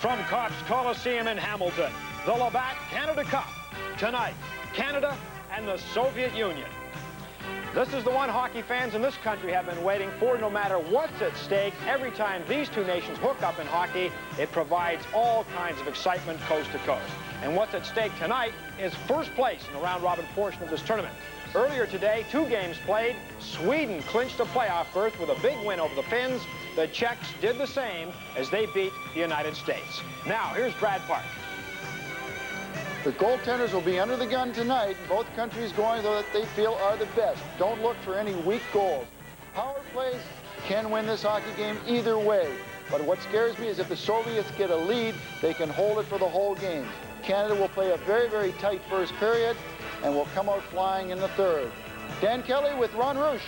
From Cops Coliseum in Hamilton, the Labatt Canada Cup. Tonight, Canada and the Soviet Union. This is the one hockey fans in this country have been waiting for. No matter what's at stake, every time these two nations hook up in hockey, it provides all kinds of excitement coast to coast. And what's at stake tonight is first place in the round-robin portion of this tournament. Earlier today, 2 games played. Sweden clinched a playoff berth with a big win over the Finns. The Czechs did the same as they beat the United States. Now, here's Brad Park. The goaltenders will be under the gun tonight. Both countries going though that they feel are the best. Don't look for any weak goals. Power plays can win this hockey game either way. But what scares me is if the Soviets get a lead, they can hold it for the whole game. Canada will play a very, very tight first period and will come out flying in the third. Dan Kelly with Ron Rouge.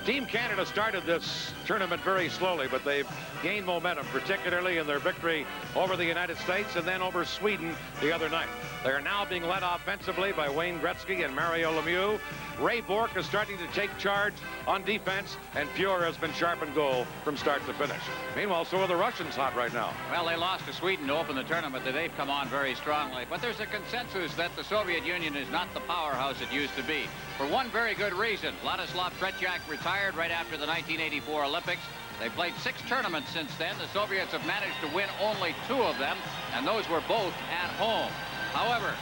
Team Canada started this tournament very slowly, but they've gained momentum, particularly in their victory over the United States and then over Sweden the other night. They are now being led offensively by Wayne Gretzky and Mario Lemieux. Ray Bourque is starting to take charge on defense, and Pure has been sharp in goal from start to finish. Meanwhile, so are the Russians hot right now. Well, they lost to Sweden to open the tournament, but they've come on very strongly. But there's a consensus that the Soviet Union is not the powerhouse it used to be. For one very good reason. Vladislav Tretiak retired right after the 1984 Olympics. They played 6 tournaments since then. The Soviets have managed to win only 2 of them, and those were both at home. However,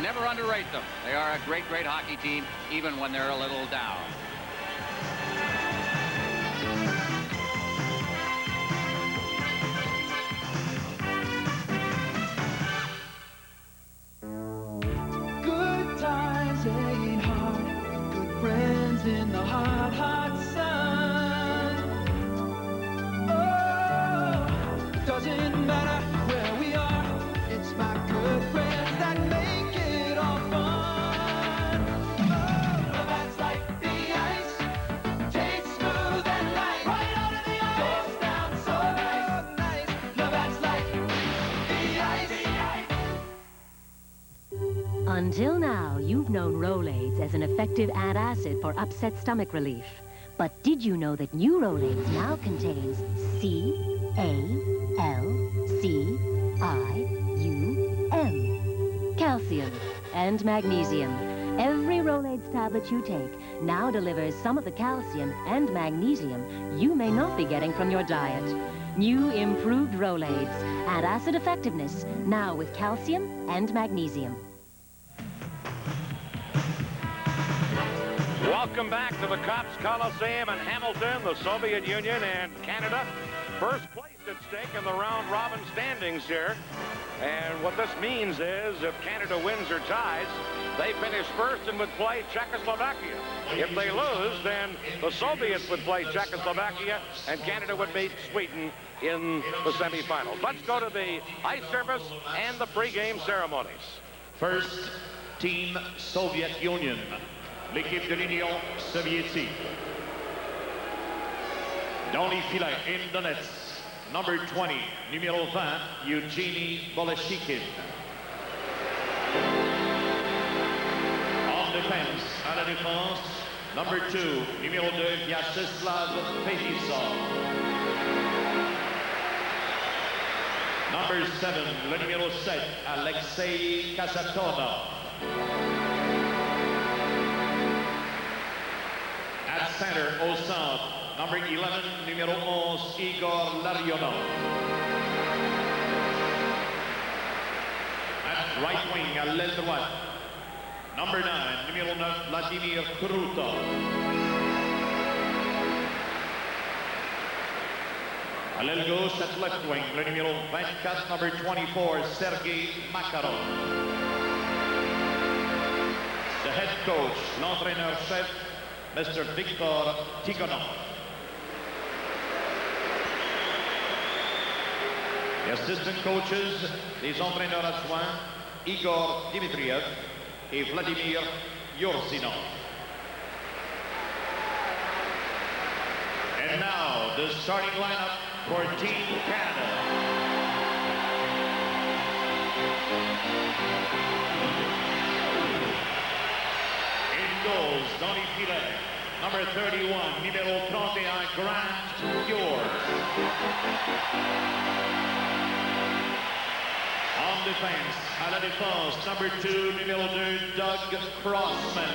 never underrate them. They are a great, great hockey team, even when they're a little down. Good times ain't hard. Good friends in the hot, hot sun. Oh, doesn't matter where we are. It's my good friends that make it all fun. Oh, Labatt's like the ice, tastes smooth and light. Right out of the ice, goes down so nice. Labatt's like the ice. Until now, you've known Rolaids as an effective antacid for upset stomach relief. But did you know that new Rolaids now contains CaLCIUM, calcium and magnesium. Every Rolaids tablet you take now delivers some of the calcium and magnesium you may not be getting from your diet. New improved Rolaids, antacid effectiveness, now with calcium and magnesium. Welcome back to the Cops Coliseum in Hamilton, the Soviet Union and Canada. First place at stake in the round-robin standings here. And what this means is if Canada wins or ties, they finish first and would play Czechoslovakia. If they lose, then the Soviets would play Czechoslovakia and Canada would beat Sweden in the semifinals. Let's go to the ice service and the pregame ceremonies. First, Team Soviet Union. L'équipe de l'Union soviétique. Dans les filets, in the nets, number 20, numéro 20, Eugenie Boleshikin. En défense, à la défense, number 2, numéro 2, Vyacheslav Fetisov. Number 7, le numéro 7, Alexei Kasatonov. At center, au centre, number 11, numéro 11, Igor Larionov. At right wing, à l'aile droite, number 9, numéro 9, Vladimir Krutov. À l'aile gauche, at left wing, le numéro 24, number 24, Sergei Makarov. The head coach, l'entraîneur-chef, Mr. Viktor Tikhonov. The assistant coaches, les entraîneurs adjoints, Igor Dimitriev et Vladimir Yorsinov. And now, the starting lineup for Team Canada. In goals, dans les filets, number 31, numéro 31, Grant York. défense. À la défense, number 2, numéro 2, Doug Crossman.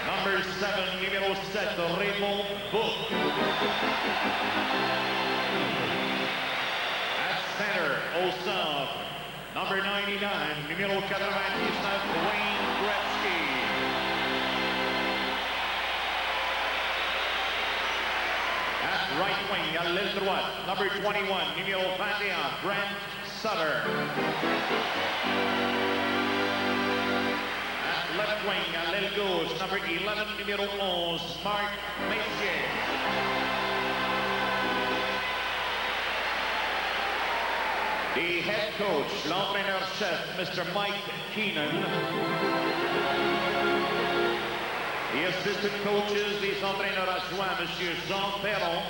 Number 7, numéro 7, Raymond Book. At center, au centre, number 99, numéro 99, Wayne Gretzky. At right wing, à l'aile droite, number 21, numéro 21, Brent Sutter. At left wing, à l'aile gauche, number 11, numéro 11, Marc Messier. The head coach, l'entraîneur-chef, Mr. Mike Keenan. The assistant coaches, les entraîneurs adjoints, Mr. Jean Perron,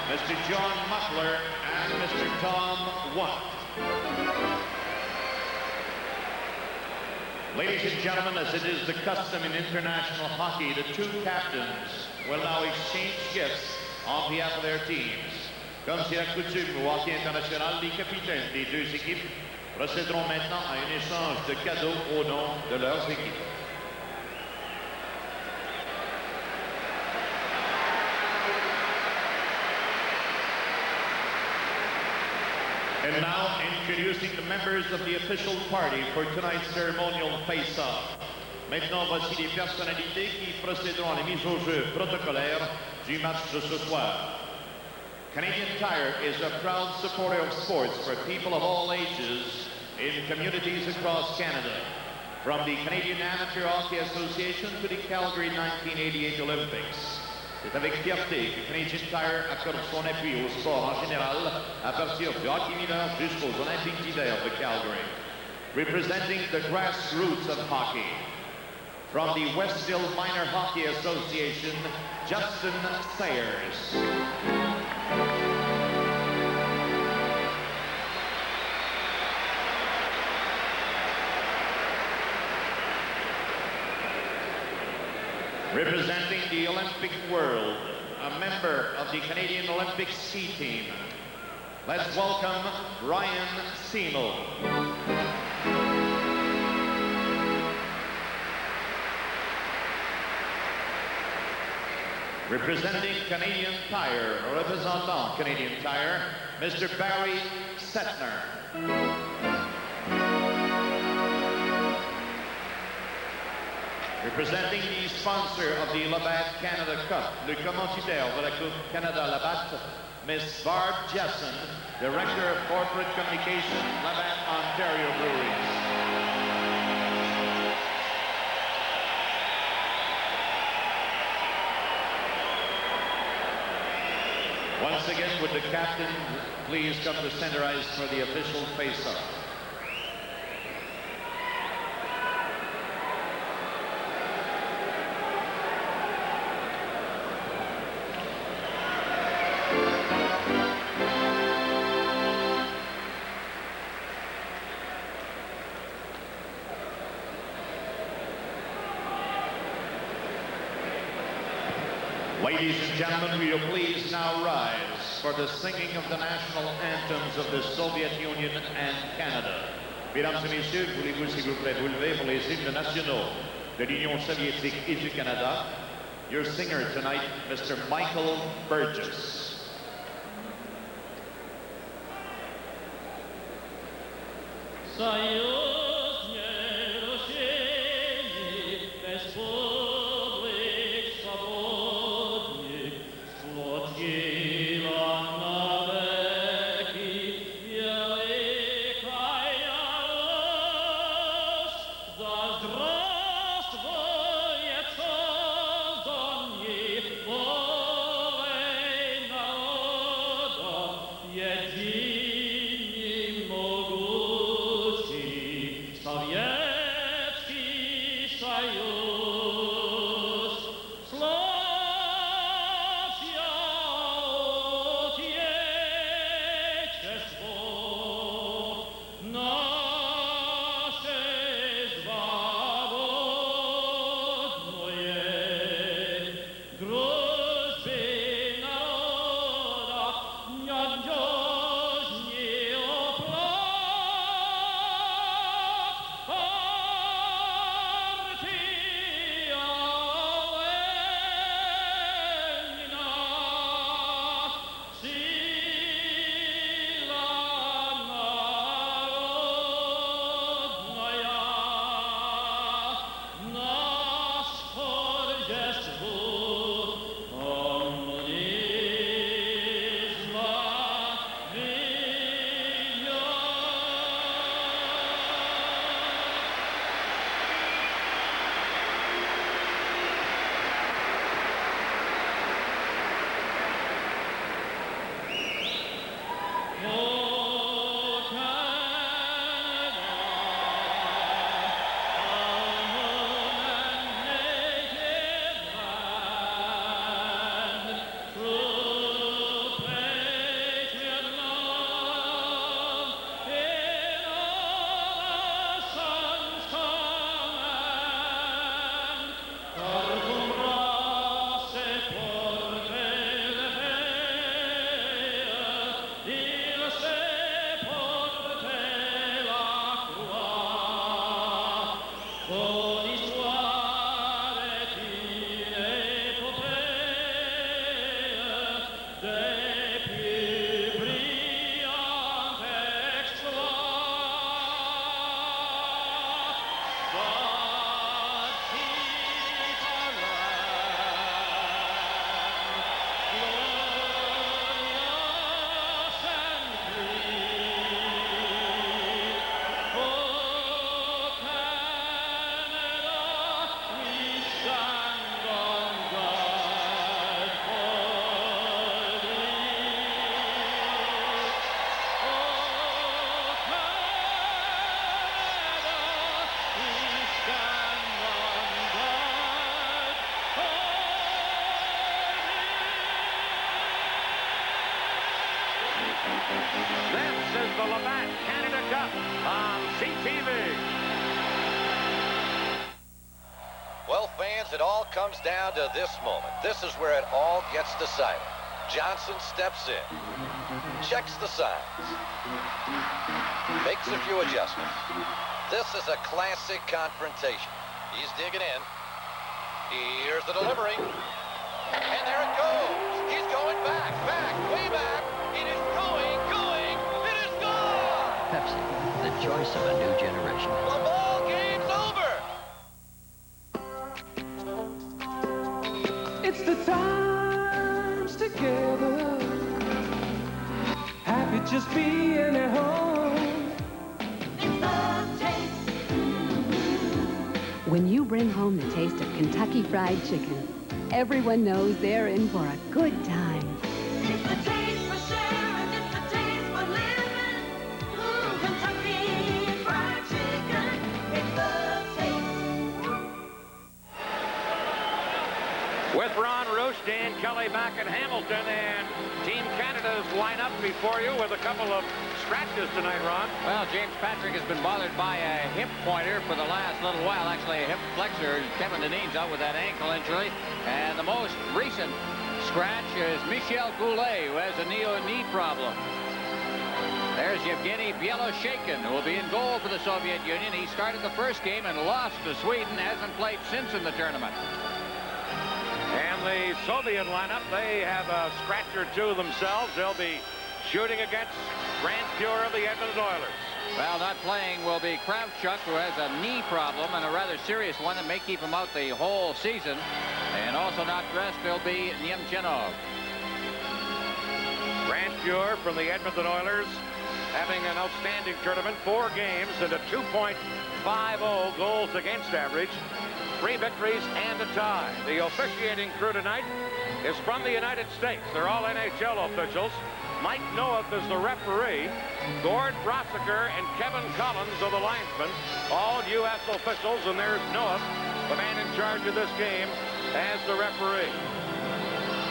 Mr. John Muckler, and Mr. Tom Watt. Ladies and gentlemen, as it is the custom in international hockey, the two captains will now exchange gifts on behalf of their teams. Comme c'est la coutume au hockey international, les capitaines des deux équipes procéderont maintenant à un échange de cadeaux au nom de leurs équipes. And now, introducing the members of the official party for tonight's ceremonial face-off. Maintenant, voici les personnalités qui procéderont à la mise au jeu protocolaire du match de ce soir. Canadian Tire is a proud supporter of sports for people of all ages in communities across Canada. From the Canadian Amateur Hockey Association to the Calgary 1988 Olympics. C'est avec fierté que Canadian Tire accorde son appui au sport en général, à partir du hockey mineur jusqu'aux Olympiques d'hiver de Calgary. Representing the grassroots of hockey, from the Westville Minor Hockey Association, Justin Sayers. Representing the Olympic world, a member of the Canadian Olympic ski team, let's welcome Ryan Seymour. Representing Canadian Tire, représentant Canadian Tire, Mr. Barry Setner. Representing the sponsor of the Labatt Canada Cup, le commanditaire de la Coupe Canada Labatt, Miss Barb Jessen, Director of Corporate Communication, Labatt Ontario Breweries. Once again, would the captain please come to center ice for the official face-off? Ladies and gentlemen, will you please now rise for the singing of the national anthems of the Soviet Union and Canada. Mesdames et messieurs, voulez-vous s'il vous plaît vous lever pour les hymnes nationaux de l'Union soviétique et du Canada? Your singer tonight, Mr. Michael Burgess. Дружби народа, This is the Labatt Canada Cup on CTV. Well, fans, it all comes down to this moment. This is where it all gets decided. Johnson steps in, checks the signs, makes a few adjustments. This is a classic confrontation. He's digging in. Here's the delivery. And there it goes. He's going back, way back. It is going. It is gone. Pepsi, the choice of a new generation. The ball game's over. It's the times together. Happy just being at home. It's the taste. When you bring home the taste of Kentucky Fried Chicken, everyone knows they're in for a good time. It's the taste for sharing. It's the taste for living. Kentucky Fried Chicken. It's the taste. With Ron Roos, Dan Kelly back at Hamilton, and Team Canada's lineup before you with a couple of scratches tonight, Ron. Well, James Patrick has been bothered by a hip pointer for the last little while. Actually, a hip flexor. Kevin Dineen's out with that ankle injury. And the most recent scratch is Michel Goulet, who has a knee problem. There's Yevgeny Bieloshekin, who will be in goal for the Soviet Union. He started the first game and lost to Sweden. Hasn't played since in the tournament. And the Soviet lineup, they have a scratch or two themselves. They'll be shooting against Grant Pure of the Edmonton Oilers. Well, not playing will be Kravchuk, who has a knee problem, and a rather serious one that may keep him out the whole season. And also not dressed will be Nemchenov. Grant Pure from the Edmonton Oilers having an outstanding tournament. 4 games and a 2.50 goals against average. 3 victories and a tie. The officiating crew tonight is from the United States. They're all NHL officials. Mike Noeth is the referee. Gord Brossiker and Kevin Collins are the linesmen. All U.S. officials, and there's Noeth, the man in charge of this game, as the referee.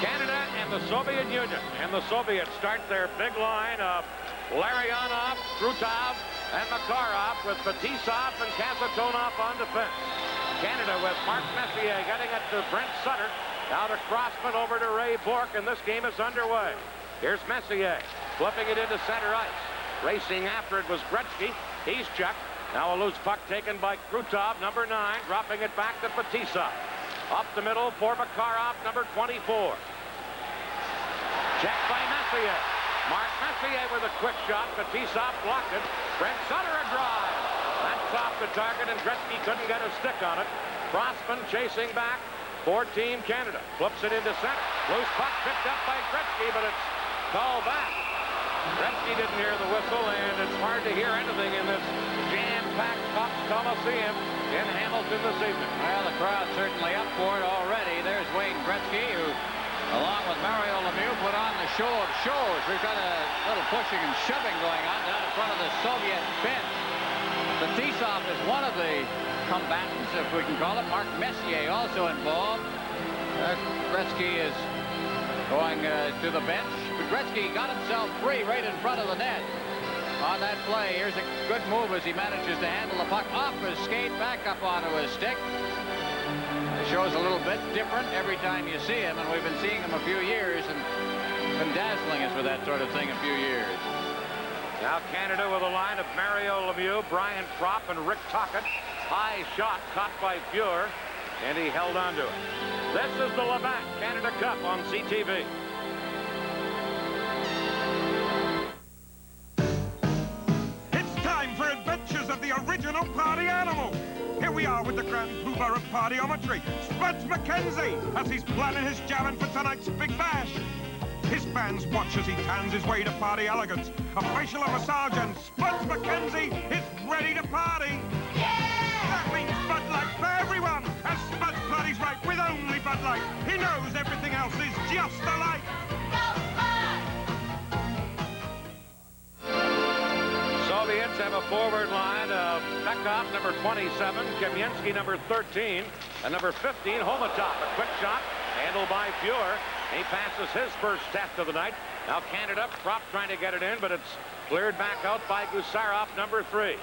Canada and the Soviet Union. And the Soviets start their big line of Larionov, Krutov, and Makarov with Fetisov and Kasatonov on defense. Canada with Mark Messier getting it to Brent Sutter. Now to Crossman over to Ray Bourque, and this game is underway. Here's Messier flipping it into center ice. Racing after it was Gretzky. He's checked. Now a loose puck taken by Krutov, number 9, dropping it back to Fetisov. Up the middle for Makarov, number 24. Checked by Messier. Mark Messier with a quick shot. Fetisov blocked it. Brent Sutter a drive. That's off the target, and Gretzky couldn't get a stick on it. Crossman chasing back for Team Canada. Flips it into center. Loose puck picked up by Gretzky, but it's called back. Gretzky didn't hear the whistle, and it's hard to hear anything in this jam-packed Cox Coliseum in Hamilton this evening. Well, the crowd's certainly up for it already. There's Wayne Gretzky, who, along with Mario Lemieux, put on the show of shows. We've got a little pushing and shoving going on down in front of the Soviet bench. Fetisov is one of the combatants, if we can call it. Mark Messier also involved. Gretzky is going to the bench. But Gretzky got himself free right in front of the net on that play. Here's a good move as he manages to handle the puck off his skate, back up onto his stick. It shows a little bit different every time you see him, and we've been seeing him a few years and been dazzling us with that sort of thing a few years. Now Canada with a line of Mario Lemieux, Brian Propp, and Rick Tocchet. High shot caught by Pure, and he held on to it. This is the Labatt Canada Cup on CTV. grand pooper of partyometry, Spuds McKenzie, as he's planning his jamming for tonight's big bash. His fans watch as he tans his way to party elegance. A facial, a massage, and Spuds McKenzie is ready to party. Yeah! That means Bud Light for everyone, as Spuds Bloody right with only Bud Light. He knows everything else is just alike. Soviets have a forward line of Bekov, number 27, Kamensky, number 13, and number 15, Homatov. A quick shot, handled by Fuhr. He passes his first test of the night. Now Canada, Prop trying to get it in, but it's cleared back out by Gusarov, number 3.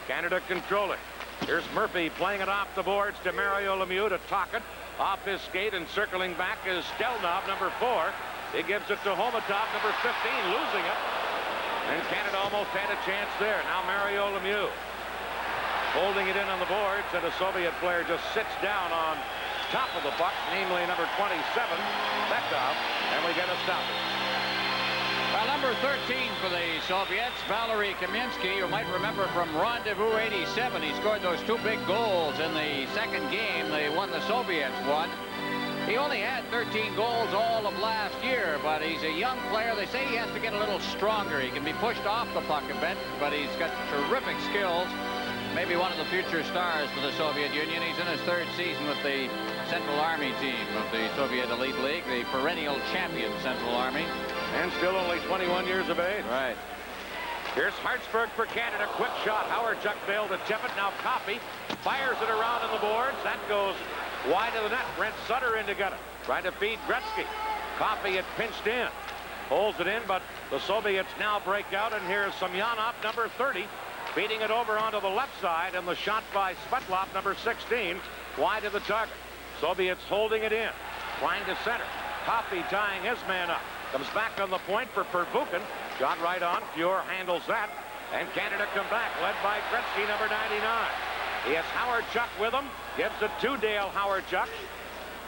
Canada controlling. Here's Murphy playing it off the boards to Mario Lemieux to Tocchet. Off his skate and circling back is Stelnov, number 4. He gives it to Homatov, number 15, losing it. And Canada almost had a chance there. Now Mario Lemieux holding it in on the boards, and a Soviet player just sits down on top of the puck, namely number 27, Bekov, and we get a stoppage. Well, number 13 for the Soviets, Valery Kamensky, you might remember from Rendezvous 87. He scored those 2 big goals in the second game. The one the Soviets won. He only had 13 goals all of last year, but he's a young player. They say he has to get a little stronger. He can be pushed off the puck a bit, but he's got terrific skills. Maybe one of the future stars for the Soviet Union. He's in his 3rd season with the Central Army team of the Soviet Elite League, the perennial champion Central Army. And still only 21 years of age. Right. Here's Hartsburg for Canada. Quick shot. Howard-Chuck failed to tip it. Now Coffey fires it around on the boards. That goes wide of the net. Brent Sutter in to get it. Trying to feed Gretzky. Coffey had pinched in. Holds it in, but the Soviets now break out. And here's Semyonov, number 30, feeding it over onto the left side. And the shot by Svetlov, number 16, wide of the target. Soviets holding it in. Trying to center. Coffey tying his man up. Comes back on the point for Pervukin. Shot right on. Fuhr handles that. And Canada come back, led by Gretzky, number 99. He has Howard-Chuck with him. Gives it to Dale Howard-Chuck.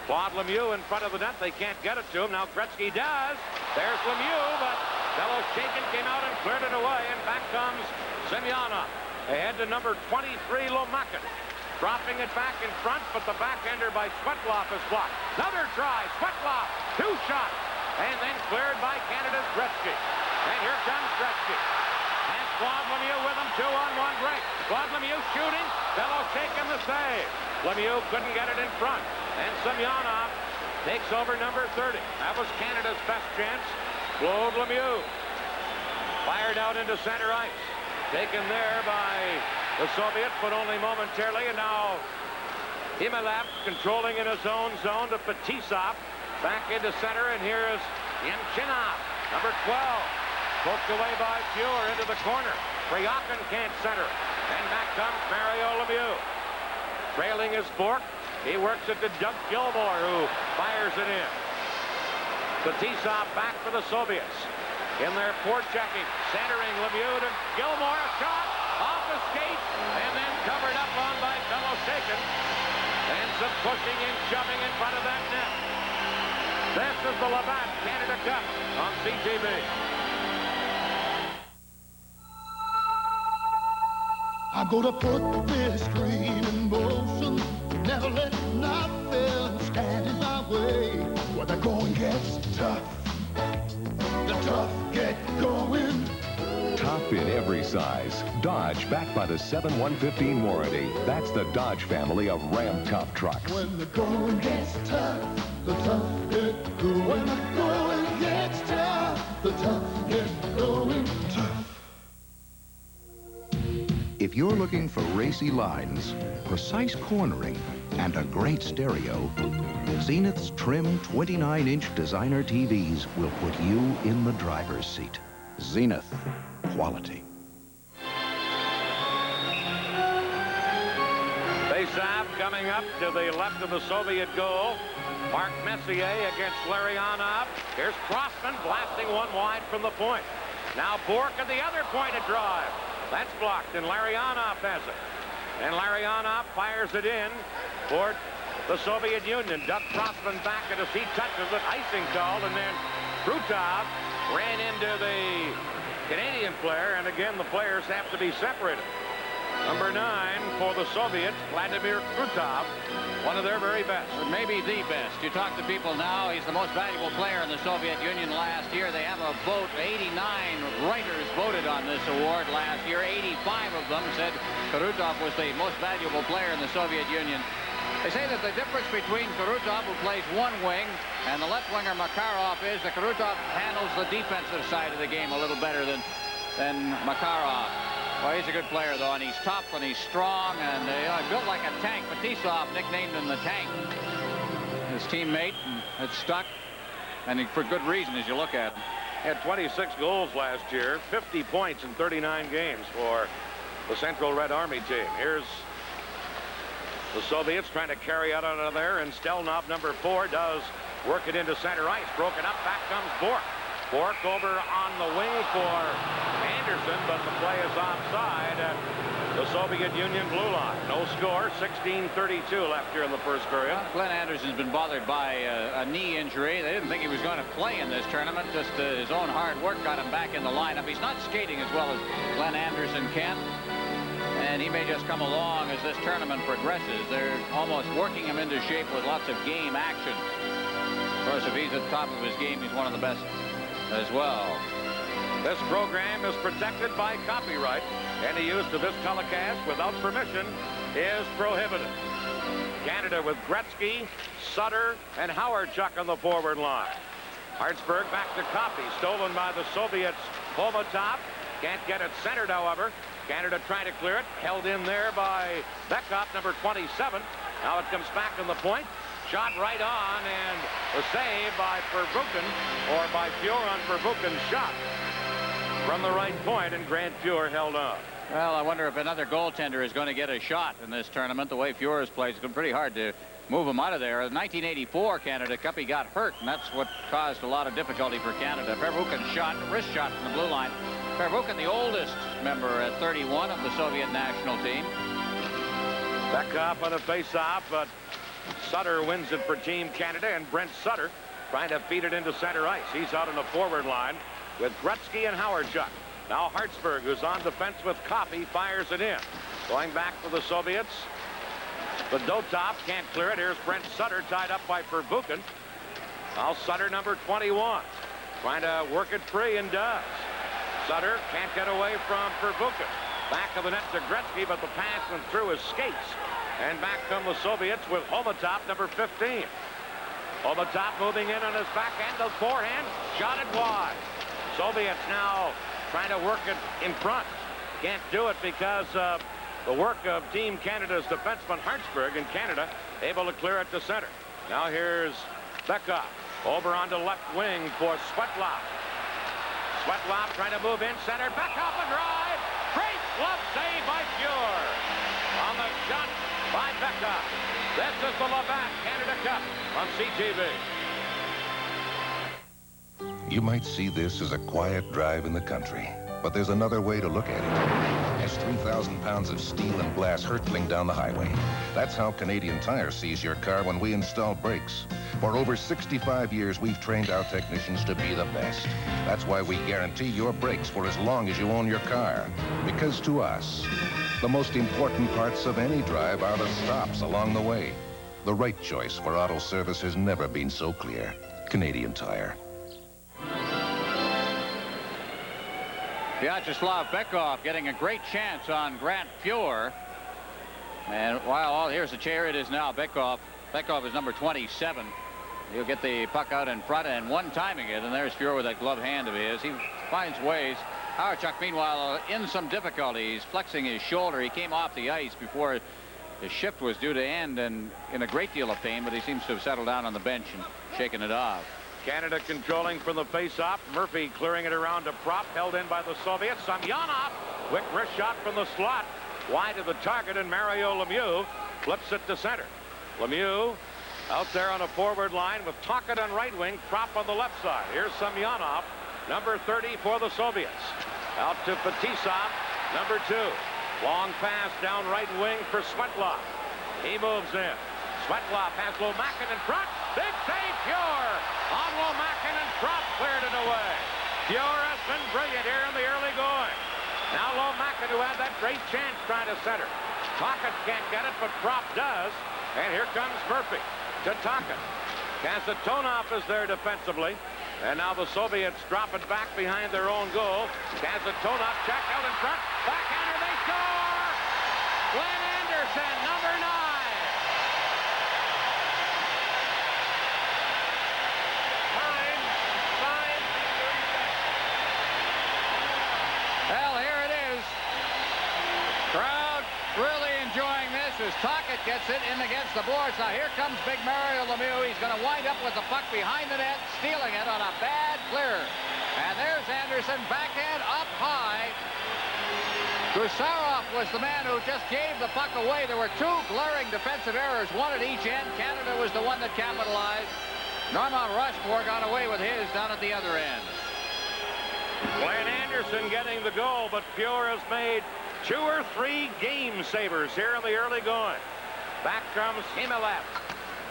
Claude Lemieux in front of the net. They can't get it to him. Now Gretzky does. There's Lemieux, but Beloshakin came out and cleared it away. And back comes Semyonov. Ahead to number 23, Lomakin. Dropping it back in front, but the backhander by Svetlov is blocked. Another try. Svetlov. 2 shots. And then cleared by Canada's Gretzky. And here comes Gretzky. And Claude Lemieux with him. 2-on-1 break. Claude Lemieux shooting. Beloshakin the save. Lemieux couldn't get it in front. And Semyonov takes over number 30. That was Canada's best chance. Claude Lemieux fired out into center ice. Taken there by the Soviets, but only momentarily. And now Himelev controlling in his own zone to Fetisov. Back into center, and here is Yemchinov, number 12. Poked away by Fuhr into the corner. Kryakin can't center. And back comes Mario Lemieux. Trailing is Bork. He works it to Doug Gilmour, who fires it in. Fetisov back for the Soviets. In their forechecking, centering Lemieux to Gilmour. A shot off the skate, and then covered up on by Beloshakin. And some pushing and shoving in front of that net. This is the Labatt Canada Cup on CTV. I'm gonna put this dream in motion, never let nothing stand in my way. When the going gets tough, the tough get going. Tough in every size. Dodge, backed by the 7-115 warranty. That's the Dodge family of Ram Tough trucks. When the going gets tough, the tough get going. When the going gets tough, the tough get going. Tough. If you're looking for racy lines, precise cornering, and a great stereo, Zenith's trim 29-inch designer TVs will put you in the driver's seat. Zenith. Quality. Face-off coming up to the left of the Soviet goal. Mark Messier against Larionov. Here's Crossman blasting one wide from the point. Now Bork at the other point of drive. That's blocked, and Larionov has it. And Larionov fires it in for the Soviet Union. Doug Crossman back, and as he touches it, icing called, and then Krutov ran into the Canadian player, and again the players have to be separated. Number 9 for the Soviets, Vladimir Krutov, one of their very best. Maybe the best. You talk to people now, he's the most valuable player in the Soviet Union last year. They have a vote. 89 writers voted on this award last year. 85 of them said Krutov was the most valuable player in the Soviet Union. They say that the difference between Krutov, who plays one wing, and the left winger Makarov is that Krutov handles the defensive side of the game a little better than Makarov. Well, he's a good player, though, and he's tough and he's strong and built like a tank. Fetisov nicknamed him the Tank. His teammate had stuck, and for good reason as you look at him. He had 26 goals last year, 50 points in 39 games for the Central Red Army team. Here's the Soviets trying to carry out out of there, and Stelnov, number 4, does work it into center ice. Broken up, back comes Bork. Bork over on the wing for Anderson, but the play is offside at the Soviet Union blue line. No score, 16:32 left here in the first period. Glenn Anderson's been bothered by a knee injury. They didn't think he was going to play in this tournament. Just his own hard work got him back in the lineup. He's not skating as well as Glenn Anderson can, and he may just come along as this tournament progresses. They're almost working him into shape with lots of game action. Of course, if he's at the top of his game, he's one of the best as well. This program is protected by copyright. Any use of this telecast without permission is prohibited. Canada with Gretzky, Sutter, and Howardchuk on the forward line. Hartsburg back to Coffey, stolen by the Soviets. Homatop can't get it centered, however. Canada trying to clear it, held in there by Bekop, number 27. Now it comes back on the point. Shot right on, and the save by Verbuchen, or by Fuhr on Verbuchen's shot from the right point, and Grant Fuhr held on. Well, I wonder if another goaltender is going to get a shot in this tournament. The way Fuhr has played, it's been pretty hard to move him out of there. In 1984 Canada Cup, he got hurt, and that's what caused a lot of difficulty for Canada. Verbuchen's shot, wrist shot from the blue line. Verbuchen, the oldest member at 31 of the Soviet national team. Bekop on a face-off, but Sutter wins it for Team Canada, and Brent Sutter trying to feed it into center ice. He's out on the forward line with Gretzky and Howardchuk. Now Hartsburg, who's on defense with Coffey, fires it in. Going back for the Soviets. The Dotov can't clear it. Here's Brent Sutter tied up by Verbuchen. Now Sutter, number 21, trying to work it free, and does. Sutter can't get away from Verbuchen. Back of the net to Gretzky, but the pass went through his skates. And back come the Soviets with Homatop, number 15. Homatop moving in on his backhand, the forehand, shot it wide. Soviets now trying to work it in front. Can't do it because of the work of Team Canada's defenseman Hartsburg, and Canada able to clear it to center. Now here's Bekop over onto left wing for Svetlov. Svetlov trying to move in center. Bekop a drive. Great glove save by Fuhr on the shot by Bekop. This is the Labatt Canada Cup on CTV. You might see this as a quiet drive in the country, but there's another way to look at it. As 3,000 pounds of steel and glass hurtling down the highway. That's how Canadian Tire sees your car when we install brakes. For over 65 years, we've trained our technicians to be the best. That's why we guarantee your brakes for as long as you own your car. Because to us, the most important parts of any drive are the stops along the way. The right choice for auto service has never been so clear. Canadian Tire. Vyacheslav Bekov getting a great chance on Grant Fuhr. And while here's the chair, it is now Bekov. Bekov is number 27. He'll get the puck out in front and one-timing it, and there's Fuhr with that glove hand of his. He finds ways. Howardchuk, meanwhile, in some difficulty. He's flexing his shoulder. He came off the ice before his shift was due to end, and in a great deal of pain, but he seems to have settled down on the bench and shaken it off. Canada controlling from the face-off. Murphy clearing it around to Prop, held in by the Soviets. Samyonov, quick wrist shot from the slot, wide of the target, and Mario Lemieux flips it to center. Lemieux out there on a forward line with Tocchet on right wing, Prop on the left side. Here's Samyonov, number 30 for the Soviets. Out to Fetisov, number 2. Long pass down right wing for Svetlov. He moves in. Svetlov has Lomakin in front. Big save, Fuhr on Lomakin, and Prop cleared it away. Fuhr has been brilliant here in the early going. Now Lomakin, who had that great chance trying to center. Tocchet can't get it, but Propp does. And here comes Murphy to Tocchet. Kasatonov is there defensively. And now the Soviets drop it back behind their own goal. Kasatonov checked out in front. Backhander, they score! Glenn Anderson, number 9. Well, here it is. Crowd really enjoying this as Tocchet gets it in against the boards. Now here comes big Mario Lemieux. He's going to wind up with the puck behind the net, stealing it on a bad clear. And there's Anderson, backhand up high. Gusarov was the man who just gave the puck away. There were 2 glaring defensive errors, one at each end. Canada was the one that capitalized. Normand Rochefort got away with his down at the other end. Glenn Anderson getting the goal, but Pure has made 2 or 3 game savers here in the early going. Back comes Himmelev.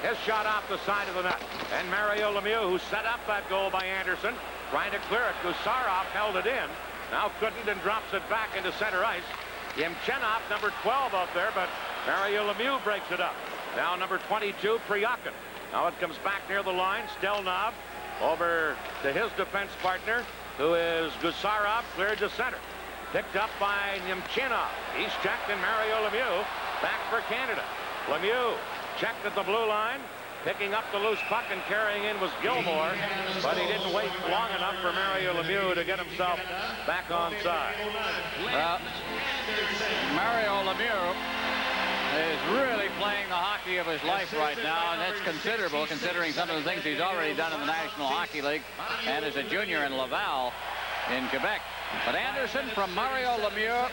His shot off the side of the net. And Mario Lemieux, who set up that goal by Anderson, trying to clear it. Gusarov held it in. Now couldn't and drops it back into center ice. Yemchenov, number 12 out there, but Mario Lemieux breaks it up. Now number 22, Priyakin. Now it comes back near the line. Stelnov over to his defense partner, who is Gusarov, cleared to center. Picked up by Nemchinov. He's checked, and Mario Lemieux back for Canada. Lemieux checked at the blue line. Picking up the loose puck and carrying in was Gilmore, but he didn't wait long enough for Mario Lemieux to get himself back onside. Well, Mario Lemieux is really playing the hockey of his life right now, and that's considerable considering some of the things he's already done in the National Hockey League and as a junior in Laval in Quebec. But Anderson from Mario Lemieux,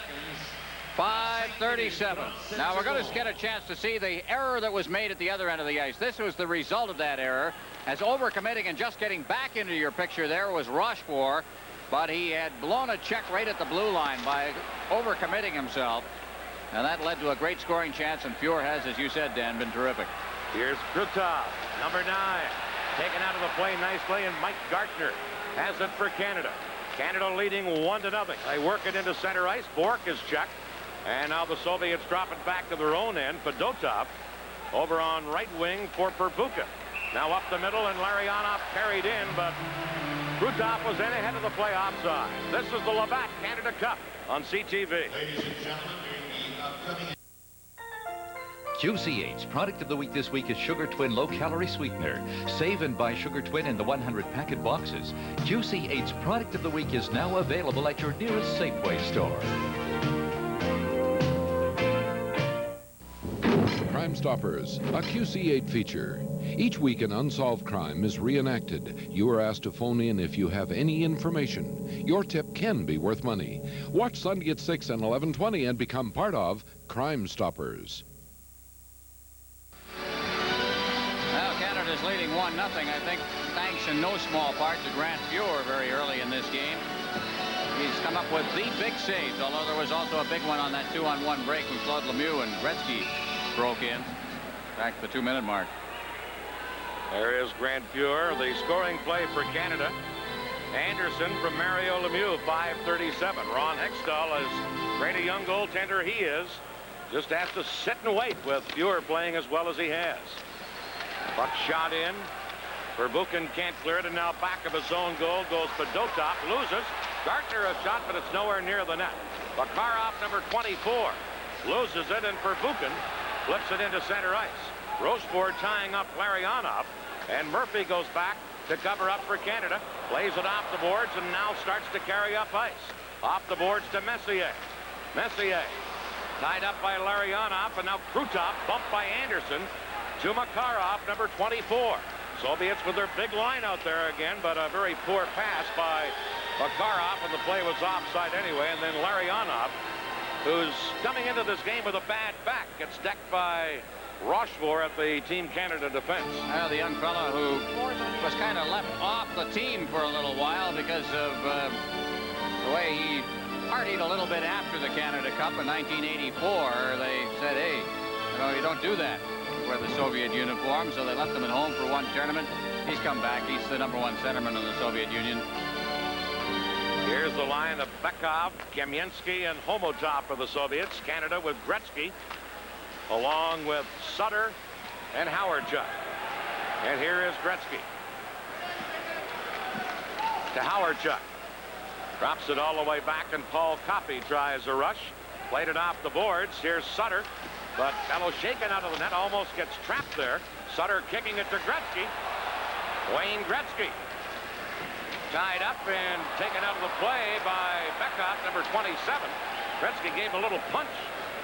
5:37. Now we're going to get a chance to see the error that was made at the other end of the ice. This was the result of that error, as overcommitting and just getting back into your picture there was Rochefort, but he had blown a check right at the blue line by overcommitting himself. And that led to a great scoring chance, and Pure has, as you said, Dan, been terrific. Here's Krutov, number 9, taken out of the play nicely, and Mike Gartner has it for Canada. Canada leading 1-0. They work it into center ice. Bork is checked, and now the Soviets drop it back to their own end. Fedotov over on right wing for Perbuka. Now up the middle, and Larionov carried in, but Krutov was in ahead of the play offside. This is the Labatt Canada Cup on CTV. Ladies and gentlemen, the upcoming QC8's product of the week this week is Sugar Twin low-calorie sweetener. Save and buy Sugar Twin in the 100-packet boxes. QC8's product of the week is now available at your nearest Safeway store. Crime Stoppers, a QC8 feature. Each week an unsolved crime is reenacted. You are asked to phone in if you have any information. Your tip can be worth money. Watch Sunday at 6 and 11:20 and become part of Crime Stoppers. Well, Canada's leading 1-0, I think, thanks in no small part to Grant Fuhr very early in this game. He's come up with the big saves, although there was also a big one on that 2-on-1 break when Claude Lemieux and Gretzky broke in back to the 2-minute mark. There is Grant Fuhr, the scoring play for Canada. Anderson from Mario Lemieux, 5:37. Ron Hextall, as great a young goaltender he is, just has to sit and wait with Fuhr playing as well as he has. Puck shot in. Verbuchen can't clear it, and now back of his own goal goes Fedotov, loses. Gartner a shot, but it's nowhere near the net. Makarov, number 24, loses it, and Verbuchen flips it into center ice. Rochefort tying up Larionov, and Murphy goes back to cover up for Canada. Plays it off the boards and now starts to carry up ice. Off the boards to Messier. Messier tied up by Larionov, and now Krutov bumped by Anderson to Makarov, number 24. Soviets with their big line out there again, but a very poor pass by Makarov, and the play was offside anyway. And then Larionov, who's coming into this game with a bad back, gets decked by Rochefort at the Team Canada defense. The young fellow who was kind of left off the team for a little while because of the way he partied a little bit after the Canada Cup in 1984. They said, hey, you don't do that. Wear the Soviet uniform, so they left him at home for one tournament. He's come back. He's the #1 centerman in the Soviet Union. Here's the line of Bekov, Kamensky, and Homotov for the Soviets. Canada with Gretzky, along with Sutter and Howardchuk. And here is Gretzky. To Howardchuk. Drops it all the way back, and Paul Coffey tries a rush. Played it off the boards. Here's Sutter. But Bellows shaken out of the net, almost gets trapped there. Sutter kicking it to Gretzky. Wayne Gretzky. Tied up and taken out of the play by Bekov, number 27. Gretzky gave a little punch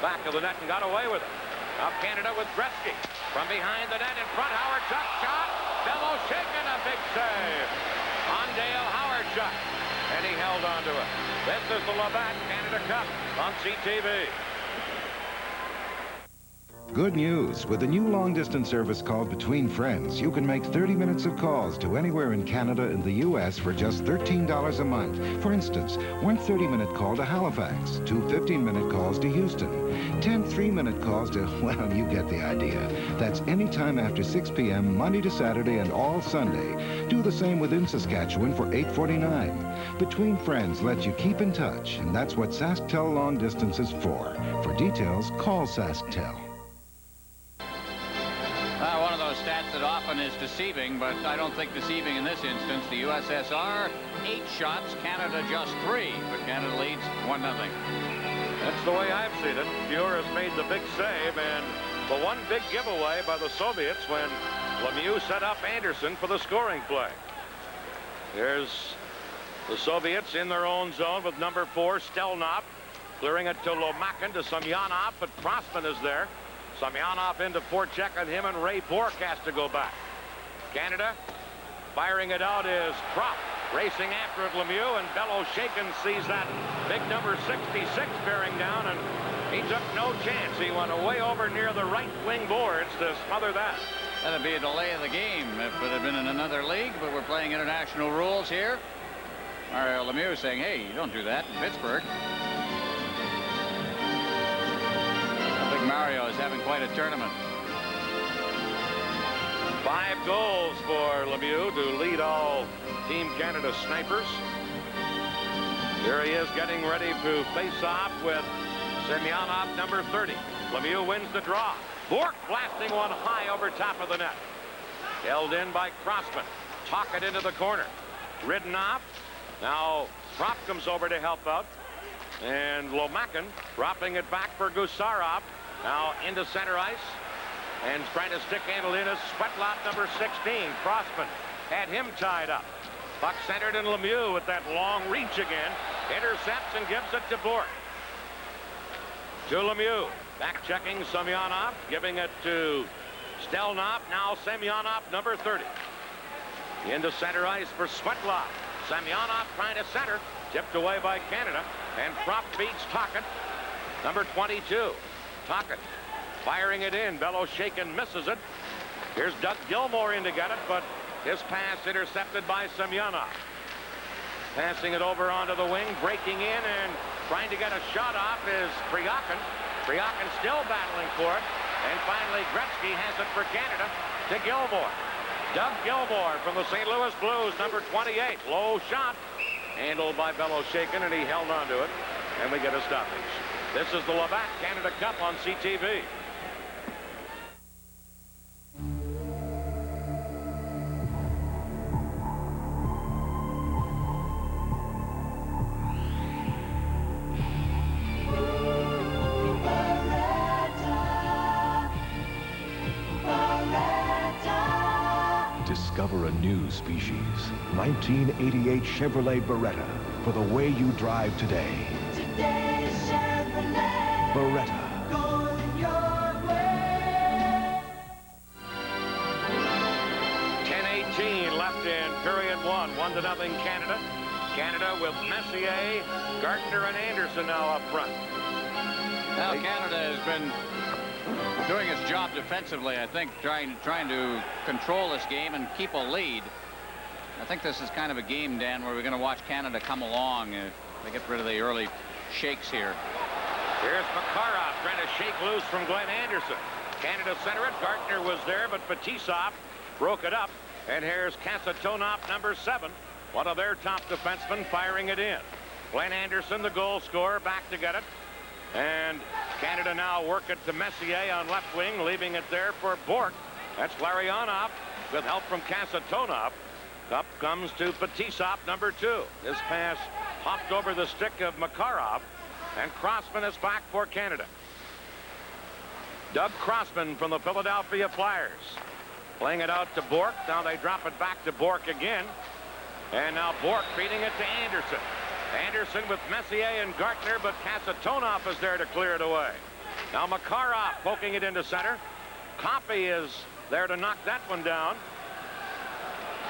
back of the net and got away with it. Now Canada with Gretzky. From behind the net in front, Howardchuk shot. Bellows shaken, a big save on Dale Howardchuk. And he held on to it. This is the Labatt Canada Cup on CTV. Good news. With the new long-distance service called Between Friends, you can make 30 minutes of calls to anywhere in Canada and the U.S. for just $13 a month. For instance, one 30-minute call to Halifax, two 15-minute calls to Houston, 10 3-minute calls to, well, you get the idea. That's anytime after 6 p.m., Monday to Saturday, and all Sunday. Do the same within Saskatchewan for $8.49. Between Friends lets you keep in touch, and that's what SaskTel Long Distance is for. For details, call SaskTel. One of those stats that often is deceiving, but I don't think deceiving in this instance. The USSR, 8 shots, Canada just 3, but Canada leads 1-0. That's the way I've seen it. Fuhr has made the big save, and the one big giveaway by the Soviets when Lemieux set up Anderson for the scoring play. There's the Soviets in their own zone with number 4, Stelnov, clearing it to Lomakin, to Semyonov, but Crossman is there. Semyonov into forecheck on him, and Ray Bourque has to go back. Canada firing it out is Kropp, racing after it Lemieux, and Bellows shaken sees that big number 66 bearing down, and he took no chance. He went way over near the right wing boards to smother that. That'd be a delay of the game if it had been in another league, but we're playing international rules here. Lemieux saying, hey, you don't do that in Pittsburgh. Mario is having quite a tournament. 5 goals for Lemieux to lead all Team Canada snipers. Here he is getting ready to face off with Semyonov, number 30. Lemieux wins the draw. Bourque blasting one high over top of the net. Held in by Crossman. Tocchet into the corner. Ridden off. Now Kropp comes over to help out. And Lomakin dropping it back for Gusarov. Now into center ice, and trying to stick handle in is Svetlov, number 16. Crossman had him tied up. Puck centered in Lemieux with that long reach again. Intercepts and gives it to Bourque. To Lemieux. Back checking Semyonov, giving it to Stelnov. Now Semyonov, number 30. Into center ice for Svetlov. Semyonov trying to center. Tipped away by Canada. And Kropp beats Tocchet. Number 22. Tocchet firing it in. Bellows shaken, misses it. Here's Doug Gilmour in to get it, but his pass intercepted by Semyonov. Passing it over onto the wing, breaking in and trying to get a shot off is Priakin. Priakin still battling for it. And finally, Gretzky has it for Canada to Gilmour. Doug Gilmour from the St. Louis Blues, number 28. Low shot, handled by Bellows shaken, and he held on to it. And we get a stoppage. This is the Labatt Canada Cup on CTV. Discover a new species. 1988 Chevrolet Beretta for the way you drive today. Today's Chevrolet. Beretta. Going your way. 10:18 left in period 1. 1-0 Canada. Canada with Messier, Gardner, and Anderson now up front. Now Canada has been doing its job defensively, I think, trying to control this game and keep a lead. I think this is kind of a game, Dan, where we're going to watch Canada come along. They get rid of the early shakes here. Here's Makarov trying to shake loose from Glenn Anderson. Canada center it. Gardner was there, but Fetisov broke it up. And here's Kasatonov, number 7, one of their top defensemen, firing it in. Glenn Anderson, the goal scorer, back to get it. And Canada now work it to Messier on left wing, leaving it there for Bork. That's Larionov with help from Kasatonov. Up comes to Fetisov, number 2. This pass hopped over the stick of Makarov, and Crossman is back for Canada. Doug Crossman from the Philadelphia Flyers. Playing it out to Bork. Now they drop it back to Bork again. And now Bork feeding it to Anderson. Anderson with Messier and Gartner, but Kasatonov is there to clear it away. Now Makarov poking it into center. Coffey is there to knock that one down.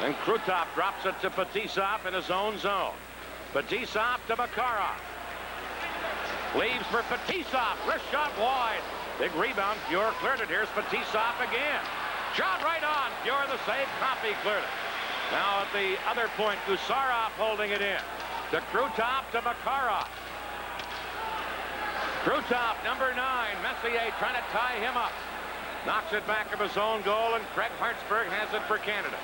And Krutov drops it to Fetisov in his own zone. Fetisov to Makarov. Leaves for Fetisov. Wrist shot wide. Big rebound. Fuhr cleared it. Here's Fetisov again. Shot right on. Fuhr the save. Coffey cleared it. Now at the other point, Gusarov holding it in. To Krutov to Makarov. Krutov, number 9. Messier trying to tie him up. Knocks it back of his own goal, and Craig Hartsburg has it for Canada.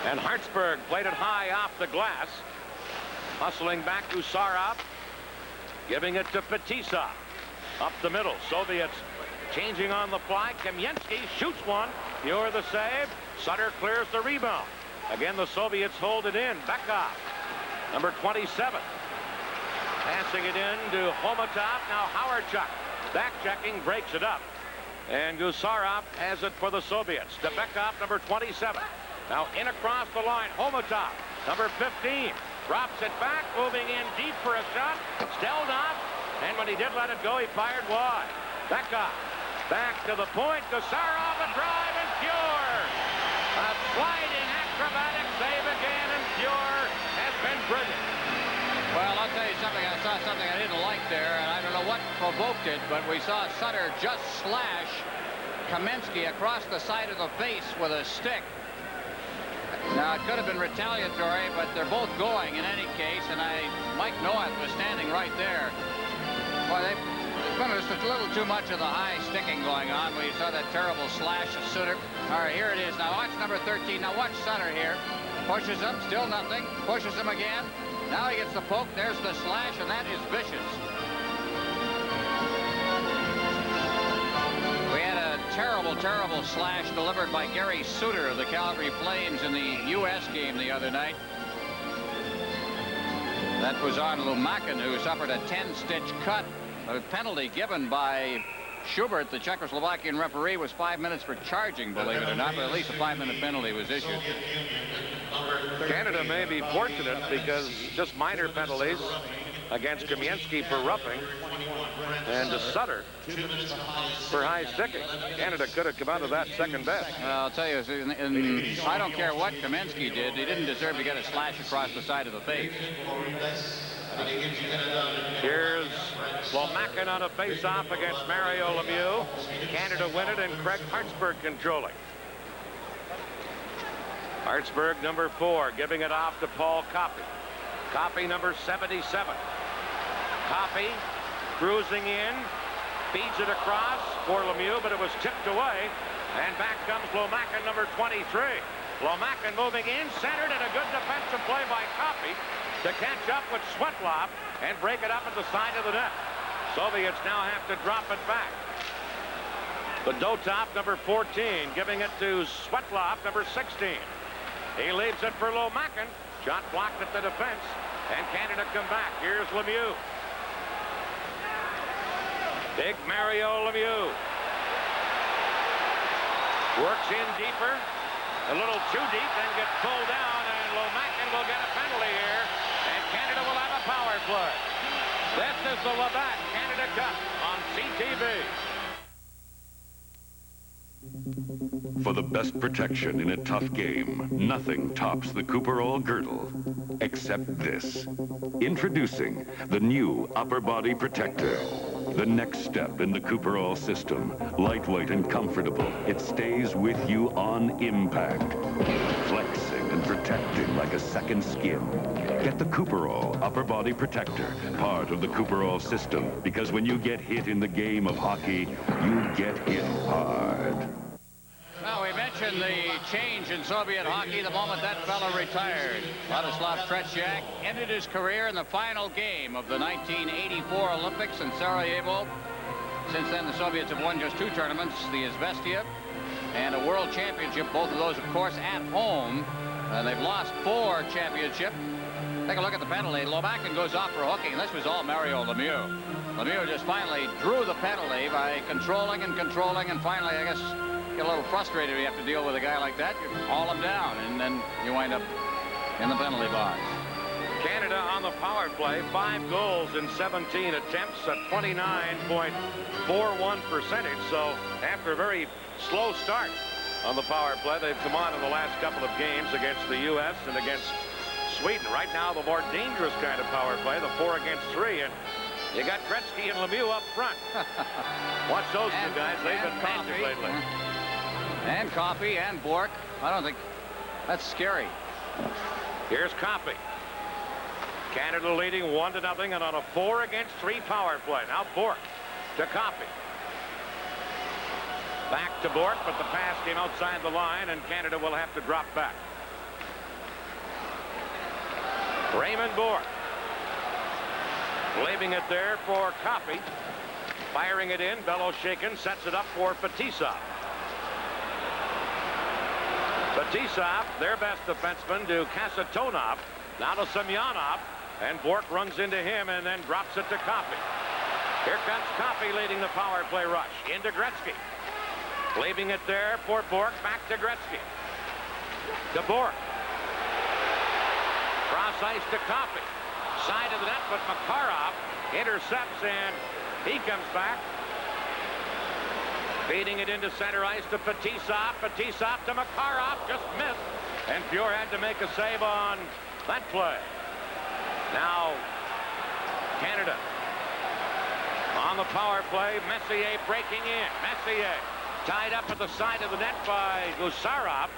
And Hartsburg played it high off the glass. Hustling back Gusarov. Giving it to Fetisov. Up the middle. Soviets changing on the fly. Kamensky shoots one. Fuhr the save. Sutter clears the rebound. Again, the Soviets hold it in. Bekov, number 27. Passing it in to Homatov. Now Howardchuk back checking, breaks it up. And Gusarov has it for the Soviets. To Bekov, number 27. Now in across the line, Homatov, number 15. Drops it back, moving in deep for a shot. Stelnov, and when he did let it go, he fired wide. Bekov, back to the point. Gusarov, a drive, and Fuhr. A sliding acrobatic save again, and Fuhr has been brilliant. Well, I'll tell you something. I saw something I didn't like there, and I don't know what provoked it, but we saw Sutter just slash Kamensky across the side of the face with a stick. Now, it could have been retaliatory, but they're both going in any case, and Mike Noack was standing right there. Boy, they've been just a little too much of the high sticking going on. We saw that terrible slash of Sutter. All right, here it is. Now, watch number 13. Now, watch Sutter here. Pushes him, still nothing. Pushes him again. Now he gets the poke. There's the slash, and that is vicious. We had a terrible, terrible slash delivered by Gary Suter of the Calgary Flames in the U.S. game the other night. That was on Lumakin, who suffered a 10-stitch cut. A penalty given by Schubert, the Czechoslovakian referee, was 5 minutes for charging, believe it or not, but at least a 5-minute penalty was issued. Canada may be fortunate because just minor penalties against Kamensky for roughing and to Sutter for high sticking. Canada could have come out of that second best. I'll tell you, I don't care what Kamensky did. He didn't deserve to get a slash across the side of the face. Here's Lomakin on a face-off against Mario Lemieux. Canada win it, and Craig Hartsburg controlling. Hartsburg, number 4, giving it off to Paul Coffey. Coffey, number 77. Coffey cruising in, feeds it across for Lemieux, but it was tipped away. And back comes Lomakin, number 23. Lomakin moving in, centered, and a good defensive play by Coffey to catch up with Svetlov and break it up at the side of the net. Soviets now have to drop it back. But Dotov, number 14, giving it to Svetlov, number 16. He leaves it for Lomakin. Shot blocked at the defense, and Canada come back. Here's Lemieux. Big Mario Lemieux. Works in deeper. A little too deep, then gets pulled down, and Lomakin will get a penalty here, and Canada will have a power play. This is the Labatt Canada Cup on CTV. For the best protection in a tough game, nothing tops the Cooperall girdle, except this. Introducing the new Upper Body Protector. The next step in the Cooperall system. Lightweight and comfortable, it stays with you on impact. Flexing and protecting like a second skin. Get the Cooperall Upper Body Protector, part of the Cooperall system, because when you get hit in the game of hockey, you get hit hard. Well, we mentioned mention the change in Soviet hockey the moment that fella retired. Ladislav Tretiak ended his career in the final game of the 1984 Olympics in Sarajevo. Since then, the Soviets have won just 2 tournaments, the Izvestia and a World Championship, both of those, of course, at home. They've lost 4 championships. Take a look at the penalty. Lomakin goes off for hooking. This was all Mario Lemieux. Lemieux just finally drew the penalty by controlling, and finally, I guess, get a little frustrated when you have to deal with a guy like that. You haul him down, and then you wind up in the penalty box. Canada on the power play, 5 goals in 17 attempts, a 29.41 percentage. So after a very slow start on the power play, they've come on in the last couple of games against the U.S. and against Sweden. Right now, the more dangerous kind of power play, the 4 against 3, and you got Gretzky and Lemieux up front. Watch those 2 guys. They've been magic lately. And Coffey and Bork. I don't think that's scary. Here's Coffey. Canada leading 1-0 and on a 4 against 3 power play. Now Bork to Coffey. Back to Bork, but the pass came outside the line, and Canada will have to drop back. Raymond Bork. Leaving it there for Coffey. Firing it in. Beloshakin sets it up for Fetisov. Fetisov, their best defenseman, to Kasatonov. Now to Semyonov. And Bork runs into him and then drops it to Coffey. Here comes Coffey leading the power play rush. Into Gretzky. Leaving it there for Bork. Back to Gretzky. To Bork. Cross ice to Coffey. Side of the net, but Makarov intercepts, and he comes back. Feeding it into center ice to Fetisov. Fetisov to Makarov. Just missed. And Pure had to make a save on that play. Now, Canada on the power play. Messier breaking in. Messier tied up at the side of the net by Gusarov.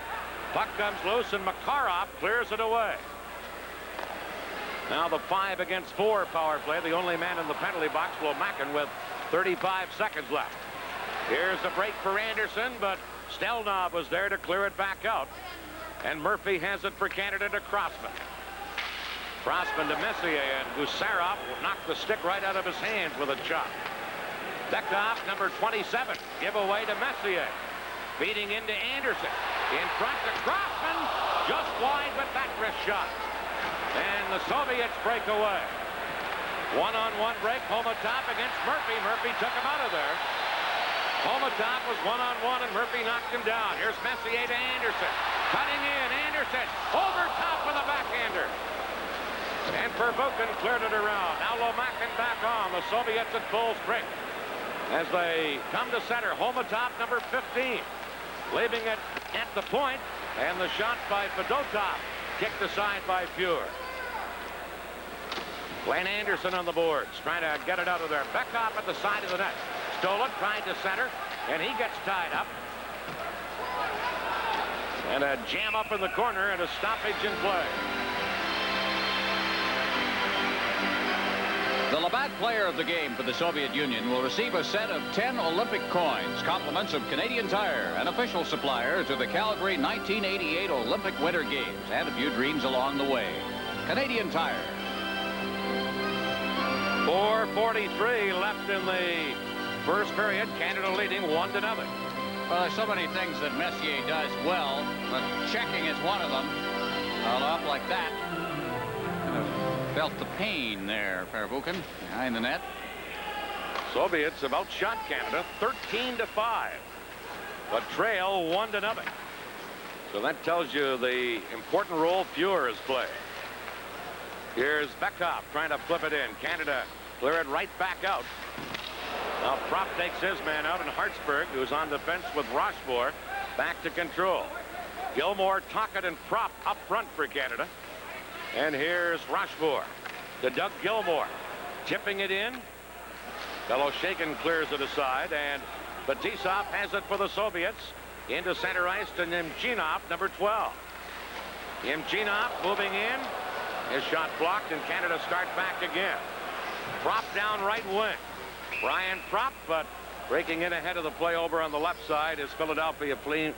Puck comes loose, and Makarov clears it away. Now the 5 against 4 power play. The only man in the penalty box, Lomakin, with 35 seconds left. Here's a break for Anderson, but Stelnov was there to clear it back out. And Murphy has it for Canada to Crossman. Crossman to Messier, and Gusarov will knock the stick right out of his hands with a chop. Bekov, number 27, give away to Messier. Feeding into Anderson. In front to Crossman, just wide with that wrist shot. And the Soviets break away. One-on-one break. Homatov against Murphy. Murphy took him out of there. Homatov was one-on-one, and Murphy knocked him down. Here's Messier to Anderson. Cutting in. Anderson over top with a backhander. And Pervukin cleared it around. Now Lomakin back on. The Soviets at full strength as they come to center. Homatov, number 15, leaving it at the point. And the shot by Fedotov kicked aside by Pure. Glenn Anderson on the boards, trying to get it out of there. Bekov at the side of the net. Stole it, tried to center, and he gets tied up. And a jam up in the corner and a stoppage in play. The Labatt player of the game for the Soviet Union will receive a set of 10 Olympic coins, compliments of Canadian Tire, an official supplier to the Calgary 1988 Olympic Winter Games, and a few dreams along the way. Canadian Tire. 4:43 left in the first period. Canada leading 1-0. Well, there's so many things that Messier does well, but checking is one of them. Off like that. Felt the pain there, Pervukin, behind the net. Soviets have outshot Canada 13-5, but trail 1-0. So that tells you the important role Pure is playing. Here's Bekov trying to flip it in. Canada clear it right back out. Now Prop takes his man out, and Hartsburg, who's on defense with Rochefort, back to control. Gilmore, Tocchet, and Prop up front for Canada. And here's Rochefort to Doug Gilmore. Tipping it in. Beloshakin clears it aside, and Fetisov has it for the Soviets. Into center ice to Nemchinov, number 12. Nemchinov moving in. His shot blocked, and Canada start back again. Prop down right wing. Brian Prop, but Breaking in ahead of the play over on the left side is Philadelphia Flyer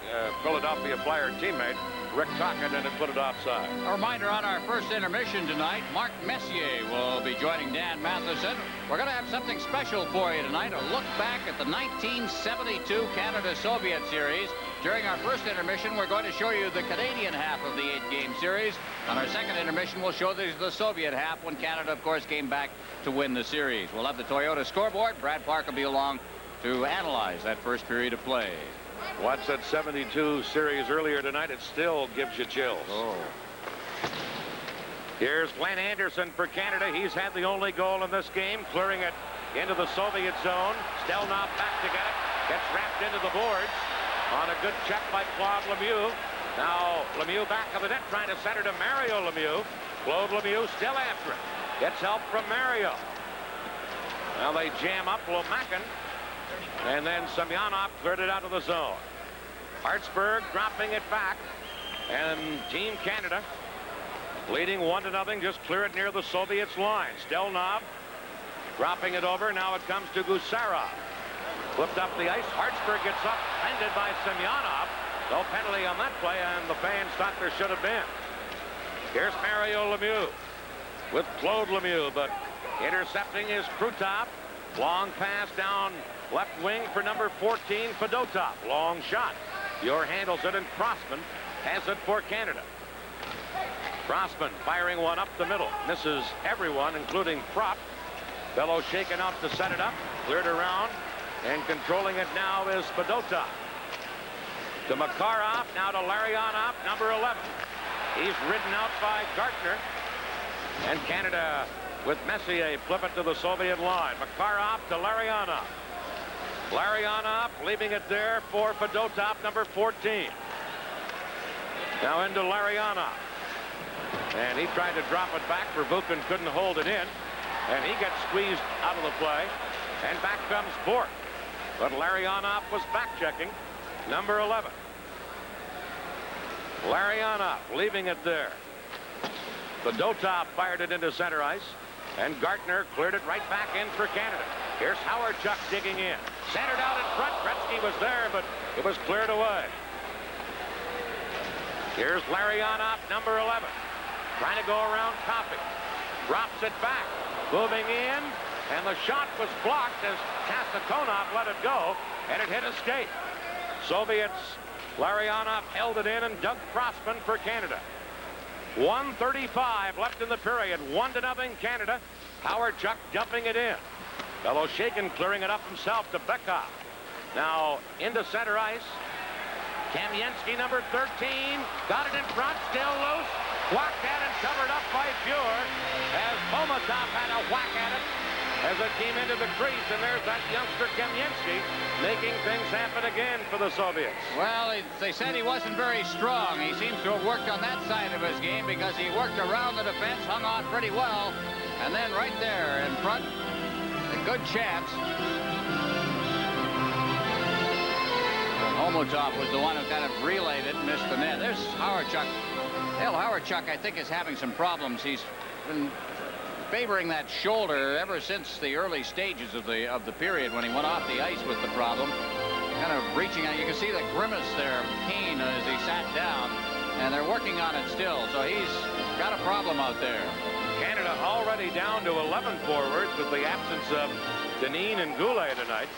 teammate Rick Tocchet, and it put it offside. A reminder on our first intermission tonight, Mark Messier will be joining Dan Matheson. We're going to have something special for you tonight, a look back at the 1972 Canada-Soviet series. During our first intermission, we're going to show you the Canadian half of the 8-game series. On our second intermission, we'll show the Soviet half when Canada, of course, came back to win the series. We'll have the Toyota scoreboard. Brad Park will be along to analyze that first period of play. Watch that 72 series earlier tonight. It still gives you chills. Oh. Here's Glenn Anderson for Canada. He's had the only goal in this game, clearing it into the Soviet zone. Stelnov back to get it. Gets wrapped into the boards on a good check by Claude Lemieux. Now Lemieux back of the net trying to center to Mario Lemieux. Claude Lemieux still after it. Gets help from Mario. Now they jam up Lomakin. And then Semyonov cleared it out of the zone. Hartsburg dropping it back. And Team Canada leading 1-0. Just clear it near the Soviets' line. Stelnov dropping it over. Now it comes to Gusarov. Flipped up the ice. Hartsburg gets up. Ended by Semyonov. No penalty on that play, and the fans thought there should have been. Here's Mario Lemieux with Claude Lemieux, but intercepting is Krutov. Long pass down left wing for number 14, Fedotov. Long shot. Dior handles it, and Crossman has it for Canada. Crossman firing one up the middle. Misses everyone, including Prop. Bellow shaken out to set it up. Cleared around, and controlling it now is Fedotov. To Makarov, now to Larionov, number 11. He's ridden out by Gartner. And Canada with Messier flip it to the Soviet line. Makarov to Larionov. Larionov leaving it there for Fedotov, number 14. Now into Larionov. And he tried to drop it back. Verbuchen couldn't hold it in. And he gets squeezed out of the play. And back comes Bork. But Larionov was back-checking. Number 11. Larionov leaving it there. Fedotov fired it into center ice. And Gartner cleared it right back in for Canada. Here's Howard-Chuck digging in. Centered out in front. Gretzky was there, but it was cleared away. Here's Larionov, number 11. Trying to go around Coffey. Drops it back. Moving in. And the shot was blocked as Kasatonov let it go. And it hit a skate. Soviets, Larionov held it in, and Doug Crossman for Canada. 1:35 left in the period. 1-0 Canada. Howard-Chuck dumping it in. Beloshakin clearing it up himself to Bekov. Now into center ice. Kamensky, number 13. Got it in front. Still loose. Whacked at and covered up by Fuhr. As Pomatov had a whack at it as it came into the crease. And there's that youngster Kamensky making things happen again for the Soviets. Well, they said he wasn't very strong. He seems to have worked on that side of his game because he worked around the defense, hung on pretty well. And then right there in front, a good chance. Homotov was the one who kind of relayed it and missed the net. There's Howard-Chuck. Dale Howard-Chuck, I think, is having some problems. He's been favoring that shoulder ever since the early stages of the period when he went off the ice with the problem. Kind of reaching out. You can see the grimace there of pain as he sat down, and they're working on it still. So he's got a problem out there. Canada already down to 11 forwards with the absence of Deneen and Goulet tonight,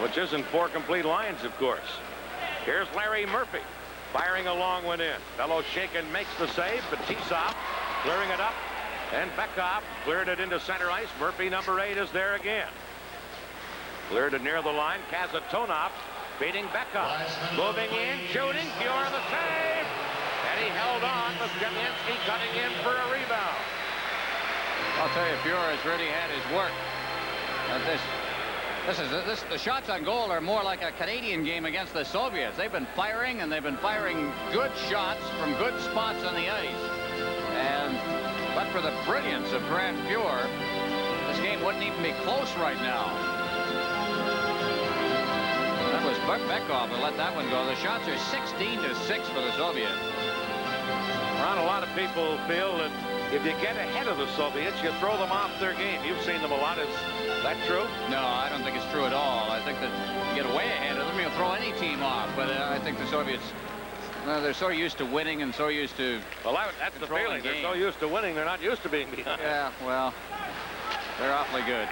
which isn't 4 complete lines, of course. Here's Larry Murphy firing a long one in. Beloshakin makes the save, but Tisov clearing it up, and Bekov cleared it into center ice. Murphy, number 8, is there again. Cleared it near the line. Kasatonov beating Bekov. Moving in, shooting. Fuhr the save. And he held on, with Kamensky cutting in for a rebound. I'll tell you, Fuhr has really had his work. The shots on goal are more like a Canadian game against the Soviets. They've been firing, and they've been firing good shots from good spots on the ice. But for the brilliance of Grant Fuhr, this game wouldn't even be close right now. That was Bekov who let that one go. The shots are 16-6 for the Soviets. Ron, a lot of people feel that if you get ahead of the Soviets, you throw them off their game. You've seen them a lot. Is that true? No, I don't think it's true at all. I think that you get way ahead of them, you'll throw any team off. But I think the Soviets, they're so used to winning and so used to... Well, that's the feeling. They're so used to winning, they're not used to being behind. Yeah, well, they're awfully good.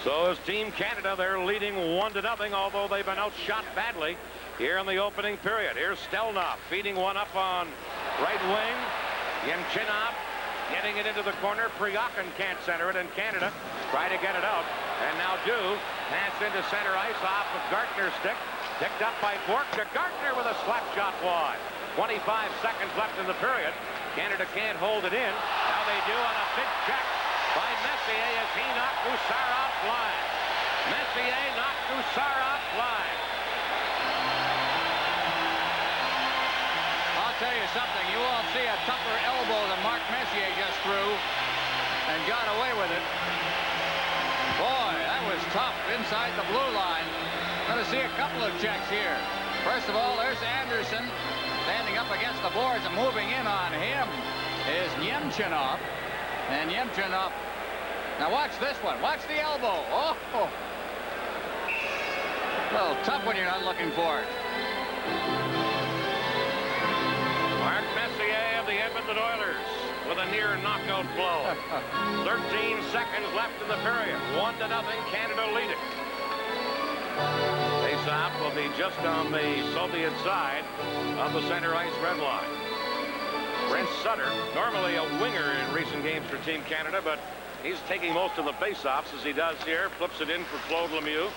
So is Team Canada, they're leading 1-0, although they've been outshot badly here in the opening period. Here's Stelnov feeding one up on right wing. Yemchinov getting it into the corner. Pryakin can't center it, and Canada try to get it out. And now pass into center ice off of Gartner's stick. Picked up by Bork to Gartner with a slap shot wide. 25 seconds left in the period. Canada can't hold it in. Now they do on a big check by Messier as he knocked Boussard offline. Messier knocked Boussard offline. I'll tell you something. You won't see a tougher elbow than Mark Messier just threw and got away with it. Boy, that was tough inside the blue line. Going to see a couple of checks here. First of all, there's Anderson standing up against the boards, and moving in on him is Yemchinov. And Yemchinov, now watch this one. Watch the elbow. Oh, a little tough when you're not looking for it. Mark Messier of the Edmonton Oilers with a near knockout blow. 13 seconds left in the period. 1-0, Canada leading. Face-off will be just on the Soviet side of the center ice red line. Brent Sutter, normally a winger in recent games for Team Canada, but he's taking most of the face-offs as he does here. Flips it in for Claude Lemieux.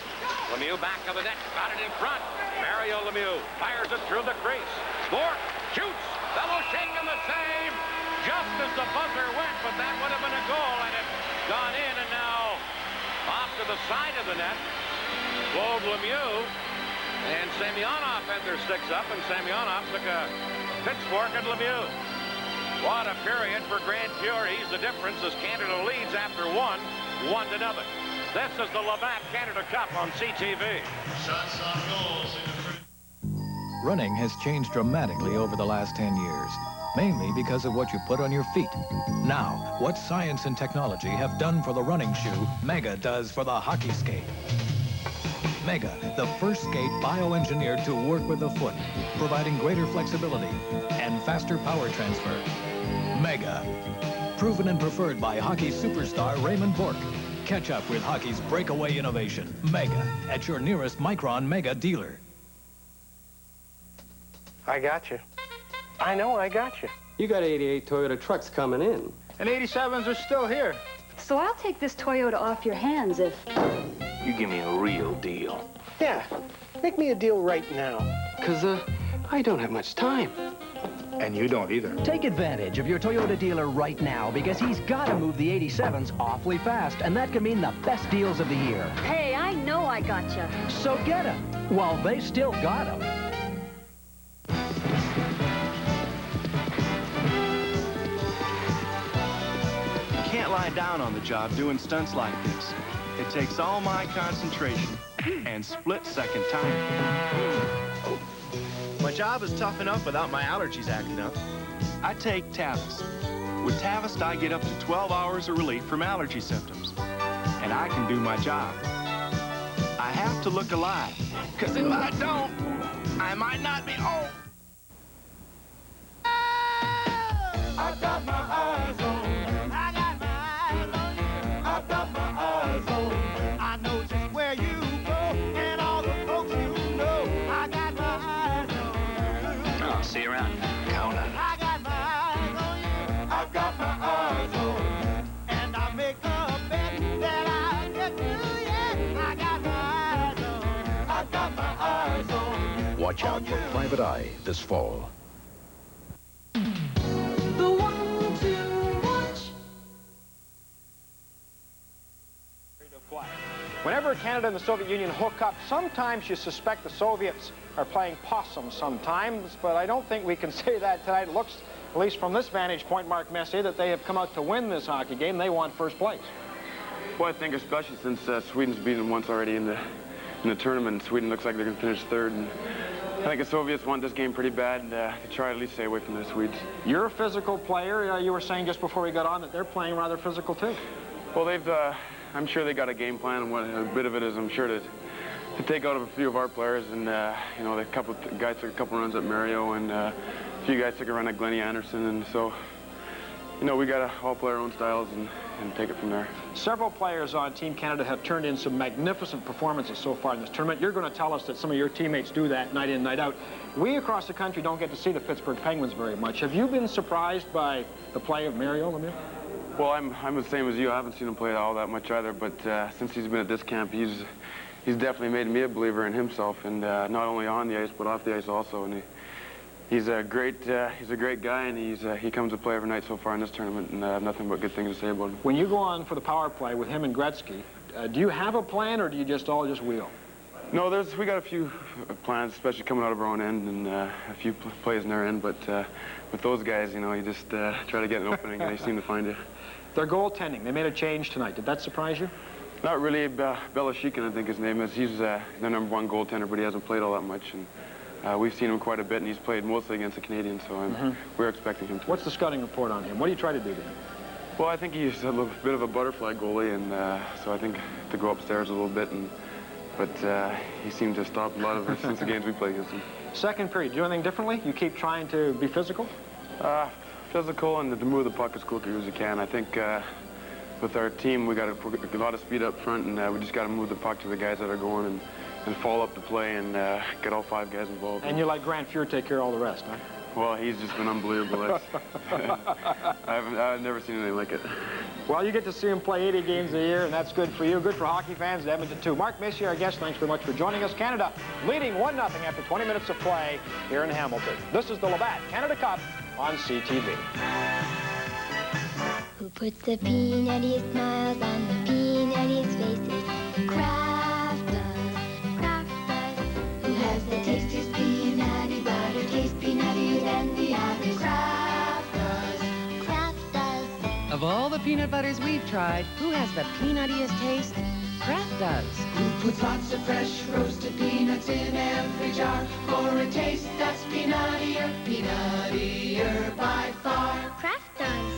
Lemieux back of the net, got it in front. Mario Lemieux fires it through the crease. Bork shoots. Belichick in the save. Just as the buzzer went, but that would have been a goal, and it's gone in, and now off to the side of the net. Claude Lemieux and Semyonov had their sticks up, and Semyonov took a pitchfork at Lemieux. What a period for Grand Furies. The difference is Canada leads after 1-0. This is the Labatt Canada Cup on CTV. Shots on goals. Running has changed dramatically over the last 10 years, mainly because of what you put on your feet. Now, what science and technology have done for the running shoe, Mega does for the hockey skate. Mega, the first skate bioengineered to work with the foot, providing greater flexibility and faster power transfer. Mega, proven and preferred by hockey superstar Raymond Bork. Catch up with hockey's breakaway innovation, Mega, at your nearest Micron Mega dealer. I got you. I know I got you. You got 88 Toyota trucks coming in. And 87s are still here. So I'll take this Toyota off your hands if... You give me a real deal. Yeah, make me a deal right now. Because, I don't have much time. And you don't either. Take advantage of your Toyota dealer right now, because he's got to move the 87s awfully fast, and that can mean the best deals of the year. Hey, I know I gotcha. So get them while they still got them. You can't lie down on the job doing stunts like this. It takes all my concentration and split-second timing. My job is tough enough without my allergies acting up. I take Tavist. With Tavist, I get up to 12 hours of relief from allergy symptoms. And I can do my job. I have to look alive, because if I don't, I might not be home. I got my eyes on you. I got my eyes on you. I got my eyes on you. I know just where you go and all the folks you know. I got my eyes on you. I'll see you around. Count on it. I got my eyes on you. I got my eyes on you. And I make a bet that I'll get to you. I got my eyes on you. I got my eyes on you. Watch out for Private Eye this fall. The one to watch. Whenever Canada and the Soviet Union hook up, sometimes you suspect the Soviets are playing possum sometimes, but I don't think we can say that tonight. It looks, at least from this vantage point, Mark Messier, that they have come out to win this hockey game. They want first place. Well, I think especially since Sweden's beaten them once already in the tournament. Sweden looks like they're going to finish third, and I think the Soviets want this game pretty bad to try to at least stay away from the Swedes. You're a physical player. You were saying just before we got on that they're playing rather physical too. Well, I'm sure they got a game plan, and a bit of it is, I'm sure, to take out a few of our players. And, you know, a couple of guys took a couple runs at Mario, and a few guys took a run at Glennie Anderson. And so, you know, we got to all play our own styles and take it from there. Several players on Team Canada have turned in some magnificent performances so far in this tournament. You're going to tell us that some of your teammates do that night in, night out. We across the country don't get to see the Pittsburgh Penguins very much. Have you been surprised by the play of Mario Lemieux? Well, I'm the same as you. I haven't seen him play all that much either, but since he's been at this camp, he's definitely made me a believer in himself, and not only on the ice, but off the ice also. And he's a great guy, and he comes to play every night so far in this tournament, and I have nothing but good things to say about him. When you go on for the power play with him and Gretzky, do you have a plan, or do you just all wheel? No, we got a few plans, especially coming out of our own end, and a few plays in their end. But with those guys, you know, you just try to get an opening, and they seem to find you. Their goaltending, they made a change tonight. Did that surprise you? Not really. Belashikin, I think his name is. He's their #1 goaltender, but he hasn't played all that much. And we've seen him quite a bit, and he's played mostly against the Canadians, so we're expecting him to. What's the scouting report on him? What do you try to do to him? Well, I think he's a little bit of a butterfly goalie, and so I think to go upstairs a little bit, but he seemed to stop a lot of it since the games we played against him. Second period, do anything differently? You keep trying to be physical? Physical and to move the puck as quickly as you can. I think with our team, we got a lot of speed up front, and we just got to move the puck to the guys that are going and follow up the play and get all 5 guys involved. And you let Grant Fuhr take care of all the rest, huh? Well, he's just been unbelievable. I've never seen anything like it. Well, you get to see him play 80 games a year, and that's good for you. Good for hockey fans in Edmonton, too. Mark Macy, our guest, thanks very much for joining us. Canada leading 1-0 after 20 minutes of play here in Hamilton. This is the Labatt Canada Cup on CTV. Who puts the peanuttiest smiles on the peanuttiest faces? Kraft does, Kraft does. Who has the tastiest peanutty butter? Tastes peanuttier than the others. Kraft does, Kraft does. Of all the peanut butters we've tried, who has the peanuttiest taste? Kraft does. Who puts lots of fresh roasted peanuts in every jar for a taste that's peanuttier, peanuttier by far? Kraft does.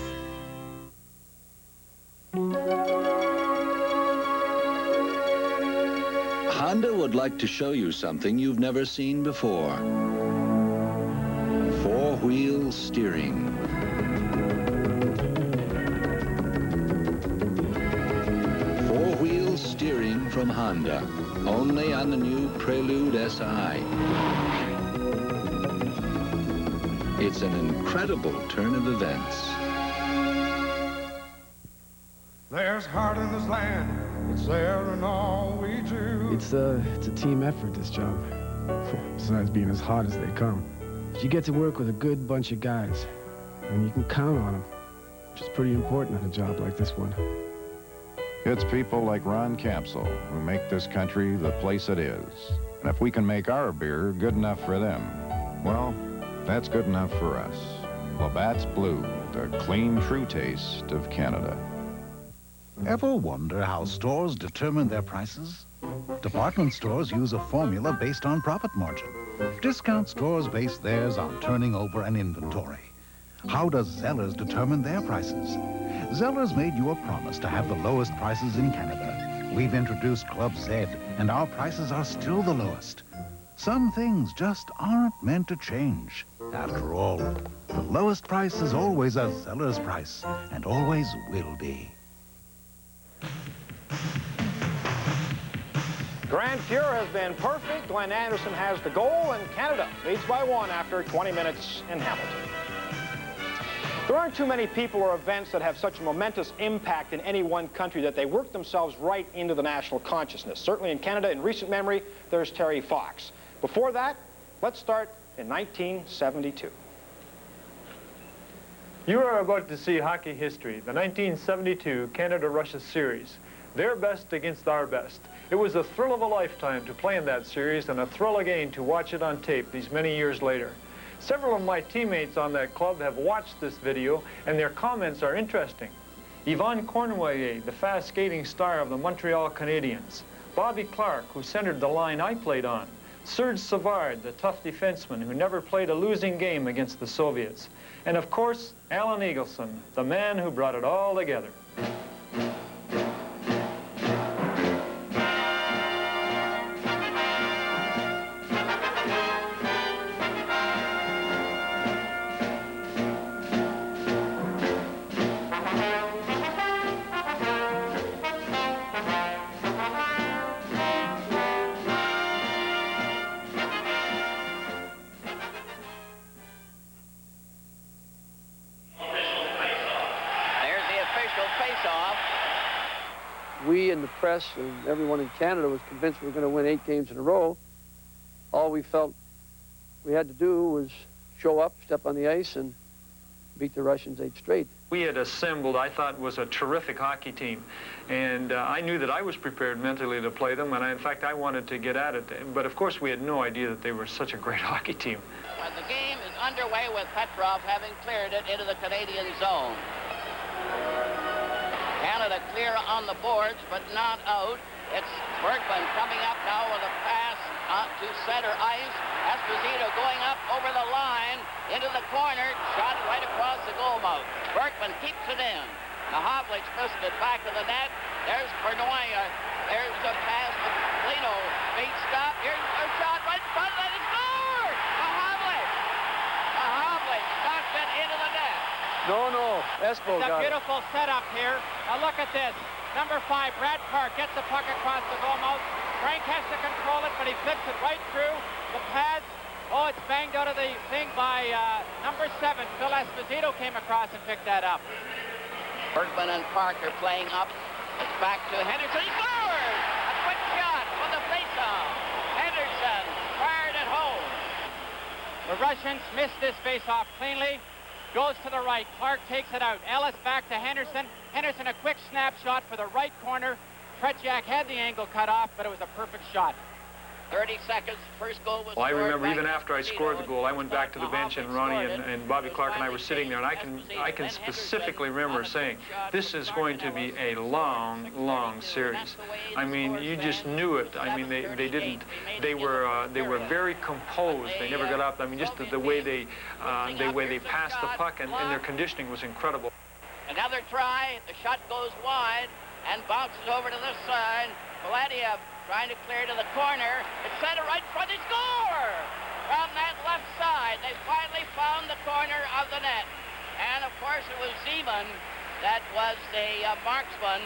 Honda would like to show you something you've never seen before. 4-wheel steering. 4-wheel steering from Honda, only on the new Prelude SI. It's an incredible turn of events. There's heart in this land, it's there in all we do. It's a team effort, this job. Besides being as hard as they come. You get to work with a good bunch of guys, and you can count on them, which is pretty important on a job like this one. It's people like Ron Capsule who make this country the place it is. And if we can make our beer good enough for them, well, that's good enough for us. Labatt's Blue, the clean, true taste of Canada. Ever wonder how stores determine their prices? Department stores use a formula based on profit margin. Discount stores base theirs on turning over an inventory. How does Zellers determine their prices? Zellers made you a promise to have the lowest prices in Canada. We've introduced Club Z, and our prices are still the lowest. Some things just aren't meant to change. After all, the lowest price is always a Zellers price, and always will be. Grant Fuhr has been perfect. Glenn Anderson has the goal, and Canada leads by 1 after 20 minutes in Hamilton. There aren't too many people or events that have such a momentous impact in any one country that they work themselves right into the national consciousness. Certainly in Canada, in recent memory, there's Terry Fox. Before that, let's start in 1972. You are about to see hockey history, the 1972 Canada-Russia series. Their best against our best. It was a thrill of a lifetime to play in that series, and a thrill again to watch it on tape these many years later. Several of my teammates on that club have watched this video, and their comments are interesting. Yvon Cornwallier, the fast skating star of the Montreal Canadiens. Bobby Clark, who centered the line I played on. Serge Savard, the tough defenseman who never played a losing game against the Soviets. And of course, Alan Eagleson, the man who brought it all together. We in the press and everyone in Canada was convinced we were going to win 8 games in a row. All we felt we had to do was show up, step on the ice, and beat the Russians 8 straight. We had assembled, I thought, was a terrific hockey team. And I knew that I was prepared mentally to play them, and in fact, I wanted to get at it. But of course, we had no idea that they were such a great hockey team. When the game is underway with Petrov having cleared it into the Canadian zone. Canada clear on the boards, but not out. It's Bergman coming up now with a pass to center ice. Esposito going up over the line into the corner, shot right across the goal mouth. Bergman keeps it in. Mahavlich missed it back to the net. There's Pernoya. There's the pass to Lino. Feet stop. Here's a shot right in front of it. It's scored! Mahavlich knocked it into the net. No, Espo got it. It's a beautiful setup here. Now look at this. Number 5, Brad Park gets the puck across the goal mouth. Frank has to control it, but he flips it right through the pads. Oh, it's banged out of the thing by number 7. Phil Esposito came across and picked that up. Bergman and Park are playing up. It's back to Henderson. He scores! A quick shot with the face-off. Henderson fired it home. The Russians missed this face-off cleanly. Goes to the right. Clark takes it out. Ellis back to Henderson. Henderson, a quick snapshot for the right corner. Tretiak had the angle cut off, but it was a perfect shot. 30 seconds. First goal was Well, I remember even after I scored the goal, I went back to the bench, and Ronnie and Bobby Clark and I were sitting there, and I can specifically remember saying, this is going to be a long, long series. I mean, you just knew it. I mean, they were very composed. They never got up. I mean, just the way they passed the puck, and their conditioning was incredible. Another try. The shot goes wide and bounces over to this side. Valadiev trying to clear to the corner. It's center right in front. They score! From that left side, they finally found the corner of the net. And, of course, it was Zeman that was the marksman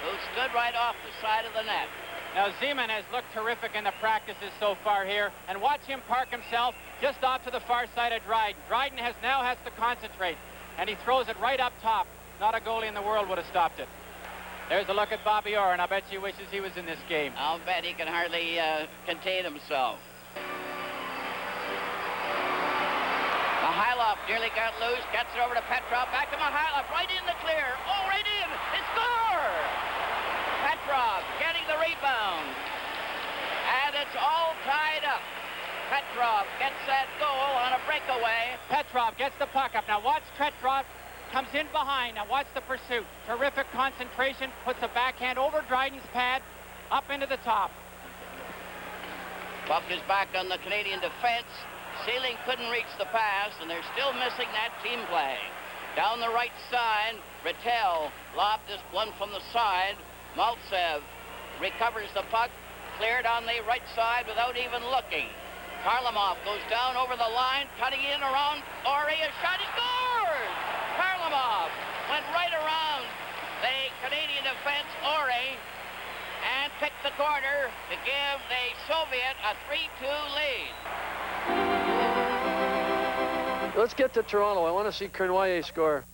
who stood right off the side of the net. Now, Zeman has looked terrific in the practices so far here. And watch him park himself just off to the far side of Dryden. Dryden now has to concentrate. And he throws it right up top. Not a goalie in the world would have stopped it. There's a look at Bobby Orr, and I bet you wishes he was in this game. I'll bet he can hardly contain himself. Mihailov nearly got loose, gets it over to Petrov, back to Mihailov, right in the clear. Oh, right in! They score! Petrov getting the rebound. And it's all tied up. Petrov gets that goal on a breakaway. Petrov gets the puck up. Now watch Petrov. Comes in behind. Now watch the pursuit. Terrific concentration. Puts a backhand over Dryden's pad. Up into the top. Puck is back on the Canadian defense. Sealing couldn't reach the pass, and they're still missing that team play. Down the right side, Rattel lobbed this one from the side. Maltsev recovers the puck. Cleared on the right side without even looking. Karlamov goes down over the line, cutting in around Ori. A shot. He scores! Karlamov went right around the Canadian defense, Ori, and picked the corner to give the Soviet a 3-2 lead. Let's get to Toronto. I want to see Cournoyer score.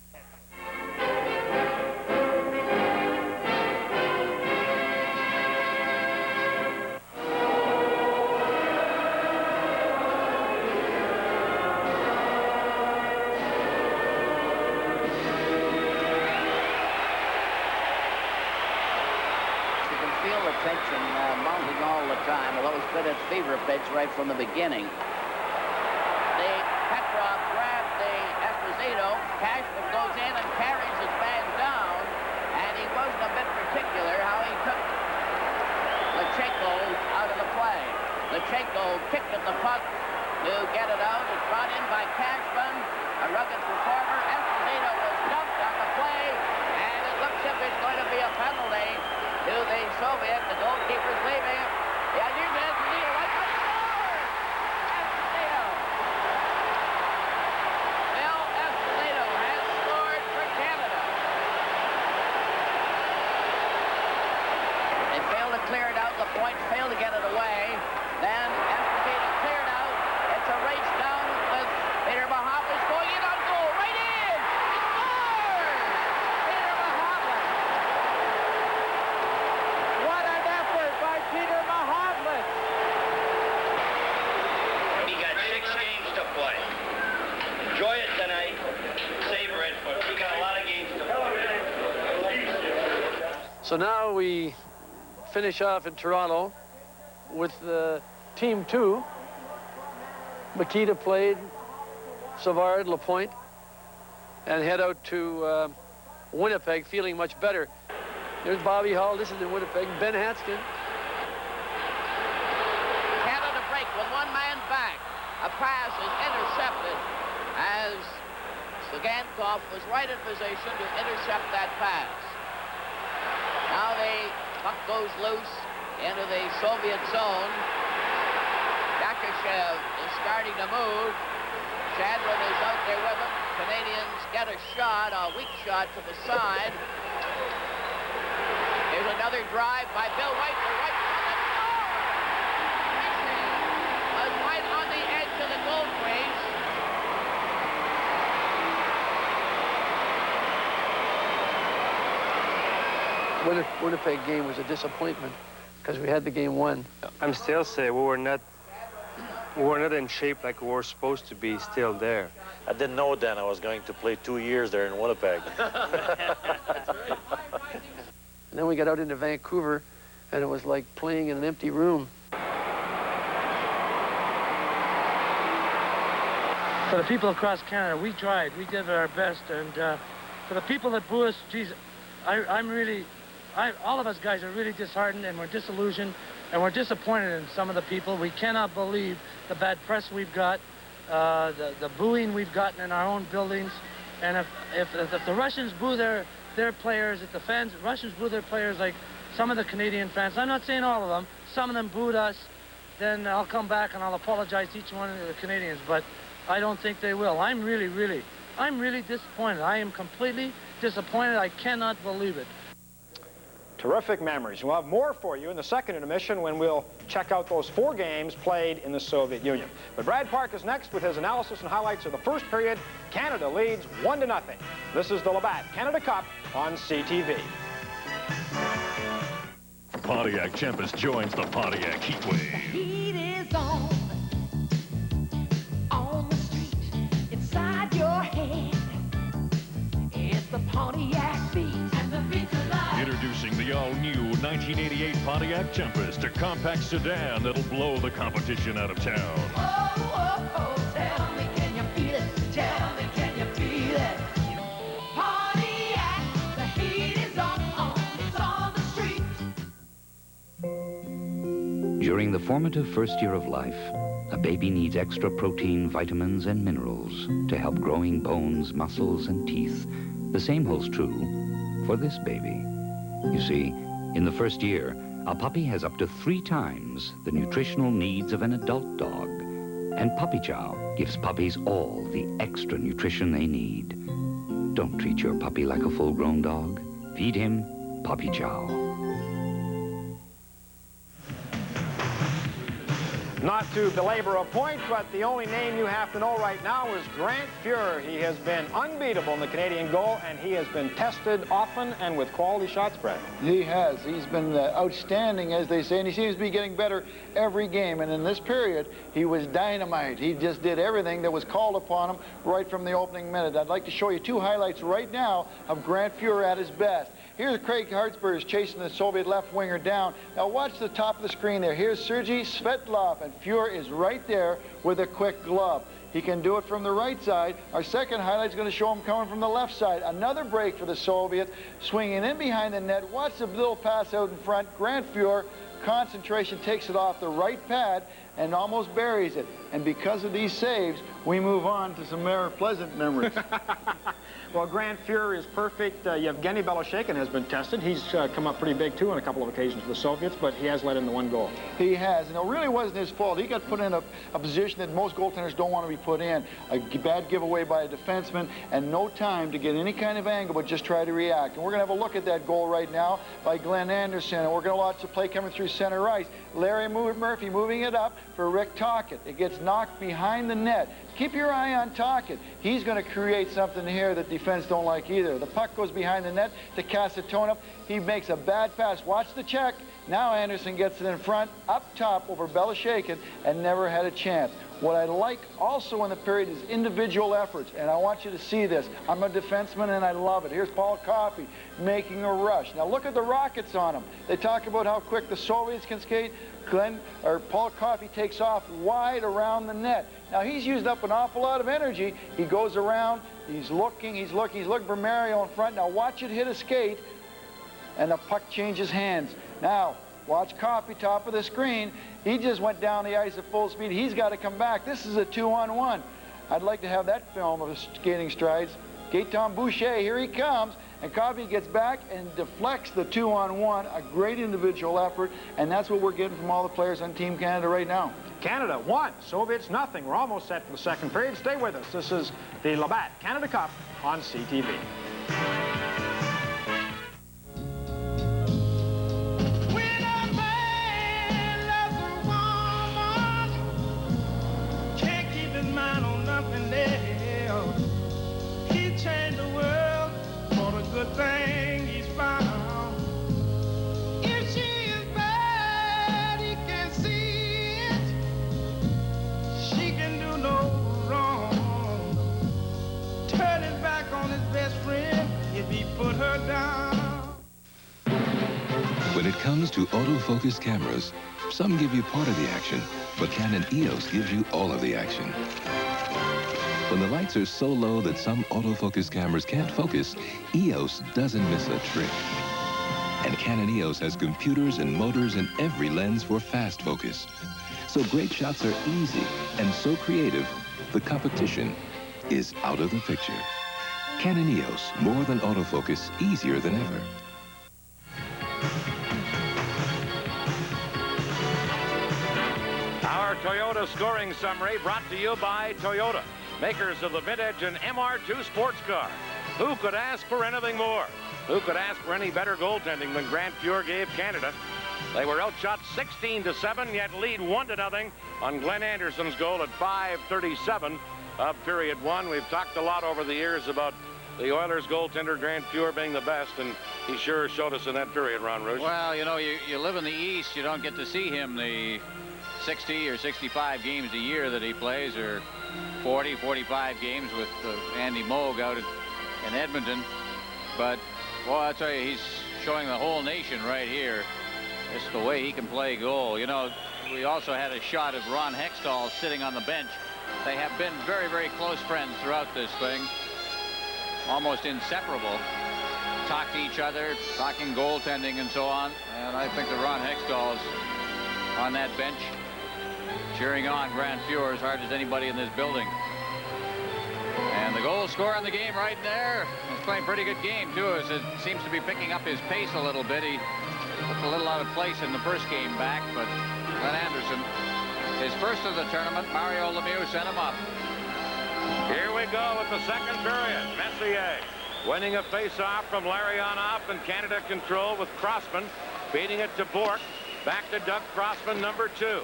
Tension mounting all the time. Well, that was been its fever pitch right from the beginning. Petrov grabbed the Esposito. Cashman goes in and carries his man down, and he wasn't a bit particular how he took Lecheko out of the play. Lecheko point, failed to get it away. Then, after Peter cleared out, it's a race down with Peter Mahovlich going in on goal. Right in! He scores! Peter Mahovlich. What an effort by Peter Mahovlich. He got 6 games to play. Enjoy it tonight. Savor it, but we got a lot of games to play. So now we finish off in Toronto with Team 2. Makita played, Savard, LaPointe, and head out to Winnipeg feeling much better. There's Bobby Hull. This is in Winnipeg. Ben Hanskin. Canada break with 1 man back. A pass is intercepted as Sagankov was right in position to intercept that pass. Now the puck goes loose into the Soviet zone. Yakashev is starting to move. Chadron is out there with him. Canadians get a shot, a weak shot to the side. Here's another drive by Bill White. White on the goal. Was right on the edge of the goal crease. Winnipeg game was a disappointment because we had the game won. I'm still saying we were not in shape like we were supposed to be still there. I didn't know then I was going to play 2 years there in Winnipeg. And then we got out into Vancouver, and it was like playing in an empty room. For the people across Canada, we tried. We did our best. And for the people that boo us, geez, all of us guys are really disheartened, and we're disillusioned, and we're disappointed in some of the people. We cannot believe the bad press we've got, the booing we've gotten in our own buildings. And if the Russians boo their players, if the Russians boo their players like some of the Canadian fans, I'm not saying all of them, some of them booed us, then I'll come back and I'll apologize to each one of the Canadians, but I don't think they will. I'm really disappointed. I am completely disappointed. I cannot believe it. Terrific memories. We'll have more for you in the second intermission when we'll check out those 4 games played in the Soviet Union. But Brad Park is next with his analysis and highlights of the first period. Canada leads 1-0. This is the Labatt Canada Cup on CTV. Pontiac Tempest joins the Pontiac Heatwave. Heat is on the street, inside your head. It's the Pontiac beat, and the beat's alive. Introducing the all-new 1988 Pontiac Tempest, a compact sedan that'll blow the competition out of town. Oh, oh, oh, tell me, can you feel it? Tell me, can you feel it? Pontiac, the heat is on, it's on the street. During the formative first year of life, a baby needs extra protein, vitamins, and minerals to help growing bones, muscles, and teeth. The same holds true for this baby. You see, in the first year, a puppy has up to 3 times the nutritional needs of an adult dog. And Puppy Chow gives puppies all the extra nutrition they need. Don't treat your puppy like a full-grown dog. Feed him Puppy Chow. Not to belabor a point, but the only name you have to know right now is Grant Fuhr. He has been unbeatable in the Canadian goal, and he has been tested often and with quality shots, Brad. He has. He's been outstanding, as they say, and he seems to be getting better every game. And in this period, he was dynamite. He just did everything that was called upon him right from the opening minute. I'd like to show you 2 highlights right now of Grant Fuhr at his best. Here's Craig Hartsburg chasing the Soviet left winger down. Now watch the top of the screen there. Here's Sergei Svetlov, and Fuhr is right there with a quick glove. He can do it from the right side. Our second highlight is going to show him coming from the left side. Another break for the Soviets, swinging in behind the net. Watch the little pass out in front. Grant Fuhr, concentration, takes it off the right pad and almost buries it. And because of these saves, we move on to some more pleasant memories. Well, Grant Fuhrer is perfect. Yevgeny Beloshakin has been tested. He's come up pretty big, too, on a couple of occasions for the Soviets, but he has let in the one goal. He has, and it really wasn't his fault. He got put in a position that most goaltenders don't want to be put in. A bad giveaway by a defenseman, and no time to get any kind of angle, but just try to react. And we're going to have a look at that goal right now by Glenn Anderson, and we're going to watch the play coming through center ice. Larry Murphy moving it up for Rick Tocchet. It gets knocked behind the net. Keep your eye on Tocchet. He's going to create something here that defense don't like either. The puck goes behind the net to Kasatonov. He makes a bad pass. Watch the check. Now Anderson gets it in front, up top over Beloshakin, and never had a chance. What I like also in the period is individual efforts, and I want you to see this. I'm a defenseman, and I love it. Here's Paul Coffey making a rush. Now look at the rockets on him. They talk about how quick the Soviets can skate. Paul Coffey takes off wide around the net. Now he's used up an awful lot of energy. He goes around, he's looking for Mario in front. Now watch it hit a skate, and the puck changes hands. Now, watch Coffey, top of the screen. He just went down the ice at full speed. He's got to come back. This is a 2-on-1. I'd like to have that film of his skating strides. Gaetan Boucher, here he comes. And Coffey gets back and deflects the 2-on-1. A great individual effort, and that's what we're getting from all the players on Team Canada right now. Canada 1, Soviets nothing. We're almost set for the second period. Stay with us. This is the Labatt Canada Cup on CTV. Good thing he's found. If she is bad, he can see it. She can do no wrong. Turning back on his best friend if he put her down. When it comes to autofocus cameras, some give you part of the action, but Canon EOS gives you all of the action. When the lights are so low that some autofocus cameras can't focus, EOS doesn't miss a trick. And Canon EOS has computers and motors in every lens for fast focus. So great shots are easy and so creative, the competition is out of the picture. Canon EOS, more than autofocus, easier than ever. Our Toyota scoring summary brought to you by Toyota, makers of the vintage and MR2 sports car. Who could ask for anything more? Who could ask for any better goaltending than Grant Fuhrer gave Canada? They were outshot 16-7, yet lead 1-0 on Glenn Anderson's goal at 5:37 of period one. We've talked a lot over the years about the Oilers goaltender Grant Fuhrer being the best, and he sure showed us in that period, Ron Rouge. Well, you know, you live in the East, you don't get to see him the 60 or 65 games a year that he plays, or 40, 45 games with Andy Moog out in Edmonton. But, well, I'll tell you, he's showing the whole nation right here just the way he can play goal. You know, we also had a shot of Ron Hextall sitting on the bench. They have been very, very close friends throughout this thing, almost inseparable. Talk to each other, talking goaltending and so on. And I think that Ron Hextall's on that bench cheering on Grant Fuhrer as hard as anybody in this building. And the goal scorer in the game right there. He's playing a pretty good game, too, as it seems to be picking up his pace a little bit. He looked a little out of place in the first game back, but Glenn Anderson, his first of the tournament, Mario Lemieux sent him up. Here we go with the second period. Messier winning a face-off from Larionov, and Canada control with Crossman beating it to Bork. Back to Doug Crossman, number 2.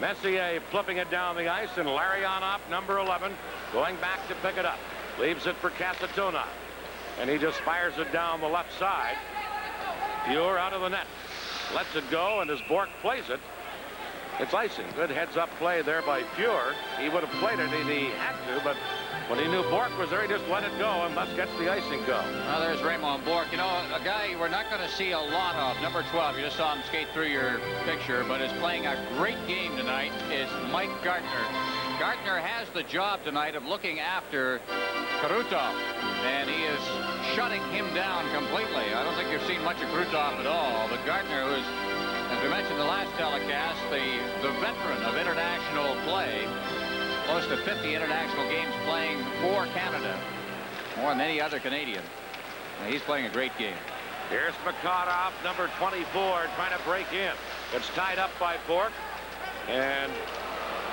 Messier flipping it down the ice, and Larionov, number 11, going back to pick it up. Leaves it for Kasatonov, and he just fires it down the left side. Fuhrer out of the net. Lets it go, and as Bork plays it, it's icing. Good heads-up play there by Fuhrer. He would have played it if he had to, but when he knew Bork was there, he just let it go, and thus gets the icing go. Well, there's Raymond Bork. You know, a guy we're not going to see a lot of, number 12. You just saw him skate through your picture, but is playing a great game tonight is Mike Gartner. Gartner has the job tonight of looking after Krutov, and he is shutting him down completely. I don't think you've seen much of Krutov at all, but Gartner, who is, as we mentioned the last telecast, the veteran of international play, close to 50 international games playing for Canada. more than any other Canadian. He's playing a great game. Here's Mikhailov, number 24, trying to break in. It's tied up by Bork. And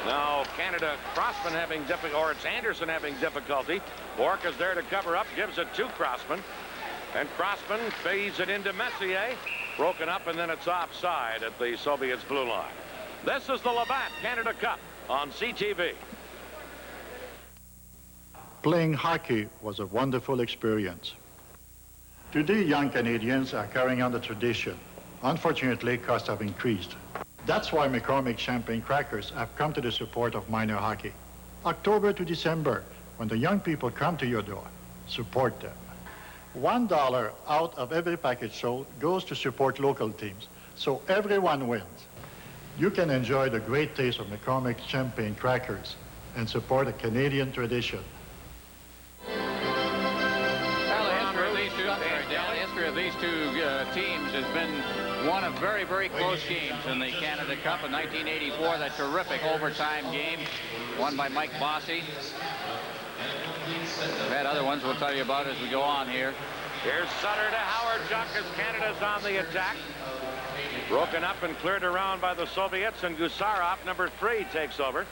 now Canada, Crossman having difficulty, or it's Anderson having difficulty. Bork is there to cover up, gives it to Crossman. And Crossman feeds it into Messier. Broken up, and then it's offside at the Soviets' blue line. This is the Labatt Canada Cup on CTV. Playing hockey was a wonderful experience. Today, young Canadians are carrying on the tradition. Unfortunately, costs have increased. That's why McCormick Champagne Crackers have come to the support of minor hockey. October to December, when the young people come to your door, support them. $1 out of every package sold goes to support local teams, so everyone wins. You can enjoy the great taste of McCormick Champagne Crackers and support a Canadian tradition. The history of these two teams has been one of very, very close games in the Canada Cup in 1984. That terrific overtime game won by Mike Bossy. We've had other ones we'll tell you about as we go on here. Here's Sutter to Howard Chuck as Canada's on the attack. Broken up and cleared around by the Soviets, and Gusarov, number 3, takes over.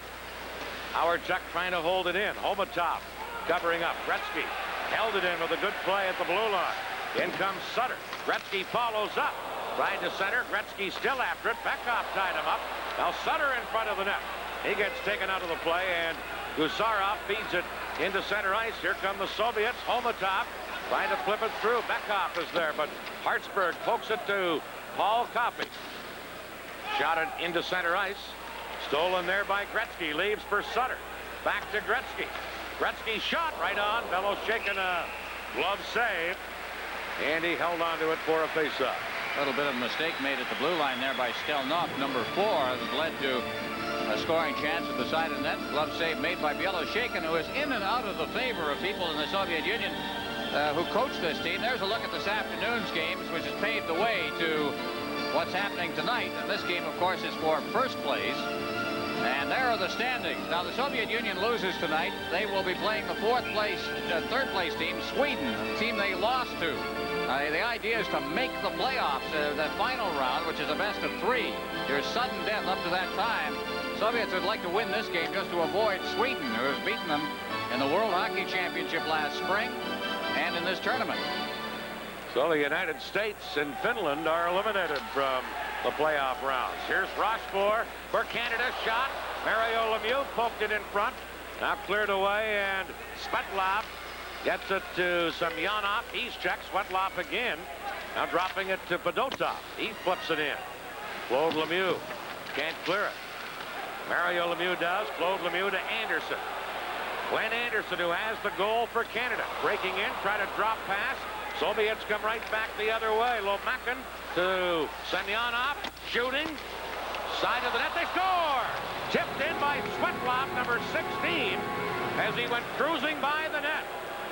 Howard Chuck trying to hold it in. Homatov covering up. Gretzky held it in with a good play at the blue line. In comes Sutter. Gretzky follows up. Right to center. Gretzky still after it. Beckhoff tied him up. Now Sutter in front of the net. He gets taken out of the play, and Gusarov feeds it into center ice. Here come the Soviets. Homatov trying to flip it through. Beckhoff is there, but Hartsburg pokes it to Paul Coffey. Shot it into center ice. Stolen there by Gretzky. Leaves for Sutter. Back to Gretzky. Gretzky shot right on. Bellows shaking a glove save. And he held on to it for a faceoff. A little bit of a mistake made at the blue line there by Stelnov, number 4, that led to a scoring chance at the side of the net. Glove save made by Beloshakin, who is in and out of the favor of people in the Soviet Union who coached this team. There's a look at this afternoon's games, which has paved the way to what's happening tonight. And this game, of course, is for first place. And there are the standings. Now, the Soviet Union loses tonight. They will be playing the third place team, Sweden, the team they lost to. The idea is to make the playoffs, the final round, which is a best of 3. There's sudden death up to that time. Soviets would like to win this game just to avoid Sweden, who has beaten them in the World Hockey Championship last spring and in this tournament. So the United States and Finland are eliminated from the playoff rounds. Here's Rochefort for Canada. Shot. Mario Lemieux poked it in front. Now cleared away, and Svetlov gets it to Semyonov. He's checked. Svetlov again. Now dropping it to Fedotov. He flips it in. Claude Lemieux can't clear it. Mario Lemieux does. Claude Lemieux to Anderson. Glenn Anderson, who has the goal for Canada. Breaking in, try to drop pass. Soviets come right back the other way. Lomakin to Semyonov. Shooting. Side of the net. They score! Tipped in by Svetlov, number 16, as he went cruising by the net.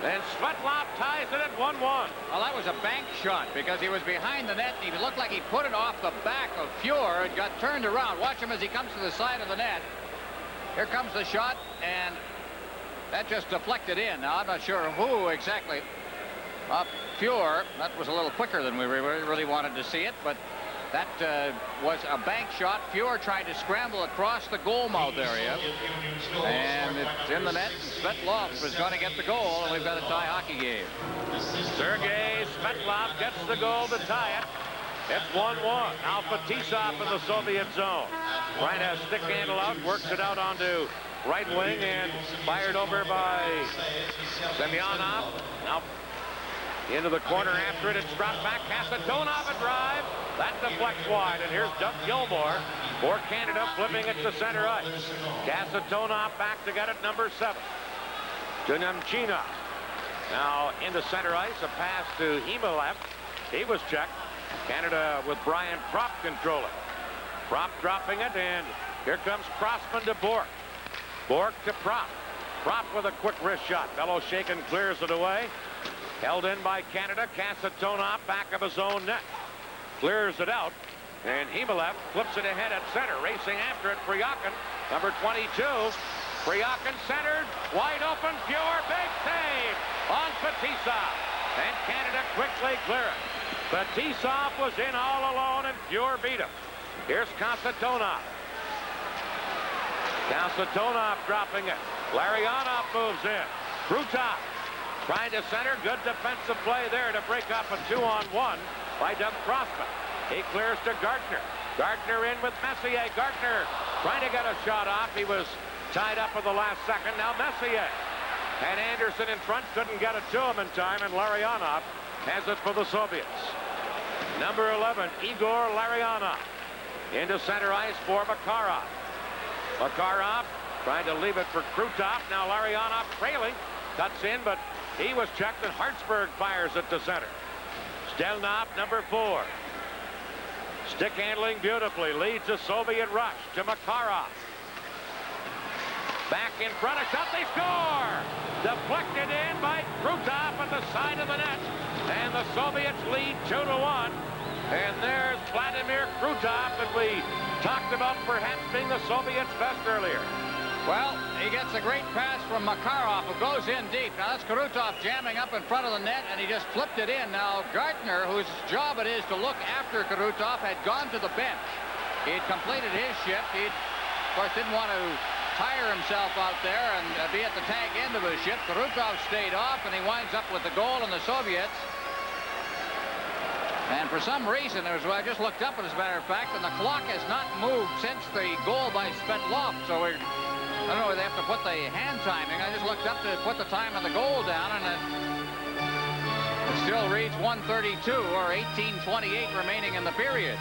And Svetlov ties it at 1-1. Well, that was a bank shot because he was behind the net, and he looked like he put it off the back of Fuhr and got turned around. Watch him as he comes to the side of the net. Here comes the shot, and that just deflected in. Now, I'm not sure who exactly. Fuhr, that was a little quicker than we really wanted to see it, but that was a bank shot. Fuhr tried to scramble across the goal mouth area, and it's in the net. Svetlov is going to get the goal, and we've got a tie hockey game. Sergei Svetlov gets the goal to tie it. It's 1-1. Now Fetisov in the Soviet zone. Trying to stick handle out, works it out onto right wing, and fired over by Semyonov. Now into the corner after it. It's dropped back. Kasatonov a drive. That deflects wide. And here's Doug Gilmore for Canada, flipping it to center ice. Kasatonov back to get it, number 7. To Nemchinov. Now into center ice. A pass to Himalev. He was checked. Canada with Brian Propp controlling. Propp dropping it, and here comes Crossman to Bork. Bork to Propp. Propp with a quick wrist shot. Beloshakin clears it away. Held in by Canada. Kasatonov back of his own net. Clears it out. And Himalev flips it ahead at center. Racing after it for Yakin. Number 22. Kryakin centered, wide open, Pure, big save on Fetisov. And Canada quickly clear it. Fetisov was in all alone, and Pure beat him. Here's Konstantinov. Konstantinov dropping it. Larionov moves in. Krutov trying to center. Good defensive play there to break up a 2-on-1 by Doug Crossman. He clears to Gartner. Gartner in with Messier. Gartner trying to get a shot off. He was tied up at the last second. Now Messier. And Anderson in front couldn't get it to him in time, and Larionov has it for the Soviets. Number 11, Igor Larionov. Into center ice for Makarov. Makarov trying to leave it for Krutov. Now Larionov trailing. Cuts in, but he was checked, and Hartsburg fires it to center. Stelnov, number 4. Stick handling beautifully. Leads the Soviet rush to Makarov. Back in front, a shot, they score! Deflected in by Krutov at the side of the net. And the Soviets lead 2-1. And there's Vladimir Krutov that we talked about perhaps being the Soviets' best earlier. Well, he gets a great pass from Makarov, who goes in deep. Now that's Krutov jamming up in front of the net, and he just flipped it in. Now Gartner, whose job it is to look after Krutov, had gone to the bench. He had completed his shift. He, of course, didn't want to tire himself out there and be at the tag end of his shift. Krutov stayed off, and he winds up with the goal in the Soviets. And for some reason, I just looked up, as a matter of fact, and the clock has not moved since the goal by Svetlov. So I don't know where they have to put the hand timing. I just looked up to put the time of the goal down, and it still reads 1:32 or 18:28 remaining in the period.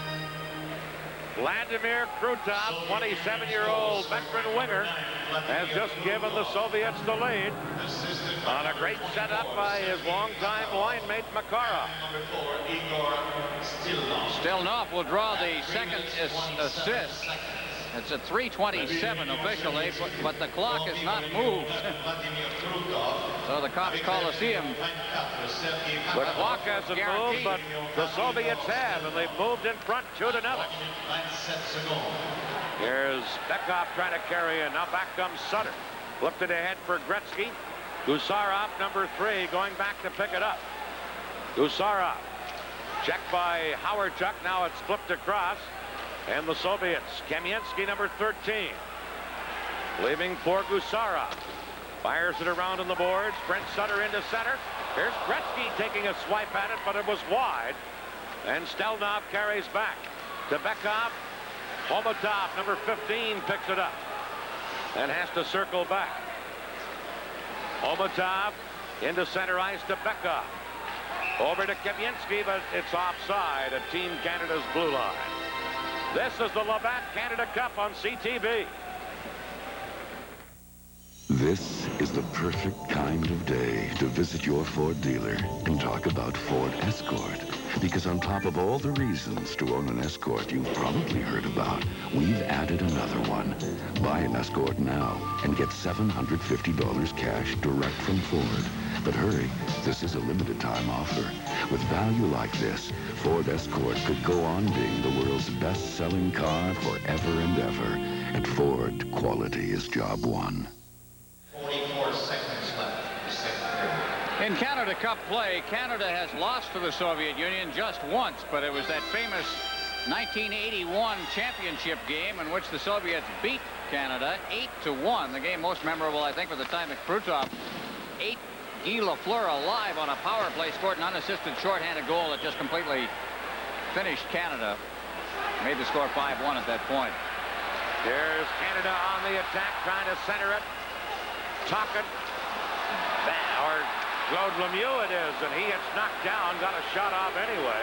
Vladimir Krutov, 27-year-old veteran winger, has just given the Soviets the lead on a great setup by his longtime line mate Makarov. Stelnov will draw the second assist. It's at 3:27 officially, but the clock has not moved. So the Cops Coliseum. The clock hasn't moved, but the Soviets have, and they've moved in front 2-0. Here's Bekov trying to carry in. Now back comes Sutter. Flipped it ahead for Gretzky. Gusarov, number 3, going back to pick it up. Gusarov. Checked by Howardchuk. Now it's flipped across. And the Soviets, Kamensky, number 13. Leaving for Gusarov. Fires it around on the boards. Brent Sutter into center. Here's Gretzky taking a swipe at it, but it was wide. And Stelnov carries back to Bekov. Homotov, number 15, picks it up and has to circle back. Homotov into center ice to Bekov. Over to Kamensky, but it's offside at Team Canada's blue line. This is the Labatt Canada Cup on CTV. This is the perfect kind of day to visit your Ford dealer and talk about Ford Escort. Because on top of all the reasons to own an Escort you've probably heard about, we've added another one. Buy an Escort now and get $750 cash direct from Ford. But hurry, this is a limited time offer. With value like this, Ford Escort could go on being the world's best-selling car forever and ever. At Ford, quality is job one. 44 seconds left in the second period. In Canada Cup play, Canada has lost to the Soviet Union just once, but it was that famous 1981 championship game in which the Soviets beat Canada 8-1. The game most memorable, I think, was the time that Krutov ate Guy Lafleur alive on a power play, scored an unassisted shorthanded goal that just completely finished Canada. Made the score 5-1 at that point. Here's Canada on the attack, trying to center it. Tocchet, or Claude Lemieux it is, and he gets knocked down, got a shot off anyway.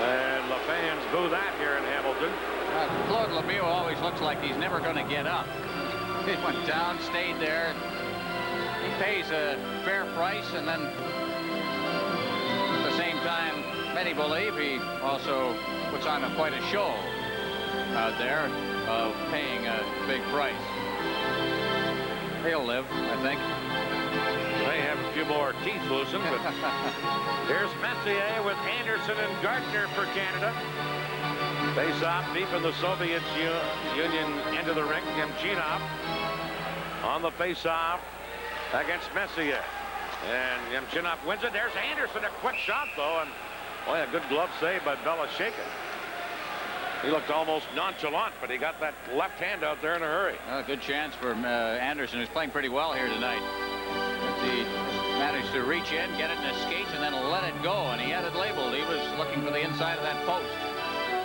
And the fans boo that here in Hamilton. Claude Lemieux always looks like he's never going to get up. He went down, stayed there. He pays a fair price, and then at the same time, many believe he also puts on quite a show out there of paying a big price. He'll live, I think. They have a few more teeth loosened, but here's Messier with Anderson and Gardner for Canada. Face off deep in the Soviet Union into the ring. Nemchinov on the face-off against Messier. And Yemchinov wins it. There's Anderson, a quick shot, though, and boy, a good glove save by Belosheikin. He looked almost nonchalant, but he got that left hand out there in a hurry. Good chance for Anderson, who's playing pretty well here tonight. He managed to reach in, get it in his skates, and then let it go, and he had it labeled. He was looking for the inside of that post.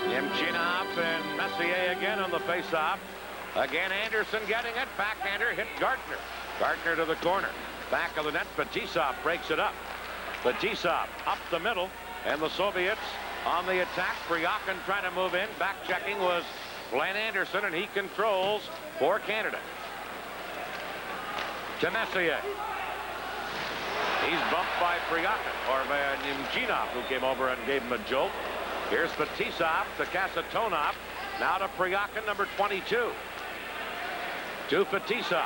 Yemchinov and Messier again on the face-off. Again, Anderson getting it. Backhander hit Gartner. Gartner to the corner. Back of the net, Fetisov breaks it up. Fetisov up the middle, and the Soviets on the attack. Pryakin trying to move in. Back checking was Glenn Anderson, and he controls for Canada. To Messier. He's bumped by Pryakin, or by Yemchinov, who came over and gave him a jolt. Here's Fetisov to Kasatonov. Now to Pryakin, number 22. To Fetisov.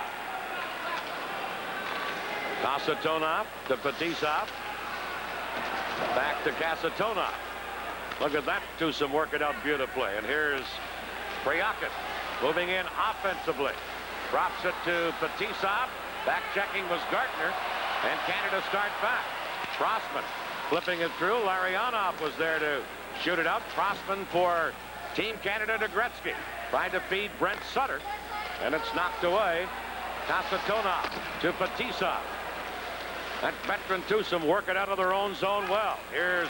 Kasatonov to Fetisov. Back to Kasatonov. Look at that twosome working out beautifully. And here's Pryakin moving in offensively. Drops it to Fetisov. Back checking was Gartner. And Canada start back. Crossman flipping it through. Larionov was there to shoot it out. Crossman for Team Canada to Gretzky. Trying to feed Brent Sutter. And it's knocked away. Kasatonov to Fetisov. That veteran twosome working out of their own zone well. Here's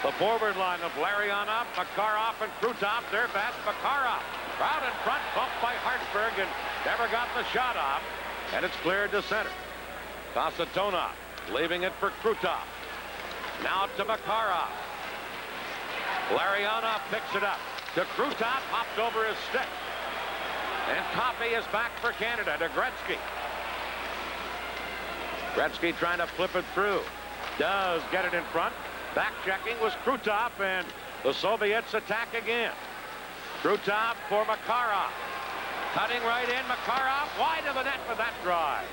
the forward line of Larionov, Makarov, and Krutov. Their best. Makarov out in front, bumped by Hartsburg, and never got the shot off. And it's cleared to center. Kasatonov leaving it for Krutov. Now to Makarov. Larionov picks it up. To Krutov, hopped over his stick. And Coffey is back for Canada to Gretzky. Gretzky trying to flip it through. Does get it in front. Back checking was Krutov, and the Soviets attack again. Krutov for Makarov. Cutting right in. Makarov wide of the net with that drive.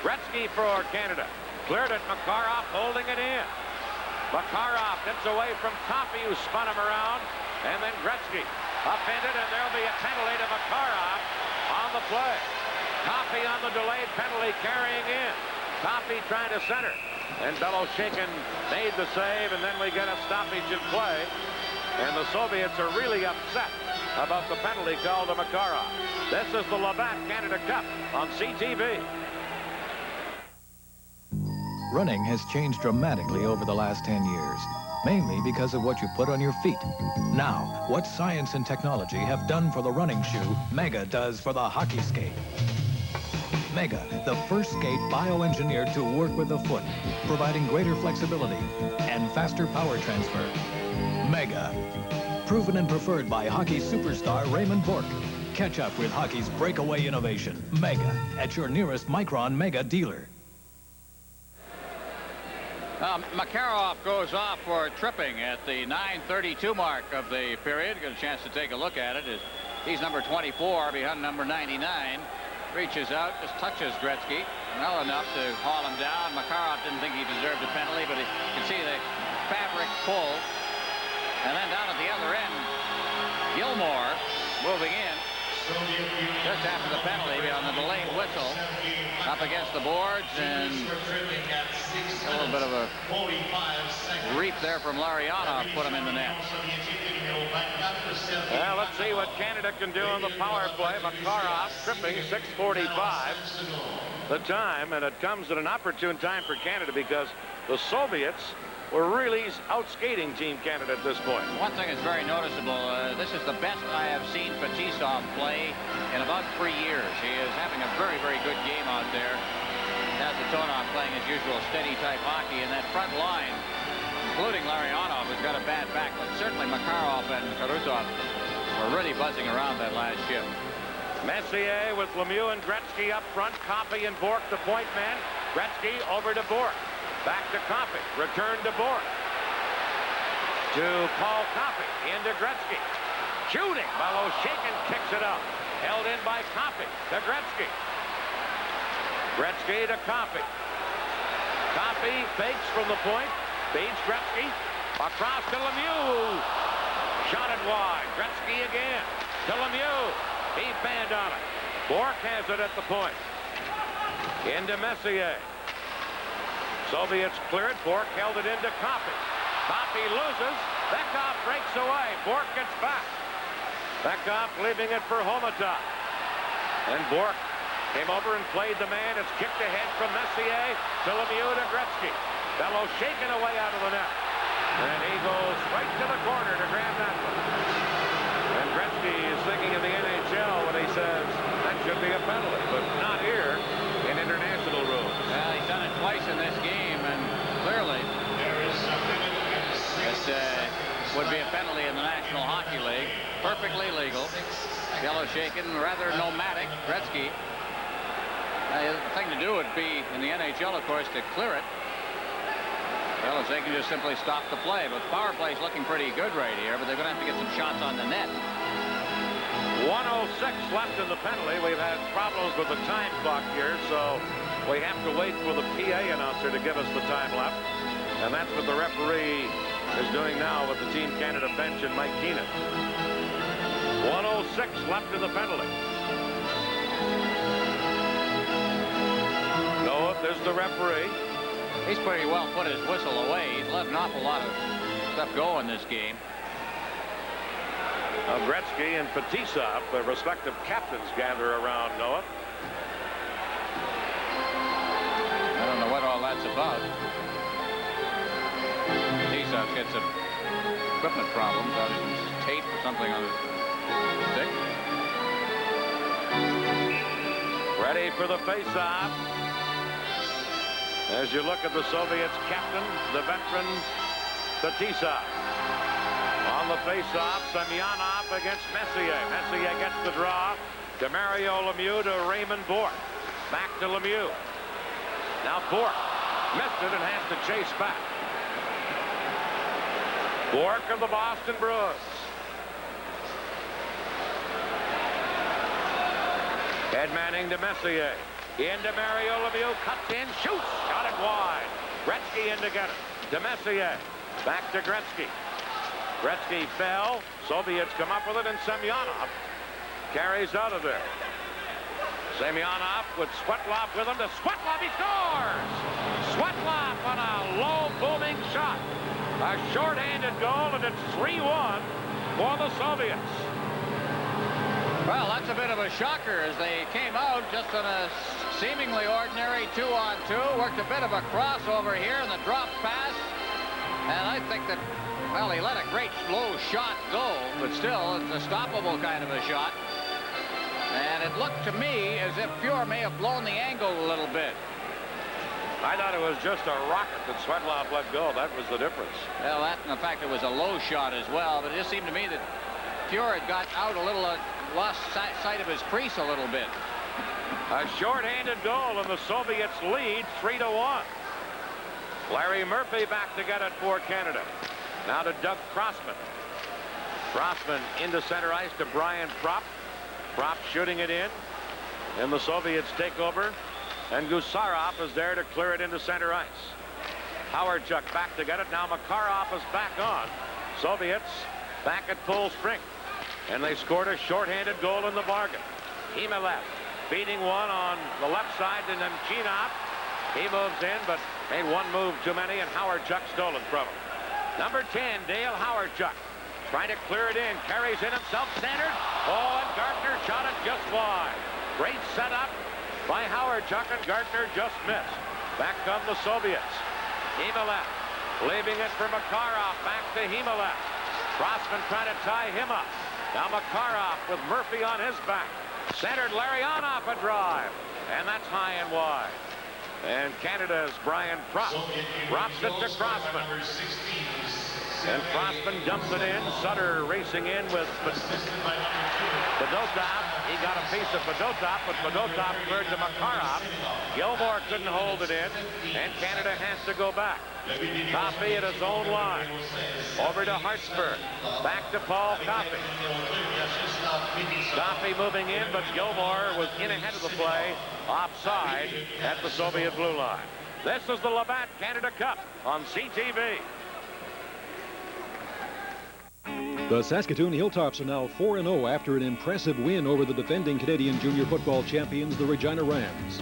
Gretzky for Canada. Cleared it. Makarov holding it in. Makarov gets away from Coffey, who spun him around. And then Gretzky upended, and there'll be a penalty to Makarov on the play. Coffey on the delayed penalty carrying in. Coffey trying to center. And Belosheikin made the save, and then we get a stoppage in play. And the Soviets are really upset about the penalty called to Makarov. This is the Labatt Canada Cup on CTV. Running has changed dramatically over the last 10 years, mainly because of what you put on your feet. Now, what science and technology have done for the running shoe, Mega does for the hockey skate. Mega, the first skate bioengineered to work with the foot, providing greater flexibility and faster power transfer. Mega, proven and preferred by hockey superstar Raymond Bourque. Catch up with hockey's breakaway innovation, Mega, at your nearest Micron Mega dealer. Makarov goes off for tripping at the 9:32 mark of the period. Get a chance to take a look at it. He's number 24 behind number 99. Reaches out, just touches Gretzky well enough to haul him down. Makarov didn't think he deserved a penalty, but you can see the fabric pull. And then down at the other end, Gilmore moving in just after the penalty on the delayed whistle. Up against the boards, and a little bit of a reap there from Larionov put him in the net. Well, let's see what Canada can do on the power play. Makarov tripping, 6:45 the time, and it comes at an opportune time for Canada because the Soviets were really out-skating Team Canada at this point. One thing is very noticeable. This is the best I have seen Fetisov play in about 3 years. He is having a very, very good game out there. Kasatonov playing his usual steady-type hockey, in that front line, including Larionov, who's got a bad back, but certainly Makarov and Krutov were really buzzing around that last shift. Messier with Lemieux and Gretzky up front. Coffey and Bourque, the point men. Gretzky over to Bourque. Back to Coffey. Return to Bourque. To Paul Coffey. Into Gretzky. Shooting. Belosheikin kicks it up. Held in by Coffey. To Gretzky. Gretzky to Coffey. Coffey fakes from the point. Feeds Gretzky. Across to Lemieux. Shot it wide. Gretzky again. To Lemieux. He banned on it. Bourque has it at the point. Into Messier. Soviets clear it. Bork held it into Coffey. Coffey loses. Bekov breaks away. Bork gets back. Bekov leaving it for Homatov. And Bork came over and played the man. It's kicked ahead from Messier to Lemieux to Gretzky. Bellow shaken away out of the net. And he goes right to the corner to grab that one. And Gretzky is thinking of the NHL when he says that should be a penalty, but not here in international rules. Well, he's done it twice in this game, and clearly this would be a penalty in the National Hockey League. Perfectly legal. Bellow shaken, rather nomadic. Gretzky. The thing to do would be in the NHL, of course, to clear it. Well, if they can just simply stop the play. But power play's looking pretty good right here, but they're going to have to get some shots on the net. 1:06 left in the penalty. We've had problems with the time clock here, so we have to wait for the PA announcer to give us the time left. And that's what the referee is doing now with the Team Canada bench and Mike Keenan. 1:06 left in the penalty. Noah, there's the referee. He's pretty well put his whistle away. He's let an awful lot of stuff go in this game. Now Gretzky and Fetisov, the respective captains, gather around Noah. I don't know what all that's about. Fetisov gets some equipment problems, some tape or something on his stick. Ready for the face-off. As you look at the Soviets' captain, the veteran Fetisov. On the face-off, Semyonov against Messier. Messier gets the draw to Mario Lemieux to Raymond Bork. Back to Lemieux. Now Bork missed it and has to chase back. Bork of the Boston Bruins. Ed Manning to Messier. Into Mario Lemieux, cuts in, shoots, got it wide. Gretzky in to get it. To Messier. Back to Gretzky. Gretzky fell. Soviets come up with it, and Semyonov carries out of there. Semyonov with Svetlov with him to Svetlov. He scores! Svetlov on a low booming shot. A short-handed goal, and it's 3-1 for the Soviets. Well, that's a bit of a shocker as they came out just on a seemingly ordinary 2-on-2. Worked a bit of a crossover here in the drop pass. And I think that, well, he let a great low shot go, but still, it's a stoppable kind of a shot. And it looked to me as if Fuhr may have blown the angle a little bit. I thought it was just a rocket that Svetlov let go. That was the difference. Well, that, and the fact it was a low shot as well, but it just seemed to me that Fuhr had got out a little, lost sight of his crease a little bit. A short-handed goal, and the Soviets lead 3-1. Larry Murphy back to get it for Canada. Now to Doug Crossman. Crossman into center ice to Brian Propp. Propp shooting it in. And the Soviets take over. And Gusarov is there to clear it into center ice. Howardchuk back to get it. Now Makarov is back on. Soviets back at full strength. And they scored a short-handed goal in the bargain. Himalev beating one on the left side to Nemchinov. He moves in, but made one move too many, and Howardchuk stolen from him. Number 10, Dale Howardchuk, trying to clear it in. Carries in himself, centered. Oh, and Gartner shot it just wide. Great setup by Howardchuk, and Gartner just missed. Back come the Soviets. Himalev leaving it for Makarov. Back to Himalev. Crossman trying to tie him up. Now Makarov with Murphy on his back. Centered Larionov a drive. And that's high and wide. And Canada's Brian Propp drops it to Crossman. And Crossman dumps it in. Sutter racing in with Fedotov. He got a piece of Fedotov, but Fedotov cleared to Makarov. Gilmore couldn't hold it in, and Canada has to go back. Coffey at his own line. Over to Hartsburg. Back to Paul Coffey. Coffey moving in, but Gilmore was in ahead of the play. Offside at the Soviet blue line. This is the Labatt Canada Cup on CTV. The Saskatoon Hilltops are now 4-0 after an impressive win over the defending Canadian junior football champions, the Regina Rams.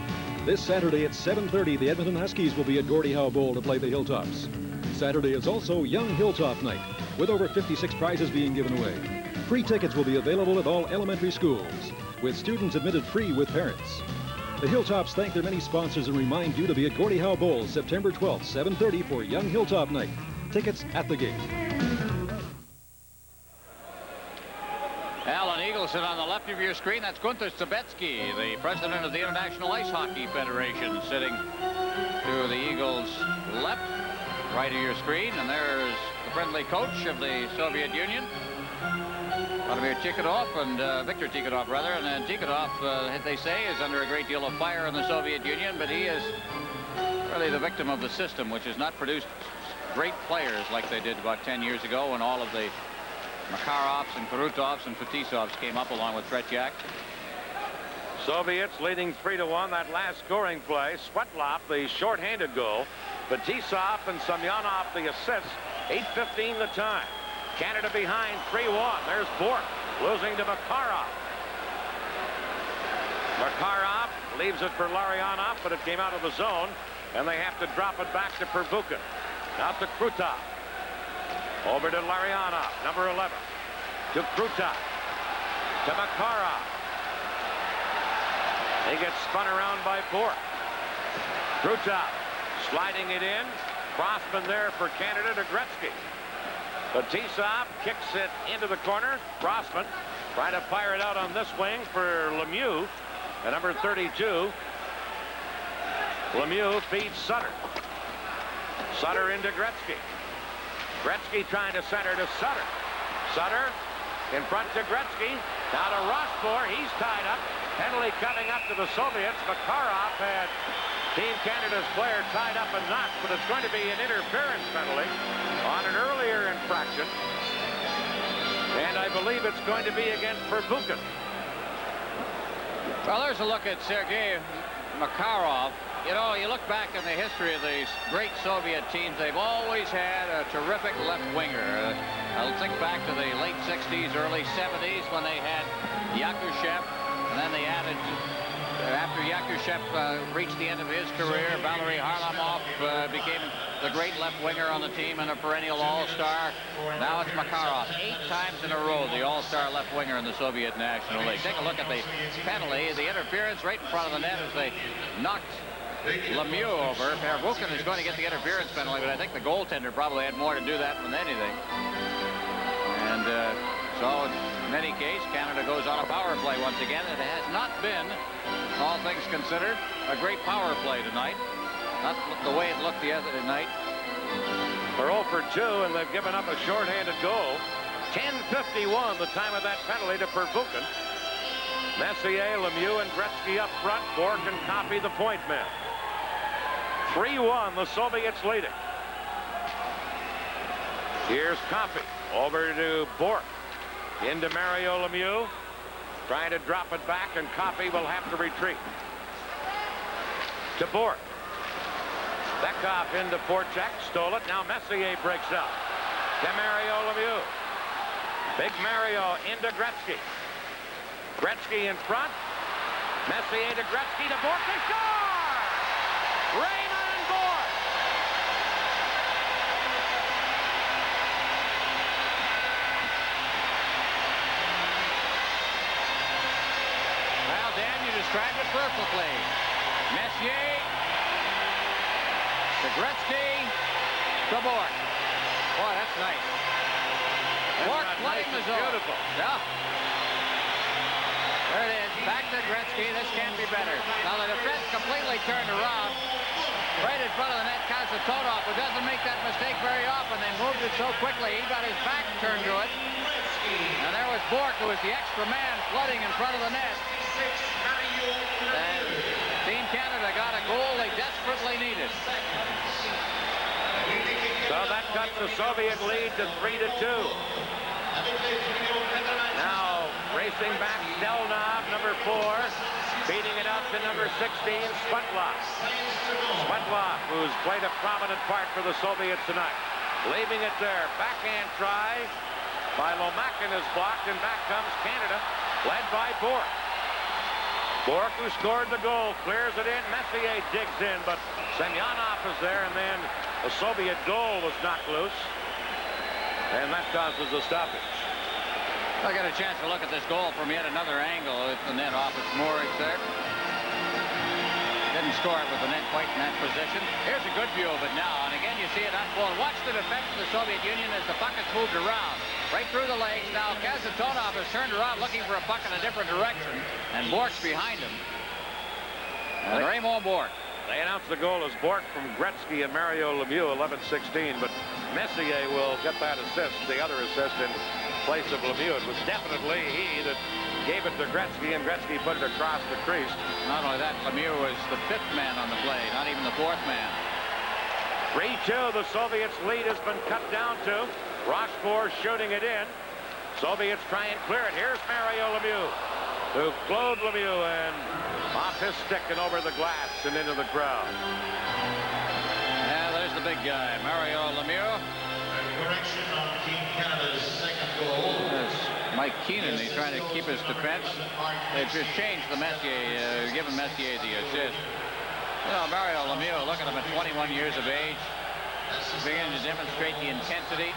This Saturday at 7:30, the Edmonton Huskies will be at Gordie Howe Bowl to play the Hilltops. Saturday is also Young Hilltop Night, with over 56 prizes being given away. Free tickets will be available at all elementary schools, with students admitted free with parents. The Hilltops thank their many sponsors and remind you to be at Gordie Howe Bowl September 12th, 7:30 for Young Hilltop Night. Tickets at the gate. Alan Eagleson on the left of your screen. That's Gunther Sabetsky, the president of the International Ice Hockey Federation, sitting to the Eagles' left, right of your screen. And there's the friendly coach of the Soviet Union, Vladimir Tikhonov, and Viktor Tikhonov, rather. And Tikhonov, they say, is under a great deal of fire in the Soviet Union, but he is really the victim of the system, which has not produced great players like they did about 10 years ago when all of the Makarovs and Krutovs and Fetisovs came up along with Tretiak. Soviets leading 3-1. That last scoring play, Svetlov, the short-handed goal. Fetisov and Semyonov, the assists. 8:15 the time. Canada behind 3-1. There's Bork losing to Makarov. Makarov leaves it for Larionov, but it came out of the zone, and they have to drop it back to Pervukin. Out to Krutov. Over to Larionov, number 11. To Krutov. To Makarov. He gets spun around by Bork. Krutov sliding it in. Crossman there for Canada to Gretzky. Fetisov kicks it into the corner. Crossman trying to fire it out on this wing for Lemieux. And number 32. Lemieux feeds Sutter. Sutter into Gretzky. Gretzky trying to center to Sutter. Sutter in front to Gretzky. Now to Rossbourg. He's tied up. Penalty coming up to the Soviets. Makarov had Team Canada's player tied up and knocked, but it's going to be an interference penalty on an earlier infraction. And I believe it's going to be against Pervukin. Well, there's a look at Sergei Makarov. You know, you look back in the history of these great Soviet teams, they've always had a terrific left winger. I'll think back to the late 60s, early 70s when they had Yakushev, and then they added, after Yakushev reached the end of his career, Valery Harlamov became the great left winger on the team and a perennial all-star. Now it's Makarov. 8 times in a row, the all-star left winger in the Soviet National League. Take a look at the penalty, the interference right in front of the net as they knocked Lemieux over. Pervukin is going to get the interference penalty, but I think the goaltender probably had more to do that than anything. And so in any case, Canada goes on a power play once again. It has not been, all things considered, a great power play tonight. Not the way it looked the other night. For 0 for 2, and they've given up a shorthanded goal. 10:51, the time of that penalty to Pervukin. Messier, Lemieux, and Gretzky up front. Bork and Copy the point men. 3-1, the Soviets leading. Here's Copy over to Bork. Into Mario Lemieux. Trying to drop it back, and Copy will have to retreat. To Bork. Bekhoff into Voracek. Stole it. Now Messier breaks out. To Mario Lemieux. Big Mario into Gretzky. Gretzky in front. Messier to Gretzky to Bork to score! Raymond Bork! Well, Dan, you described it perfectly. Messier to Gretzky to Bork. Boy, that's nice. Bork playing the zone. Beautiful. Yeah. There it is. Back to Gretzky. This can't be better. Now the defense completely turned around. Right in front of the net, Kasatonov, who doesn't make that mistake very often. They moved it so quickly. He got his back turned to it. And there was Bork, who was the extra man flooding in front of the net. And Team Canada got a goal they desperately needed. So that cuts the Soviet lead to 3-2. Now racing back, Stelnov, number 4, beating it out to number 16, Svetlov. Svetlov, who's played a prominent part for the Soviets tonight. Leaving it there, backhand try by Lomakin is blocked, and back comes Canada, led by Bork. Bork, who scored the goal, clears it in. Messier digs in, but Semyonov is there, and then the Soviet goal was knocked loose. And that causes a stoppage. I got a chance to look at this goal from yet another angle. It's the net off its moorings there. Didn't score it with the net quite in that position. Here's a good view of it now, and again you see it unfold. Watch the defense of the Soviet Union as the puck is moved around. Right through the legs. Now Kasatonov has turned around looking for a puck in a different direction, and Bork's behind him. And Raymond Bork. They announced the goal as Bork from Gretzky and Mario Lemieux, 11-16, but Messier will get that assist, the other assist in place of Lemieux. It was definitely he that gave it to Gretzky, and Gretzky put it across the crease. Not only that, Lemieux was the 5th man on the play, not even the 4th man. 3-2, the Soviets' lead has been cut down to. Rochefort shooting it in. Soviets try and clear it. Here's Mario Lemieux, to Claude Lemieux, and off his stick and over the glass and into the crowd. Yeah, there's the big guy, Mario Lemieux. Correction on Team Canada's second goal. That's Mike Keenan. He's trying to keep his defense. They've just changed the Messier, given Messier the assist. You know, Mario Lemieux, look at him at 21 years of age, beginning to demonstrate the intensity.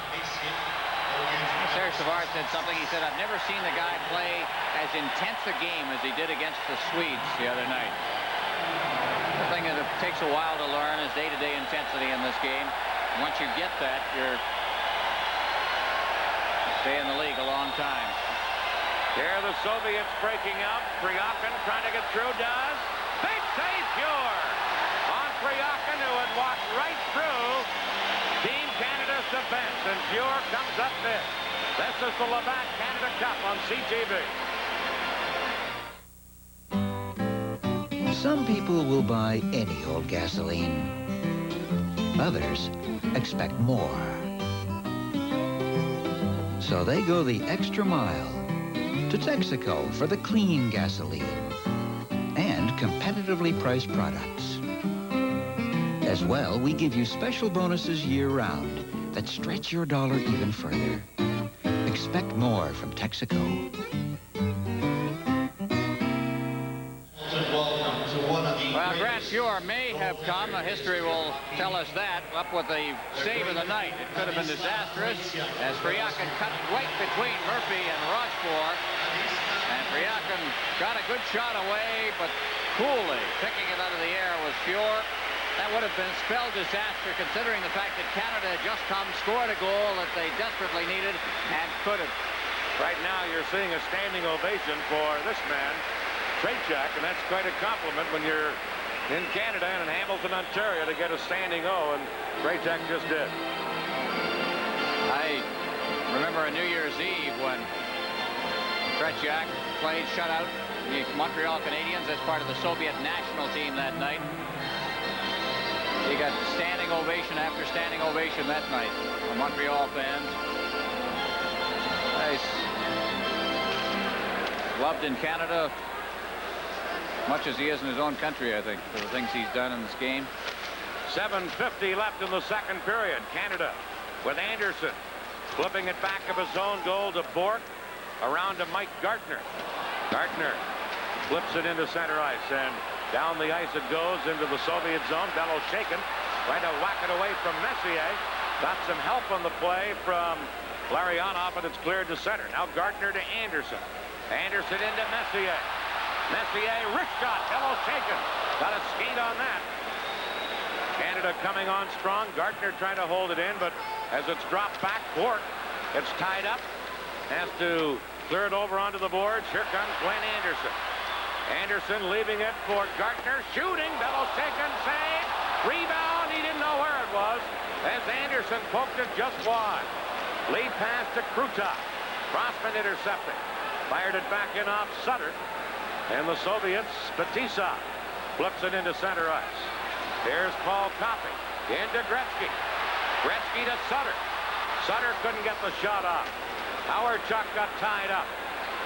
Serge Savard said something. He said, I've never seen the guy play as intense a game as he did against the Swedes the other night. The thing that it takes a while to learn is day-to-day intensity in this game. Once you get that, you're stay in the league a long time. Here the Soviets breaking out. Kryakin trying to get through, does. Big save, Pure! On Kryakin, who had walked right through Team Canada's defense, and Pure comes up big. This is the Labatt Canada Cup on CTV. Some people will buy any old gasoline. Others expect more. So they go the extra mile to Texaco for the clean gasoline and competitively priced products. As well, we give you special bonuses year-round that stretch your dollar even further. Expect more from Texaco. Well, Grant Pure may have come. History will tell us that. Up with the save of the night. It could have been disastrous as Kryakin cut right between Murphy and Rochefort. And Kryakin got a good shot away, but coolly picking it out of the air was Pure. That would have been spelled disaster considering the fact that Canada had just come, scored a goal that they desperately needed and could have. Right now you're seeing a standing ovation for this man, Trachak, and that's quite a compliment when you're in Canada and in Hamilton, Ontario to get a standing O, and Trachak just did. I remember a New Year's Eve when Trachak played shutout the Montreal Canadiens as part of the Soviet national team that night. He got standing ovation after standing ovation that night from Montreal fans. Nice. Loved in Canada much as he is in his own country, I think, for the things he's done in this game. 7:50 left in the second period. Canada with Anderson flipping it back of his own goal to Bork. Around to Mike Gartner. Gartner flips it into center ice, and down the ice it goes into the Soviet zone. Bellow shaken, trying to whack it away from Messier. Got some help on the play from Larionov, and it's cleared to center. Now Gartner to Anderson. Anderson into Messier. Messier, wrist shot. Bellow shaken. Got a skate on that. Canada coming on strong. Gartner trying to hold it in, but as it's dropped back, Bork, it's tied up. Has to clear it over onto the boards. Here comes Glenn Anderson. Anderson leaving it for Gartner. Shooting. Bellow shaken. Save. Rebound. He didn't know where it was as Anderson poked it just wide. Lead pass to Krutov. Crossman intercepting. Fired it back in off Sutter. And the Soviets, Batisov flips it into center ice. Here's Paul Coffey into Gretzky. Gretzky to Sutter. Sutter couldn't get the shot off. Howard-Chuck got tied up.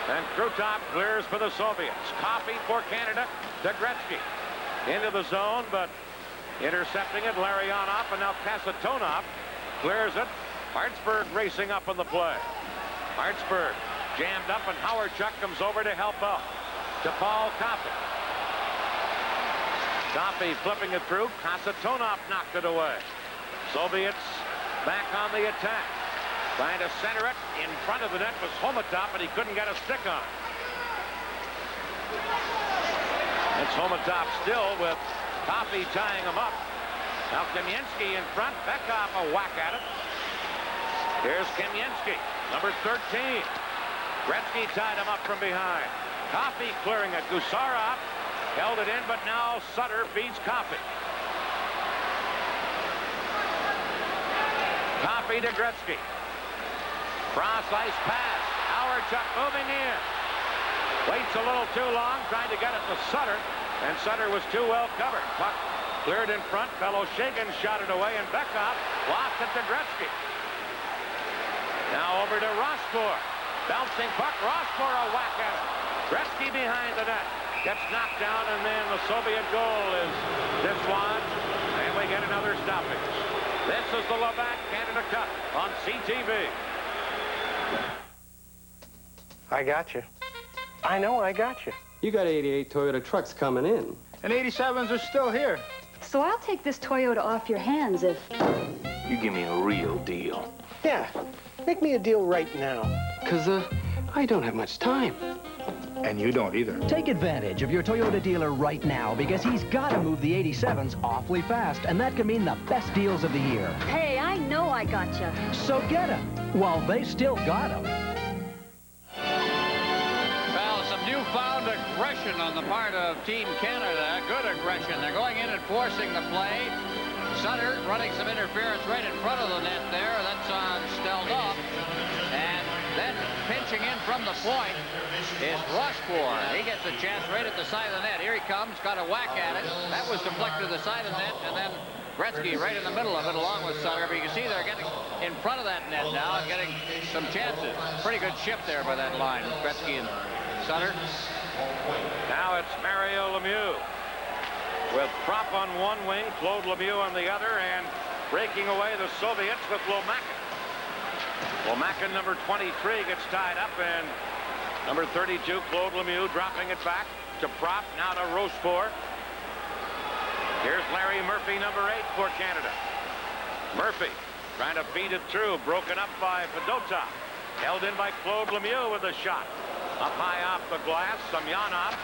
And Krutov clears for the Soviets. Coffey for Canada to Gretzky. Into the zone, but intercepting it, Larionov, and now Kasatonov clears it. Hartsburg racing up on the play. Hartsburg jammed up, and Howard-Chuck comes over to help out. to Paul Coffey. Coffey flipping it through. Kasatonov knocked it away. Soviets back on the attack. Trying to center it. In front of the net was Homatov, but he couldn't get a stick on it. It's Homatov still with Coffey tying him up. Now Kamensky in front. Bekhoff a whack at it. Here's Kamensky, number 13. Gretzky tied him up from behind. Coffey clearing it. Gusarov held it in, but now Sutter feeds Coffey. Coffey to Gretzky. Cross ice pass. Howardchuk moving in. Waits a little too long, trying to get it to Sutter, and Sutter was too well covered. Puck cleared in front. Shakin shot it away, and Bekhoff lost it to Gretzky. Now over to Rossbourg. Bouncing puck. Rossbourg a whack at it. Gretzky behind the net. Gets knocked down, and then the Soviet goal is dislodged, and we get another stoppage. This is the Labatt Canada Cup on CTV. I got you. I know I got you. You got 88 Toyota trucks coming in. And 87s are still here. So I'll take this Toyota off your hands if... You give me a real deal. Yeah, make me a deal right now. Because, I don't have much time. And you don't either. Take advantage of your Toyota dealer right now because he's got to move the 87s awfully fast, and that can mean the best deals of the year. Hey, I know I gotcha. So get them while they still got them. Well, some newfound aggression on the part of Team Canada. Good aggression. They're going in and forcing the play. Sutter running some interference right in front of the net there. That's on Stelnov. And then pinching in from the point is Rossbourg. He gets a chance right at the side of the net. Here he comes, got a whack at it. That was deflected to the side of the net, and then Gretzky right in the middle of it along with Sutter. But you can see they're getting in front of that net now and getting some chances. Pretty good shift there by that line with Gretzky and Sutter. Now it's Mario Lemieux with Propp on one wing, Claude Lemieux on the other, and breaking away the Soviets with Lomakin. Lomakin, number 23, gets tied up, and number 32, Claude Lemieux, dropping it back to Propp, now to Rochefort. Here's Larry Murphy, number 8 for Canada. Murphy trying to feed it through, broken up by Fedotov. Held in by Claude Lemieux with a shot. Up high off the glass, Semyonov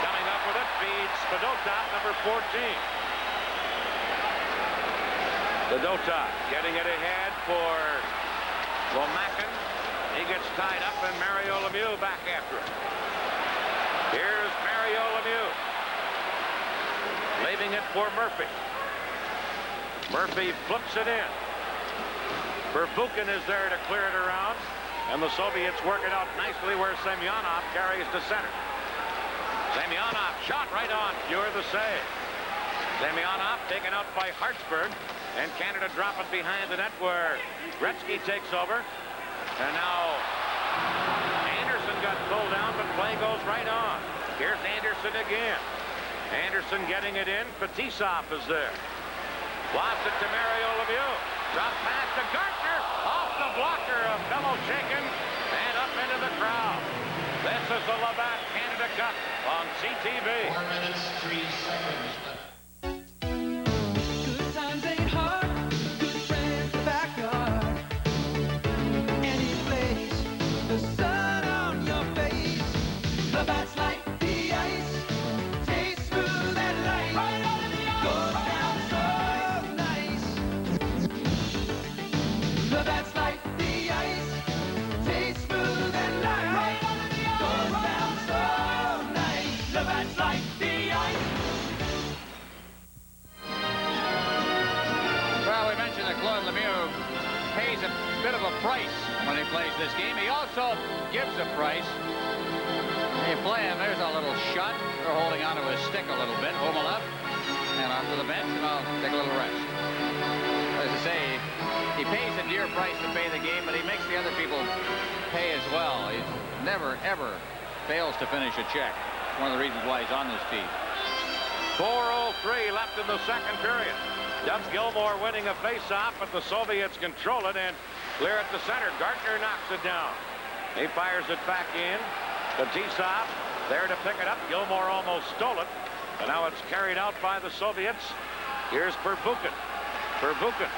coming up with it, feeds Fedotov, number 14. Fedotov getting it ahead for Lomakin. He gets tied up, and Mario Lemieux back after it. Here's Mario Lemieux. Leaving it for Murphy. Murphy flips it in. Verbuchen is there to clear it around, and the Soviets work it out nicely where Semyonov carries to center. Semyonov shot right on. You're the save. Semyonov taken out by Hartsburg, and Canada drop it behind the net where Gretzky takes over. And now Anderson got pulled down, but play goes right on. Here's Anderson again. Anderson getting it in. Fetisov is there. Lost it to Mario Lemieux. Drop pass to Gartner. Off the blocker of Shakin and up into the crowd. This is the Labatt Canada Cup on CTV. 4 minutes, 3 seconds. Good times ain't hard. Good friends, the backyard. Any place, the sun on your face. Labatt's like the ice. Tastes smooth and light. Right out of the ice. Goes down so nice. Labatt's like the ice. Tastes smooth and light. Right out of the ice. Goes down so nice. Labatt's like the ice. Well, we mentioned that Claude Lemieux pays a bit of a price when he plays this game. He also gives a price. You play him, there's a little shot. They're holding onto his stick a little bit. Omalov, and off to the bench, and I'll take a little rest. As I say, he pays a dear price to pay the game, but he makes the other people pay as well. He never, ever fails to finish a check. One of the reasons why he's on this team. 4:03 left in the second period. Doug Gilmour winning a face-off, but the Soviets control it and clear it to center. Gartner knocks it down. He fires it back in. Fetisov there to pick it up. Gilmore almost stole it. And now it's carried out by the Soviets. Here's Pervukin. Pervukin.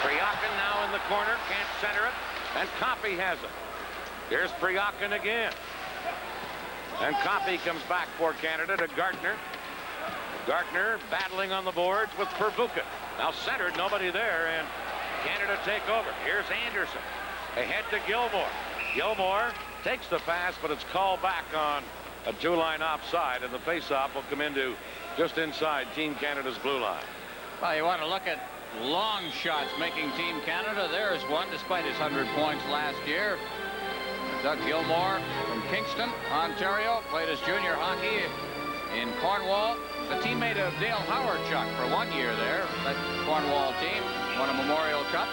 Pryakin now in the corner, can't center it, and Koppe has it. Here's Pryakin again. And Koppe comes back for Canada to Gartner. Gartner battling on the boards with Pervukin. Now centered, nobody there, and Canada take over. Here's Anderson. Ahead to Gilmore. Gilmore takes the pass, but it's called back on a two-line offside, and the face-off will come into just inside Team Canada's blue line. Well, you want to look at long shots making Team Canada. There's one, despite his 100 points last year. Doug Gilmore from Kingston, Ontario, played his junior hockey in Cornwall. The teammate of Dale Howard-Chuck for 1 year there. That Cornwall team won a Memorial Cup.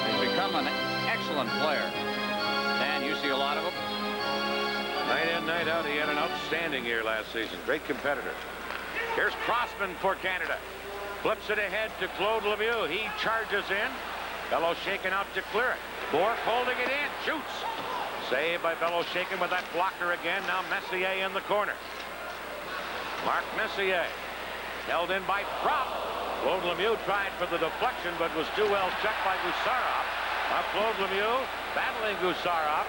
He's become an excellent player. And you see a lot of him. Night in, night out, he had an outstanding year last season. Great competitor. Here's Crossman for Canada. Flips it ahead to Claude Lemieux. He charges in. Bello shaken out to clear it. Bourque holding it in. Shoots. Saved by Bello shaken with that blocker again. Now Messier in the corner. Mark Messier. Held in by Propp. Claude Lemieux tried for the deflection, but was too well checked by Gusarov. Now Claude Lemieux battling Gusarov.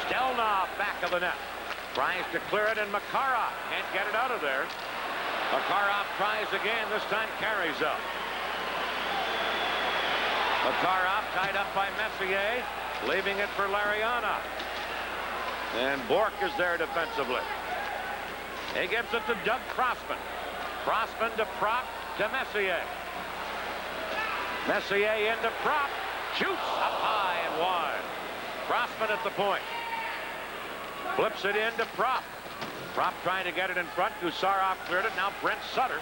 Stelnov back of the net. Tries to clear it, and Makarov can't get it out of there. Makarov tries again. This time carries up. Makarov tied up by Messier, leaving it for Larionov. And Bourque is there defensively. He gives it to Doug Crossman. Crossman to Propp to Messier. Messier into Propp. Shoots up high and wide. Crossman at the point. Flips it in to Propp. Propp trying to get it in front. Gusarov cleared it. Now Brent Sutter.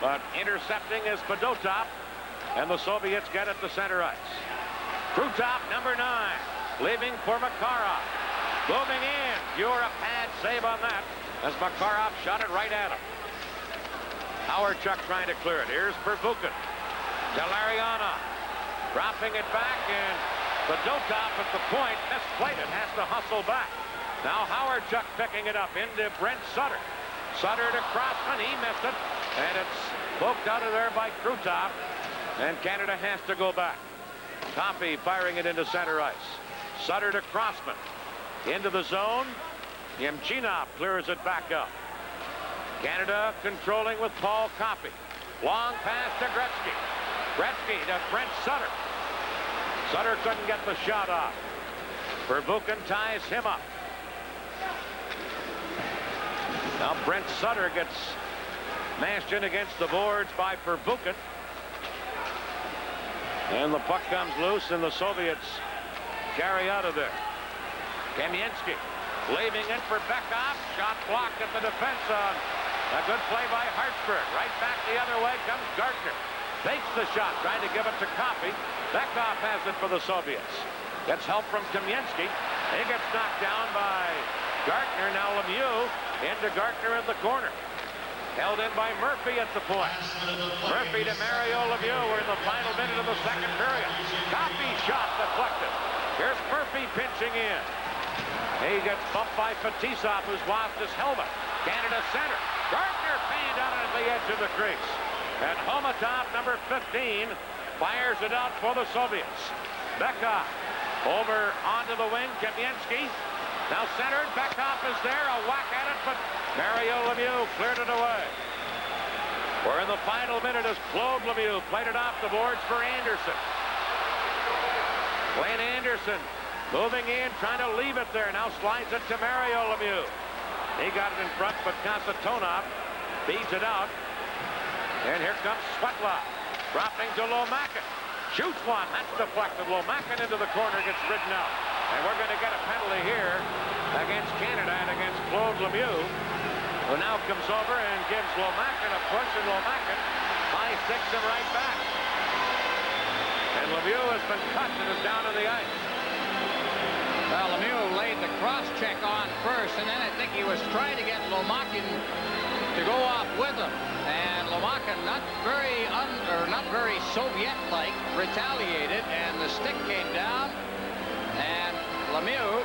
But intercepting is Fedotov. And the Soviets get it to center ice. Krutov, number 9. Leaving for Makarov. Moving in. You're a pad save on that as Makarov shot it right at him. Howard-Chuck trying to clear it. Here's Pervukin. To Larionov. Dropping it back, and Fedotov at the point misplayed it. Has to hustle back. Now Howard-Chuck picking it up into Brent Sutter. Sutter to Crossman. He missed it. And it's poked out of there by Krutov. And Canada has to go back. Koppe firing it into center ice. Sutter to Crossman. Into the zone. Yemchinov clears it back up. Canada controlling with Paul Koppe. Long pass to Gretzky. Gretzky to Brent Sutter. Sutter couldn't get the shot off. Pervukin ties him up. Now Brent Sutter gets mashed in against the boards by Pervukin. And the puck comes loose, and the Soviets carry out of there. Kamensky leaving it for Bekov. Shot blocked at the defense on a good play by Hartsburg. Right back the other way comes Gartner. Fakes the shot, trying to give it to Koppe. Bekov has it for the Soviets. Gets help from Kamensky. He gets knocked down by Gartner. Now Lemieux into Gartner in the corner. Held in by Murphy at the point. Murphy to Mario Lemieux. We're in the final minute of the second period. Koppe shot deflected. Here's Murphy pinching in. He gets bumped by Fetisov, who's lost his helmet. Canada center. Gartner panned out at the edge of the crease. And Homatov, number 15, fires it out for the Soviets. Bekov over onto the wing. Kamensky now centered. Bekov is there. A whack at it, but Mario Lemieux cleared it away. We're in the final minute as Claude Lemieux played it off the boards for Anderson. Wayne Anderson moving in, trying to leave it there. Now slides it to Mario Lemieux. He got it in front, but Kasatonov feeds it out. And here comes Svetlov. Dropping to Lomakin. Shoots one. That's deflected. Lomakin into the corner, gets ridden out. And we're going to get a penalty here against Canada and against Claude Lemieux, who now comes over and gives Lomakin a push, and Lomakin high sticks him right back. And Lemieux has been cut and is down to the ice. Well, Lemieux laid the cross-check on first, and then I think he was trying to get Lomakin to go off with him. And Lomakin, not very Soviet-like, retaliated, and the stick came down. And Lemieux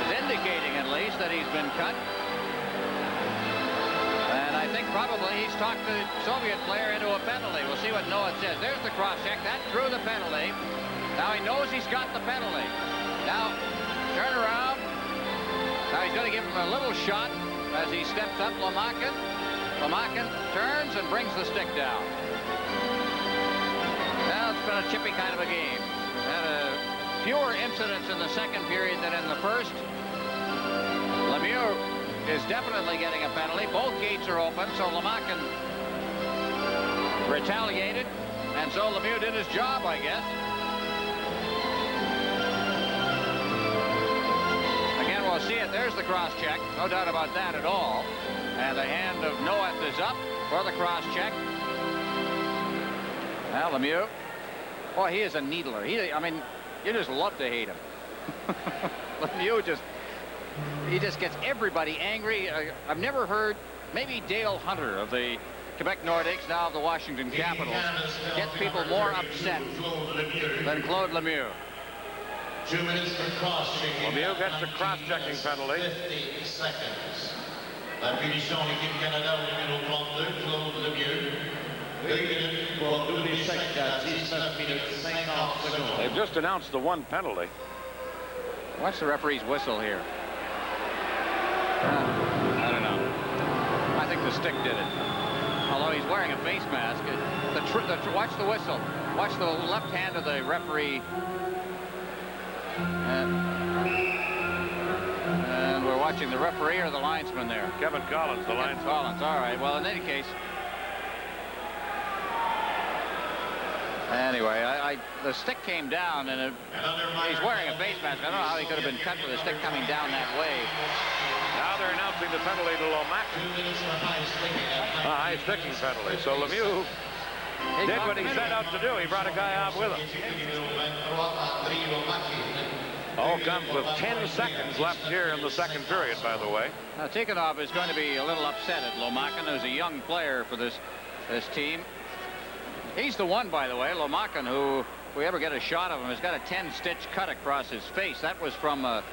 is indicating at least that he's been cut. And I think probably he's talked the Soviet player into a penalty. We'll see what Noah says. There's the cross check. That drew the penalty. Now he knows he's got the penalty. Now, turn around. Now he's going to give him a little shot as he steps up. Lomakin. Lomakin turns and brings the stick down. Now it's been a chippy kind of a game. We've had fewer incidents in the second period than in the first. Lemieux is definitely getting a penalty. Both gates are open, so Lomakin retaliated, and so Lemieux did his job, I guess. Again, we'll see it. There's the cross check. No doubt about that at all. And the hand of Noeth is up for the cross check. Now Lemieux. Boy, he is a needler. I mean, you just love to hate him. Lemieux he just gets everybody angry. I've never heard, maybe Dale Hunter of the Quebec Nordiques, now of the Washington Capitals, gets people more upset than Claude Lemieux. 2 minutes for cross-checking. Lemieux gets a cross-checking penalty. 50 seconds. La punition de l'équipe Canada au numéro 32, Claude Lemieux. 2 minutes pour doubler sec à 19 minutes 50 secondes. They've just announced the one penalty. Watch the referee's whistle here. I don't know. I think the stick did it. Although he's wearing a face mask. Watch the whistle. Watch the left hand of the referee. And we're watching the referee or the linesman there. Kevin Collins, the linesman. Collins, all right. Well, in any case. Anyway, the stick came down, and he's wearing a face mask. I don't know how he could have been cut with the stick coming down that way. Now they're announcing the penalty to Lomakin. A high sticking penalty. So Lemieux did what he set out to do. He brought a guy out with him. All comes with 10 seconds left here in the second period, by the way. Now, Tikhonov is going to be a little upset at Lomakin, who's a young player for this team. He's the one, by the way, Lomakin, who, if we ever get a shot of him, has got a 10-stitch cut across his face. That was from a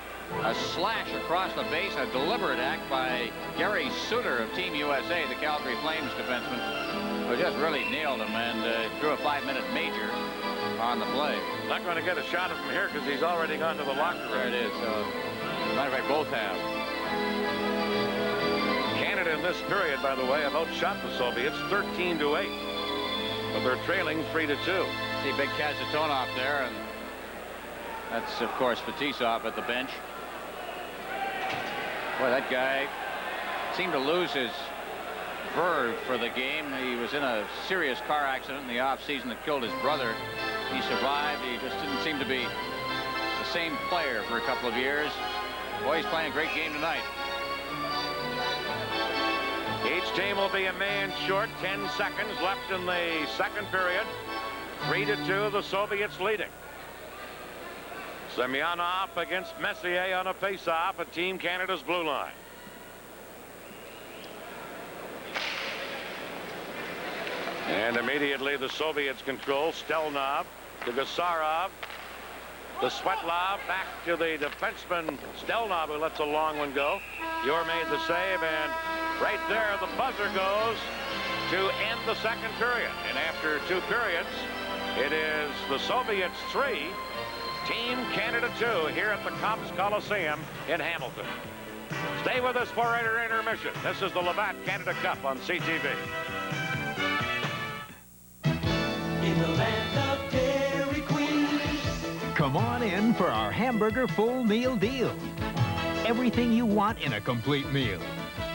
slash across the base, a deliberate act by Gary Suter of Team USA, the Calgary Flames defenseman, who just really nailed him and drew a 5-minute major on the play. Not going to get a shot of him here because he's already gone to the locker room. There it is. Matter of fact, both have. Canada in this period, by the way, have outshot the Soviets 13-8. But they're trailing 3-2. See big Kazatonov there, and that's, of course, Fetisov at the bench. Boy, that guy seemed to lose his verve for the game. He was in a serious car accident in the off-season that killed his brother. He survived. He just didn't seem to be the same player for a couple of years. Boy, he's playing a great game tonight. Each team will be a man short. 10 seconds left in the second period. 3-2, the Soviets leading. Semyonov against Messier on a face-off at Team Canada's blue line. And immediately the Soviets control. Stelnov to Gusarov. The Svetlov back to the defenseman Stelnov, who lets a long one go. Ure made the save, and right there the buzzer goes to end the second period. And after 2 periods, it is the Soviets 3, Team Canada 2 here at the Copps Coliseum in Hamilton. Stay with us for our intermission. This is the Labatt Canada Cup on CTV. In the land of Dairy Queen. Come on in for our hamburger full meal deal. Everything you want in a complete meal.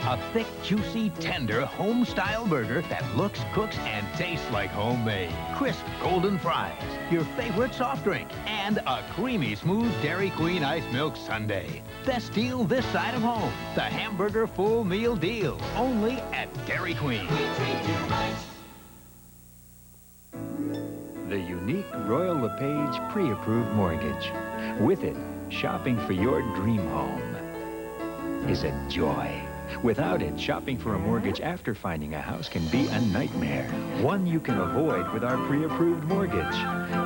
A thick, juicy, tender, home-style burger that looks, cooks, and tastes like homemade. Crisp golden fries, your favorite soft drink, and a creamy, smooth Dairy Queen Ice Milk Sundae. Best deal this side of home. The hamburger full meal deal. Only at Dairy Queen. We treat you right. The unique Royal LePage pre-approved mortgage. With it, shopping for your dream home is a joy. Without it, shopping for a mortgage after finding a house can be a nightmare. One you can avoid with our pre-approved mortgage.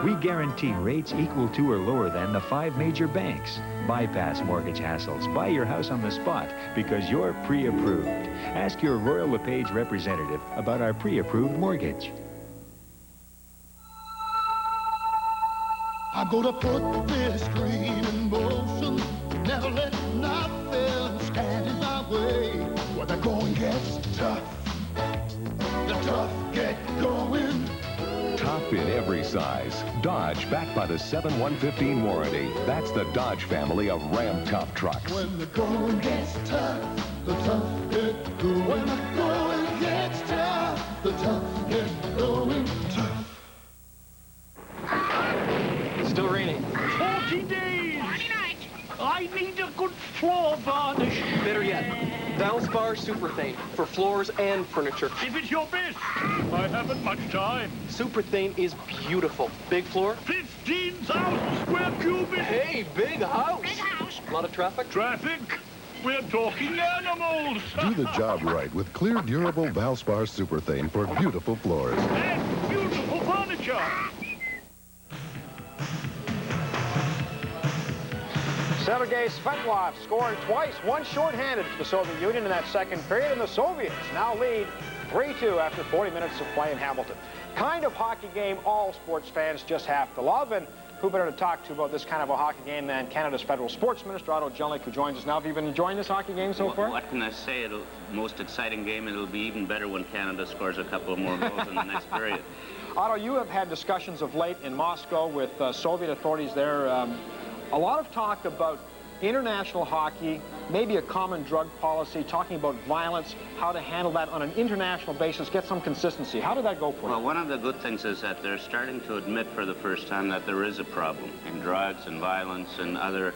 We guarantee rates equal to or lower than the 5 major banks. Bypass mortgage hassles. Buy your house on the spot because you're pre-approved. Ask your Royal LePage representative about our pre-approved mortgage. I'm gonna put this dream in motion, never let nothing stand in my way. When the going gets tough, the tough get going. Tough in every size. Dodge, backed by the 7/115 warranty. That's the Dodge family of Ram Tough trucks. When the going gets tough, the tough get going. When the going gets tough, the tough get going. Tough. Still raining. 40 days! I need a good floor varnish. Better yet, Valspar Superthane for floors and furniture. If it's your best, I haven't much time. Superthane is beautiful. Big floor? 15,000 square cubic. Hey, big house. Big house. A lot of traffic? Traffic? We're talking animals. Do the job right with clear, durable Valspar Superthane for beautiful floors. And beautiful furniture. Sergei Svetlov scoring twice, one shorthanded for the Soviet Union in that second period, and the Soviets now lead 3-2 after 40 minutes of play in Hamilton. Kind of hockey game all sports fans just have to love, and who better to talk to about this kind of a hockey game than Canada's Federal Sports Minister, Otto Jellick, who joins us now. Have you been enjoying this hockey game so far? What can I say? It'll most exciting game, and it'll be even better when Canada scores a couple of more goals in the next period. Otto, you have had discussions of late in Moscow with Soviet authorities there. A lot of talk about international hockey, maybe a common drug policy, talking about violence, how to handle that on an international basis, get some consistency. How did that go for you? Well, one of the good things is that they're starting to admit for the first time that there is a problem in drugs and violence and other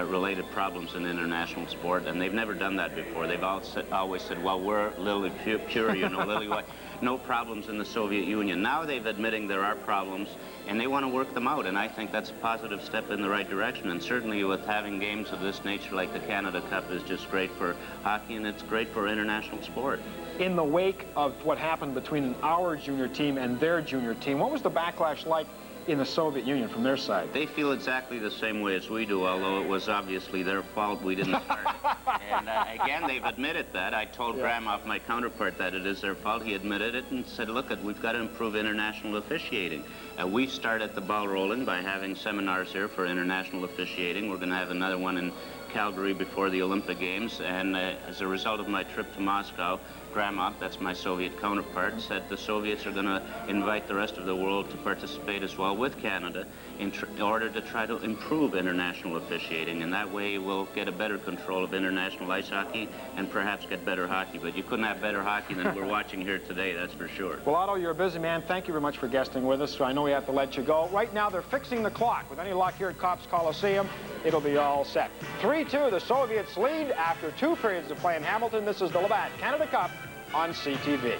related problems in international sport, and they've never done that before. They've always said, well, we're lily pure, you know, lily white. No problems in the Soviet Union. Now they've admitting there are problems, and they want to work them out, and I think that's a positive step in the right direction, and certainly with having games of this nature like the Canada Cup is just great for hockey, and it's great for international sport. In the wake of what happened between our junior team and their junior team, what was the backlash like in the Soviet Union from their side? They feel exactly the same way as we do, although it was obviously their fault we didn't start it. And again, they've admitted that. I told Gramov, my counterpart, that it is their fault. He admitted it and said, look, we've got to improve international officiating. We started the ball rolling by having seminars here for international officiating. We're going to have another one in Calgary before the Olympic Games, and as a result of my trip to Moscow, Gramov, that's my Soviet counterpart, said the Soviets are going to invite the rest of the world to participate as well with Canada in order to try to improve international officiating, and that way we'll get a better control of international ice hockey and perhaps get better hockey. But you couldn't have better hockey than we're watching here today, that's for sure. Well, Otto, you're a busy man. Thank you very much for guesting with us. I know we have to let you go. Right now, they're fixing the clock. With any luck here at Copps Coliseum, it'll be all set. 3-2, the Soviets lead after 2 periods of play in Hamilton. This is the Labatt Canada Cup on CTV.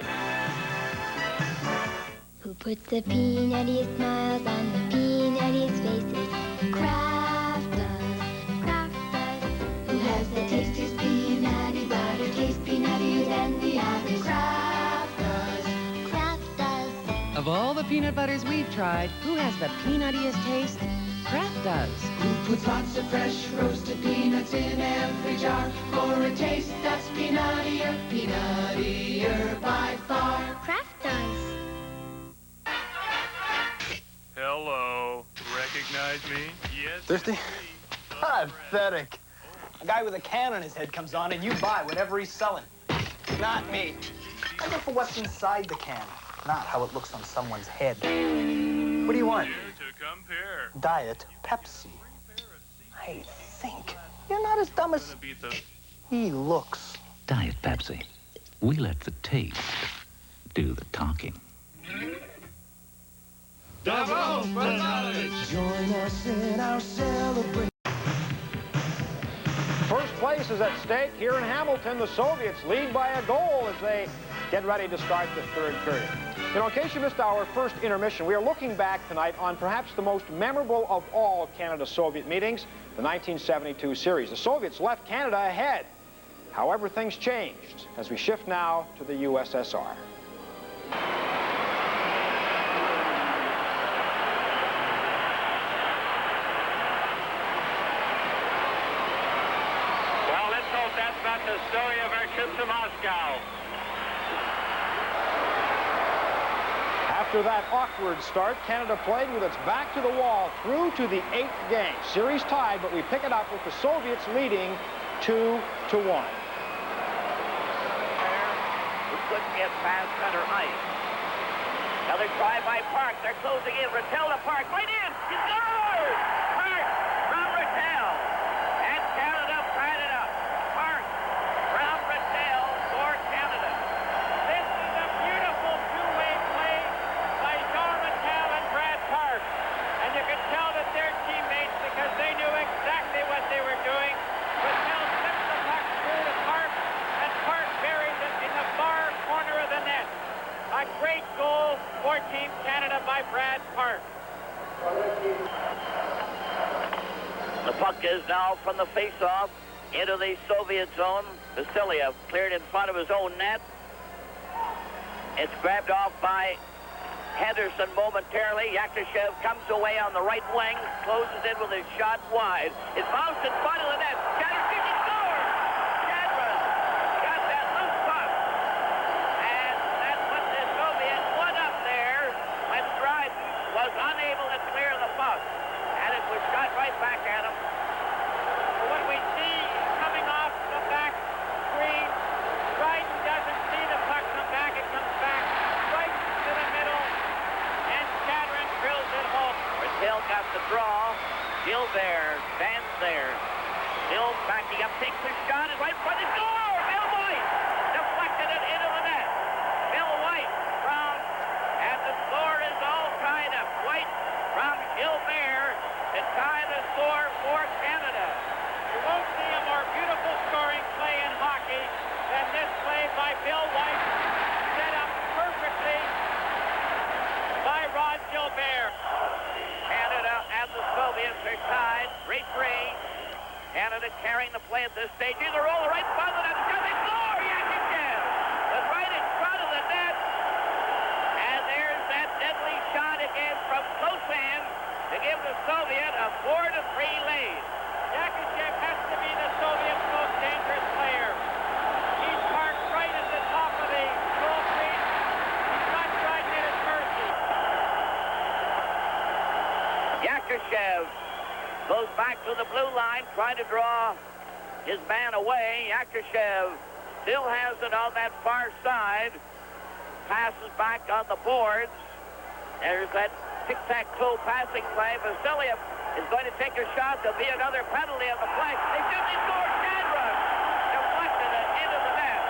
Who put the peanuttiest smiles on the peanuttiest faces? Kraft does, Kraft does. Who has the tastiest peanutty butter? Tastes peanuttier than the others. Kraft does, Kraft does. Of all the peanut butters we've tried, who has the peanuttiest taste? Kraft does. Who puts lots of fresh roasted peanuts in every jar for a taste that's peanuttier, peanuttier by far? Kraft does. Hello. Recognize me? Yes. Thirsty? Pathetic. A guy with a can on his head comes on and you buy whatever he's selling. Not me. I go for what's inside the can, not how it looks on someone's head. What do you want? Diet Pepsi. I think you're not as dumb as he looks. Diet Pepsi. We let the taste do the talking. Davos for knowledge. Join us in our celebration. First place is at stake here in Hamilton. The Soviets lead by a goal as they get ready to start the third period. You know, in case you missed our first intermission, we are looking back tonight on perhaps the most memorable of all Canada-Soviet meetings, the 1972 series. The Soviets left Canada ahead. However, things changed as we shift now to the USSR. Well, let's hope that's not the story of our trip to Moscow. After that awkward start, Canada played with its back to the wall through to the 8th game. Series tied, but we pick it up with the Soviets leading 2-1. Who couldn't get past center ice. Another try by Park. They're closing in. Rattel to Park. Right in. He scores! Park from Rattel. And Canada tied it up. Park from Rattel for Canada. This is a beautiful two-way play by Jean Rattel and Brad Park. And you can tell that they're teammates because they knew exactly what they were doing. Rattel slips the puck through to Park, and Park buries it in the far corner of the net. A great goal for Team Canada by Brad Park. The puck is now from the face-off into the Soviet zone. Vasiliev cleared in front of his own net. It's grabbed off by Henderson momentarily. Yakushev comes away on the right wing, closes in with his shot wide. It bounced in front of the net. Shadron scores! Shadron got that loose puck. And that put the Soviets one up there when Dryden was unable to clear the puck. And it was shot right back at him. What we see coming off the back screen, Dryden doesn't see the puck come back. It comes back right to the middle, and Shadron drills it home. Rattel got the draw. Gilbert stands there. Still backing up, takes the shot, and right in front of the score! Bill White deflected it into the net. Bill White from, and the score is all tied up. White from Gilbert to tie the score for Canada. You won't see a more beautiful scoring play in hockey than this play by Bill White, set up perfectly by Rod Gilbert. Canada and the Soviets are tied 3-3. Canada carrying the play at this stage. Either roll right in front of the net. They score! Yakushev was right in front of the net. And there's that deadly shot again from close hand to give the Soviet a 4-3 lead. Yakushev has to be the Soviets' most dangerous player. He's parked right at the top of the goal crease. He's not trying to get his mercy. Yakushev goes back to the blue line, trying to draw his man away. Yakushev still has it on that far side. Passes back on the boards. There's that tic-tac-toe passing play. Vasiliev is going to take a shot. There'll be another penalty on the play. They simply score. Shadron deflected it into the net.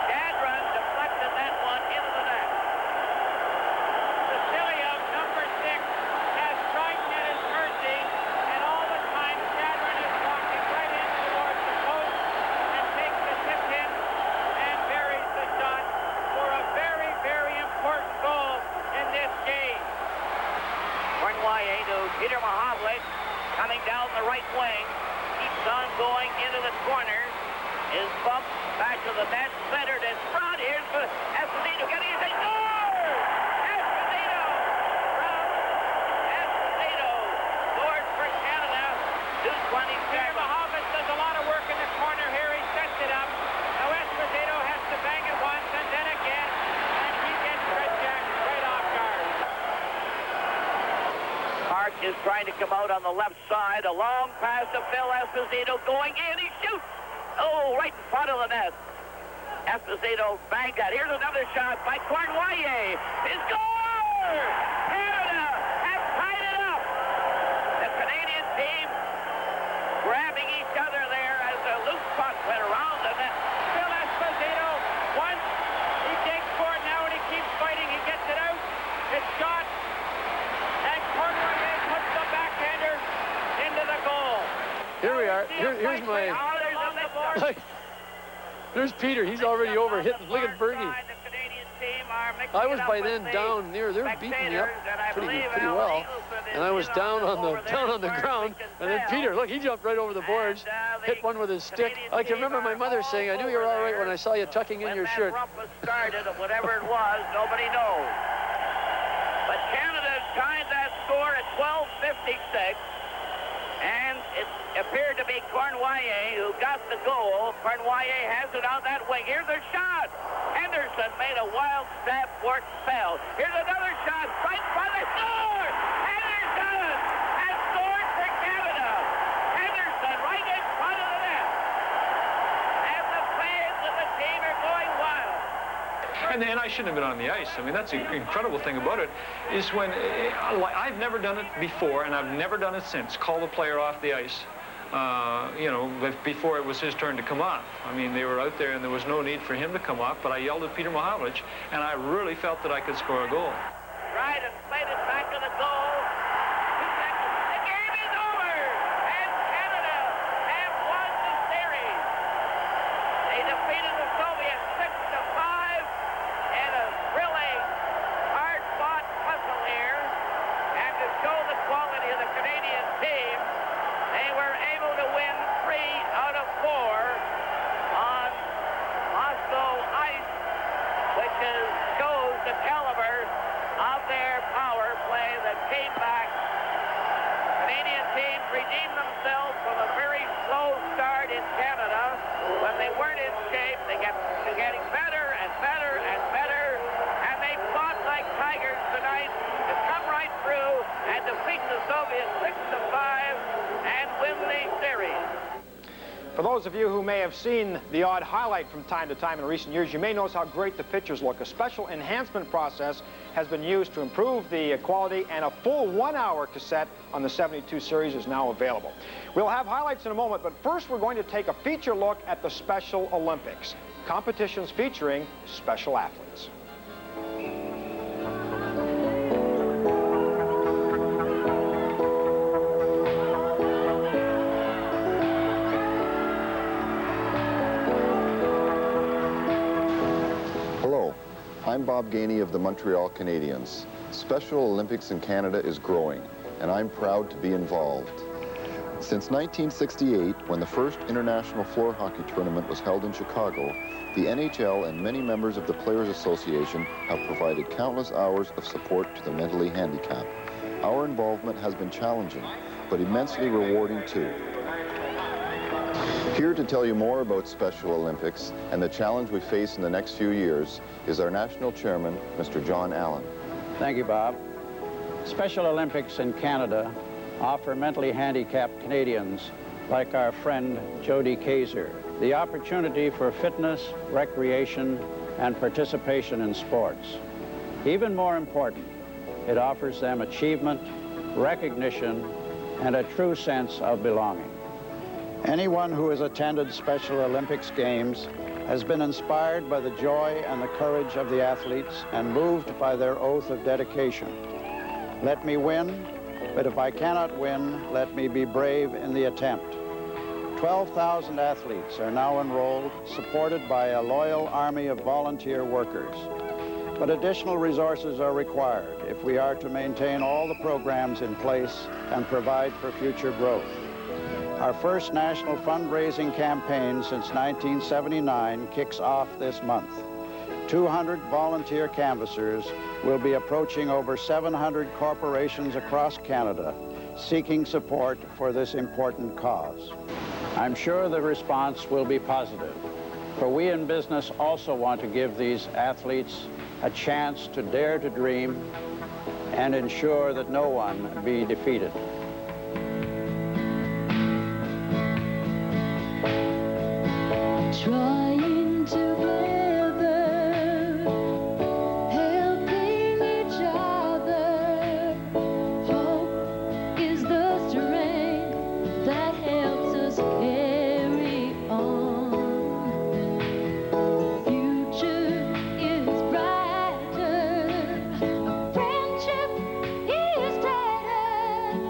Shadron deflected that one into the net. Vasiliev, number 6, has tried to get his mercy, and all the time Shadron is walking right in towards the post and takes the tip in and buries the shot for a very, very important goal in this game. Cornwallis to Peter Mahovlich, coming down the right wing, keeps on going into the corner, is bumped back to the net, centered in front. Here's Esposito getting his head. Scores! Esposito from Esposito scores for Canada. 2:20. Peter Mahovlich does a lot of work in the corner here. He sets it up. Now Esposito has to bang it once and then again, and he gets Red Jack right off guard. Park is trying to come out on the left side. A long pass to Phil Esposito going in. He shoots. Oh, right in front of the net. Esposito bagged that. Here's another shot by Cornwallis. He scores! Canada has tied it up. The Canadian team grabbing each other there as the loose puck went around the net. Phil Esposito, once he digs for it now and he keeps fighting. He gets it out. It's shot. And Cornwallis puts the backhander into the goal. Here we are. Here's my... Look, There's Peter. He's already over hitting. Look at Bergie. The Canadian team I was by then down near. They were beating me up pretty well, and I was down on the ground. And then Peter, look, he jumped right over the boards, hit one with his stick. I can remember my mother saying, "I knew you were all right when I saw you tucking in your shirt." When that rumpus started, or whatever it was, nobody knows. But Canada tied that score at 12:56. And it appeared to be Cornwallis who got the goal. Cornwallis has it out that wing. Here's a shot. Henderson made a wild stab for it, fell. Here's another shot. Right by the score. Henderson has scored for Canada. Henderson right in front of the net. And the fans of the team are going wild. And I shouldn't have been on the ice. I mean, that's the incredible thing about it, is when, I've never done it before, and I've never done it since, call the player off the ice, you know, before it was his turn to come off. I mean, they were out there, and there was no need for him to come off, but I yelled at Peter Mahovlich, and I really felt that I could score a goal. Right, and played it back to the goal. 2 seconds. The game is over, and Canada have won the series. They defeated the Soviets 6-5. And a thrilling, hard-fought tussle here. And to show the quality of the Canadian team, they were able to win 3 out of 4 on Moscow ice, which shows the caliber of their power play that came back. Canadian teams redeemed themselves from a very slow start in Canada. When they weren't in shape, they kept getting better and better and better, and they fought like tigers tonight to come right through and defeat the Soviets 6-5 and win the series. For those of you who may have seen the odd highlight from time to time in recent years, you may notice how great the pictures look. A special enhancement process has been used to improve the quality, and a full 1-hour cassette on the 72 series is now available. We'll have highlights in a moment, but first we're going to take a feature look at the Special Olympics, competitions featuring special athletes. I'm Bob Gainey of the Montreal Canadiens. Special Olympics in Canada is growing, and I'm proud to be involved. Since 1968, when the first international floor hockey tournament was held in Chicago, the NHL and many members of the Players Association have provided countless hours of support to the mentally handicapped. Our involvement has been challenging, but immensely rewarding too. Here to tell you more about Special Olympics and the challenge we face in the next few years is our national chairman, Mr. John Allen. Thank you, Bob. Special Olympics in Canada offer mentally handicapped Canadians, like our friend Jody Kaiser, the opportunity for fitness, recreation, and participation in sports. Even more important, it offers them achievement, recognition, and a true sense of belonging. Anyone who has attended Special Olympics Games has been inspired by the joy and the courage of the athletes and moved by their oath of dedication. Let me win, but if I cannot win, let me be brave in the attempt. 12,000 athletes are now enrolled, supported by a loyal army of volunteer workers. But additional resources are required if we are to maintain all the programs in place and provide for future growth. Our first national fundraising campaign since 1979 kicks off this month. 200 volunteer canvassers will be approaching over 700 corporations across Canada, seeking support for this important cause. I'm sure the response will be positive, for we in business also want to give these athletes a chance to dare to dream and ensure that no one be defeated. Trying together, helping each other. Hope is the strength that helps us carry on. Future is brighter, friendship is tighter.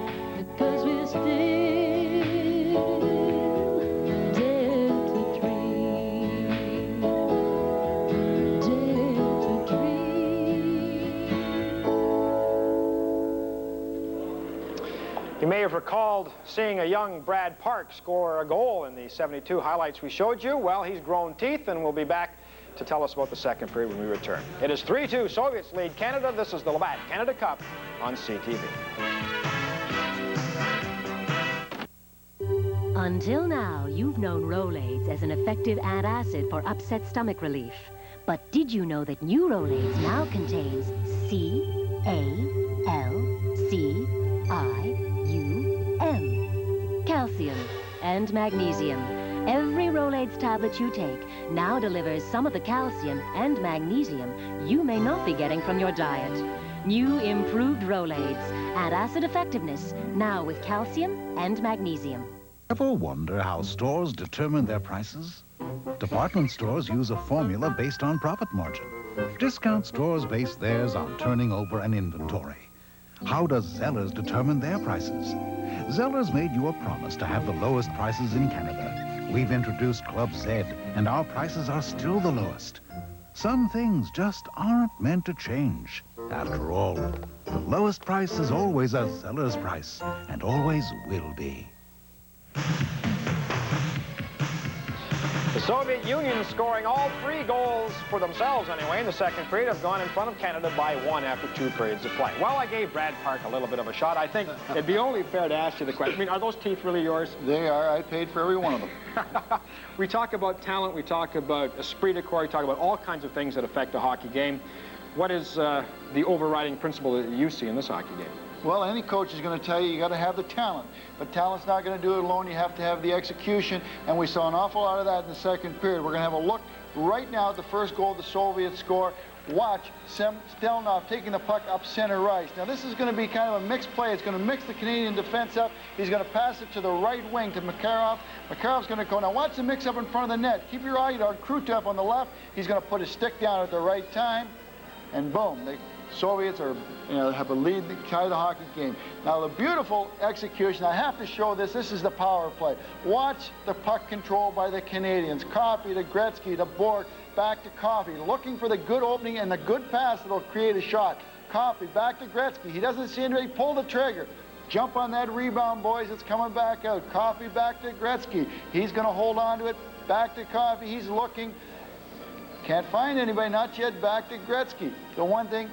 You may have recalled seeing a young Brad Park score a goal in the 72 highlights we showed you. Well, he's grown teeth, and we'll be back to tell us about the second period when we return. It is 3-2, Soviets lead Canada. This is the Labatt Canada Cup on CTV. Until now, you've known Rolaids as an effective antacid for upset stomach relief. But did you know that new Rolaids now contains CALCIUM, calcium and magnesium. Every Rolaids tablet you take now delivers some of the calcium and magnesium you may not be getting from your diet. New improved Rolaids, antacid effectiveness, now with calcium and magnesium. Ever wonder how stores determine their prices? Department stores use a formula based on profit margin. Discount stores base theirs on turning over an inventory. How does Zellers determine their prices? Zellers made you a promise to have the lowest prices in Canada. We've introduced Club Z, and our prices are still the lowest. Some things just aren't meant to change. After all, the lowest price is always a Zellers price, and always will be. The Soviet Union, scoring all 3 goals for themselves anyway in the second period, have gone in front of Canada by 1 after 2 periods of play. Well, I gave Brad Park a little bit of a shot. I think it'd be only fair to ask you the question. I mean, are those teeth really yours? They are. I paid for every one of them. We talk about talent. We talk about esprit de corps. We talk about all kinds of things that affect a hockey game. What is the overriding principle that you see in this hockey game? Well, any coach is going to tell you got to have the talent. But talent's not going to do it alone. You have to have the execution. And we saw an awful lot of that in the second period. We're going to have a look right now at the first goal the Soviets score. Watch Stelnov taking the puck up center ice. Now, this is going to be kind of a mixed play. It's going to mix the Canadian defense up. He's going to pass it to the right wing to Makarov. Makarov's going to go. Now, watch the mix up in front of the net. Keep your eye on Krutov on the left. He's going to put his stick down at the right time. And boom, the Soviets are, have a lead, tie the hockey game. Now the beautiful execution, I have to show this. This is the power play. Watch the puck control by the Canadians. Coffey to Gretzky to Bork, back to Coffey, looking for the good opening and the good pass that'll create a shot. Coffey back to Gretzky. He doesn't see anybody. Pull the trigger. Jump on that rebound, boys. It's coming back out. Coffey back to Gretzky. He's going to hold on to it. Back to Coffey. He's looking. Can't find anybody. Not yet. Back to Gretzky. The one thing,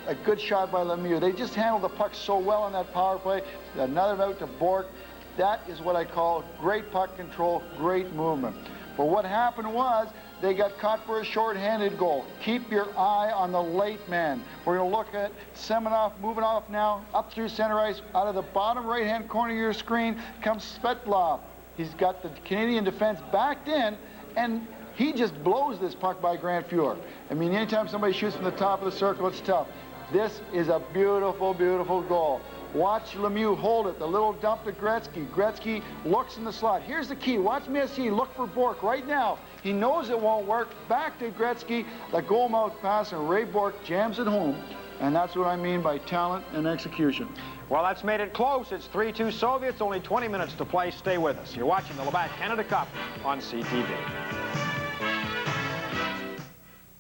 a good shot by Lemieux. They just handled the puck so well on that power play. Another out to Bork. That is what I call great puck control, great movement. But what happened was they got caught for a short-handed goal. Keep your eye on the late man. We're going to look at Semenov moving off now, up through center ice. Out of the bottom right-hand corner of your screen comes Svetlov. He's got the Canadian defense backed in, and he just blows this puck by Grant Fuhr. I mean, anytime somebody shoots from the top of the circle, it's tough. This is a beautiful, beautiful goal. Watch Lemieux hold it. The little dump to Gretzky. Gretzky looks in the slot. Here's the key. Watch Messi look for Bork right now. He knows it won't work. Back to Gretzky. The goal mouth pass, and Ray Bork jams it home. And that's what I mean by talent and execution. Well, that's made it close. It's 3-2 Soviets. Only 20 minutes to play. Stay with us. You're watching the Labatt Canada Cup on CTV.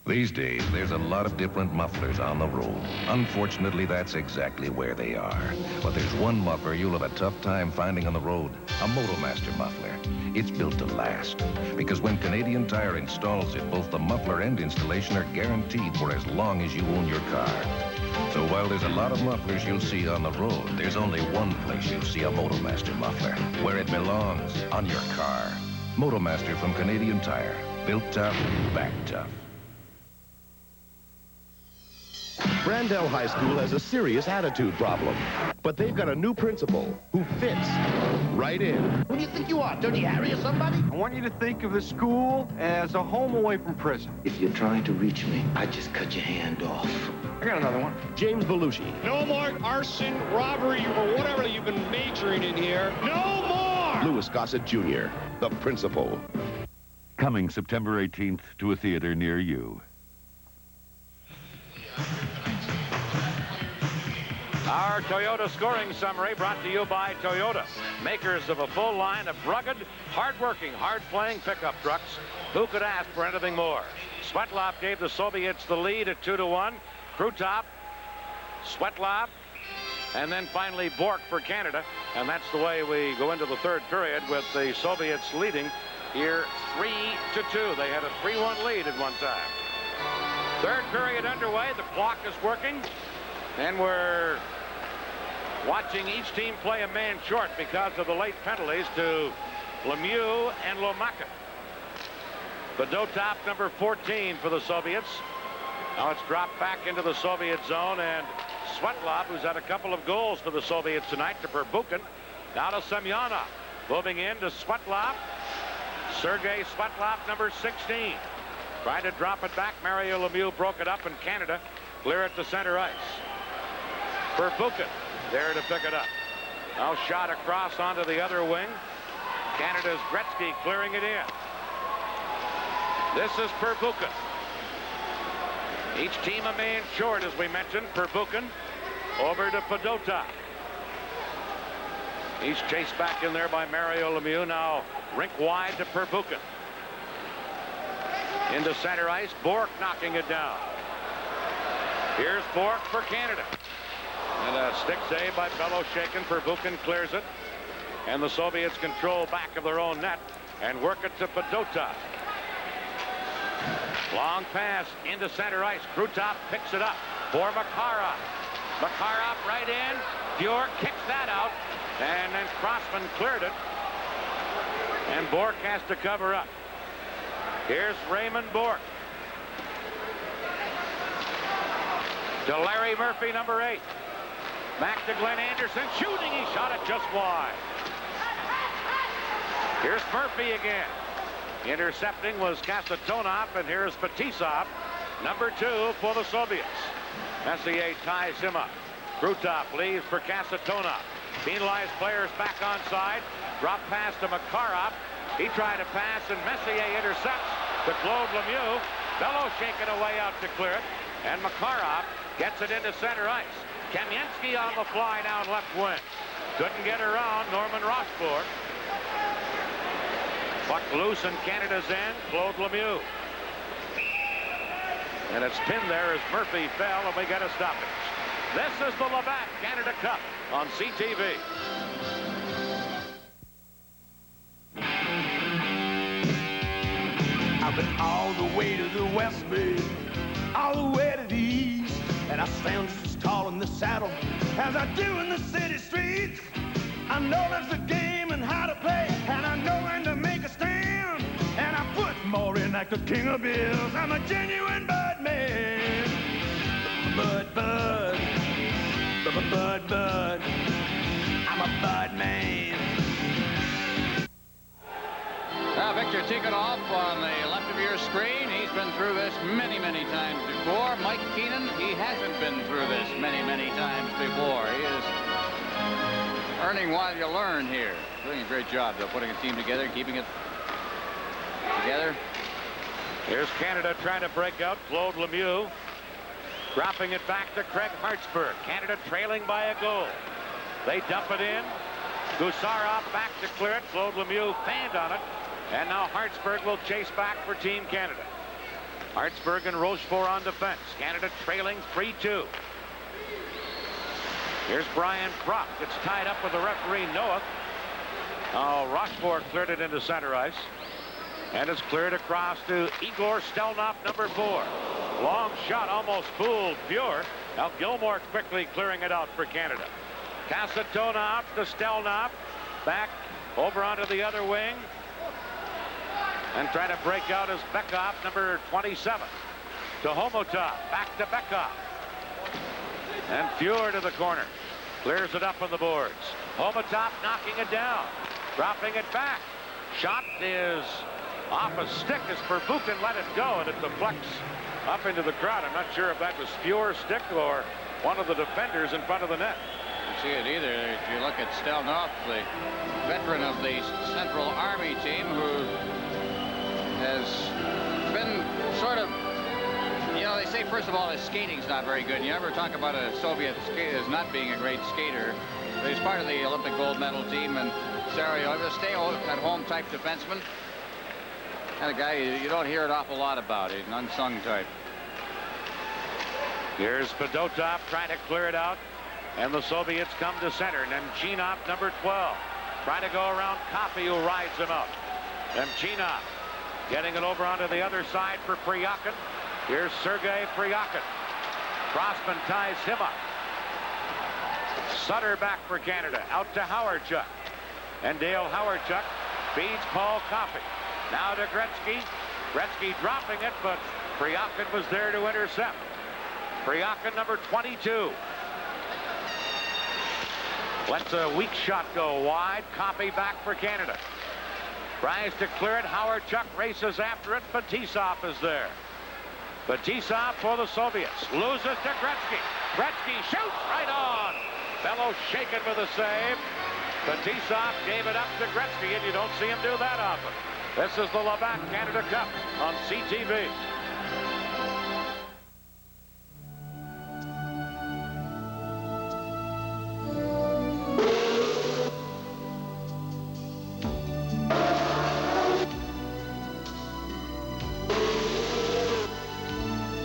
These days, there's a lot of different mufflers on the road. Unfortunately, that's exactly where they are. But there's one muffler you'll have a tough time finding on the road, a Motomaster muffler. It's built to last, because when Canadian Tire installs it, both the muffler and installation are guaranteed for as long as you own your car. So while there's a lot of mufflers you'll see on the road, there's only one place you'll see a Motomaster muffler, where it belongs, on your car. Motomaster from Canadian Tire, built tough, back tough. Brandell High School has a serious attitude problem, but they've got a new principal who fits right in. Who do you think you are, Dirty Harry or somebody? I want you to think of the school as a home away from prison. If you're trying to reach me, I just cut your hand off. I got another one. James Belushi. No more arson, robbery, or whatever you've been majoring in here. No more! Louis Gossett Jr., the principal. Coming September 18th to a theater near you. Our Toyota scoring summary brought to you by Toyota, makers of a full line of rugged, hard-working, hard-playing pickup trucks. Who could ask for anything more? Svetlov gave the Soviets the lead at 2-1. Krutov, Svetlov, and then finally Bork for Canada. And that's the way we go into the third period with the Soviets leading here 3-2. They had a 3-1 lead at one time. Third period underway. The clock is working. And we're watching each team play a man short because of the late penalties to Lemieux and Lomakin. Fedotov, number 14 for the Soviets. Now it's dropped back into the Soviet zone, and Svetlov, who's had a couple of goals for the Soviets tonight, to Perbukin. Now to Semyonov. Moving in to Svetlov. Sergei Svetlov, number 16. Tried to drop it back. Mario Lemieux broke it up, and Canada clear it to center ice. Perbukin there to pick it up. Now shot across onto the other wing. Canada's Gretzky clearing it in. This is Perbukin. Each team a man short, as we mentioned. Perbukin over to Fedotov. He's chased back in there by Mario Lemieux. Now rink wide to Perbukin. Into center ice. Bork knocking it down. Here's Bork for Canada. And a stick save by Beloshakin. Perbukin clears it. And the Soviets control back of their own net and work it to Fedotov. Long pass into center ice. Krutov picks it up for Makarov. Makarov right in. Bjork kicks that out. And then Crossman cleared it. And Bork has to cover up. Here's Raymond Bork. To Larry Murphy, number 8. Back to Glenn Anderson. Shooting. He shot it just wide. Here's Murphy again. Intercepting was Kasatonov, and here's Fetisov, number 2 for the Soviets. Messier ties him up. Krutov leaves for Kasatonov. Penalized players back onside. Drop pass to Makarov. He tried to pass, and Messier intercepts to Claude Lemieux. Bello shaking away out to clear it, and Makarov gets it into center ice. Kamensky on the fly now in left wing. Couldn't get around Norman Rochefort. Puck loose in Canada's end. Claude Lemieux. And it's pinned there as Murphy fell, and we got a stoppage. This is the Labatt Canada Cup on CTV. I've been all the way to the west, babe, all the way to the east, and I stand just as tall in the saddle as I do in the city streets. I know there's a game and how to play, and I know when to make a stand, and I put more in like the king of bills. I'm a genuine bud man. Bud, bud, bud, bud, bud. I'm a bud man. Now Victor Tikhonov on the left of your screen. He's been through this many, many times before. Mike Keenan, he hasn't been through this many, many times before. He is earning while you learn here. Doing a great job, though, putting a team together, keeping it together. Here's Canada trying to break out. Claude Lemieux dropping it back to Craig Hartsburg. Canada trailing by a goal. They dump it in. Gusarov back to clear it. Claude Lemieux fanned on it. And now Hartsburg will chase back for Team Canada. Hartsburg and Rochefort on defense. Canada trailing 3-2. Here's Brian Propp. It's tied up with the referee, Noah. Oh, Rochefort cleared it into center ice. And it's cleared across to Igor Stelnov, number 4. Long shot, almost fooled Fuhr. Now Gilmore quickly clearing it out for Canada. Kasatonov to Stelnov. Back over onto the other wing. And trying to break out is Bekov, number 27. To Homotov. Back to Bekov. And Fuhr to the corner. Clears it up on the boards. Homotov knocking it down. Dropping it back. Shot is off a stick as Perbukin let it go, and it deflects up into the crowd. I'm not sure if that was Fuhr's stick or one of the defenders in front of the net. You see it either. If you look at Stelnov, the veteran of the Central Army team, who has been sort of, you know, they say, first of all, his skating's not very good. You ever talk about a Soviet skater as not being a great skater. But he's part of the Olympic gold medal team, and Sarajevo, stay-at-home type defenseman. Kind of guy you don't hear an awful lot about. He's an unsung type. Here's Fedotov trying to clear it out. And the Soviets come to center. Nemchinov, number 12. Trying to go around Coffey, who rides him up. Nemchinov getting it over onto the other side for Pryakin. Here's Sergei Pryakin. Crossman ties him up. Sutter back for Canada. Out to Howardchuk. And Dale Howardchuk feeds Paul Coffey. Now to Gretzky. Gretzky dropping it, but Pryakin was there to intercept. Pryakin, number 22. Lets a weak shot go wide. Coffey back for Canada. Tries to clear it. Howardchuk races after it. Fetisov is there. Fetisov for the Soviets. Loses to Gretzky. Gretzky shoots right on. Bellows shaken with a save. Fetisov gave it up to Gretzky, and you don't see him do that often. This is the Labatt Canada Cup on CTV.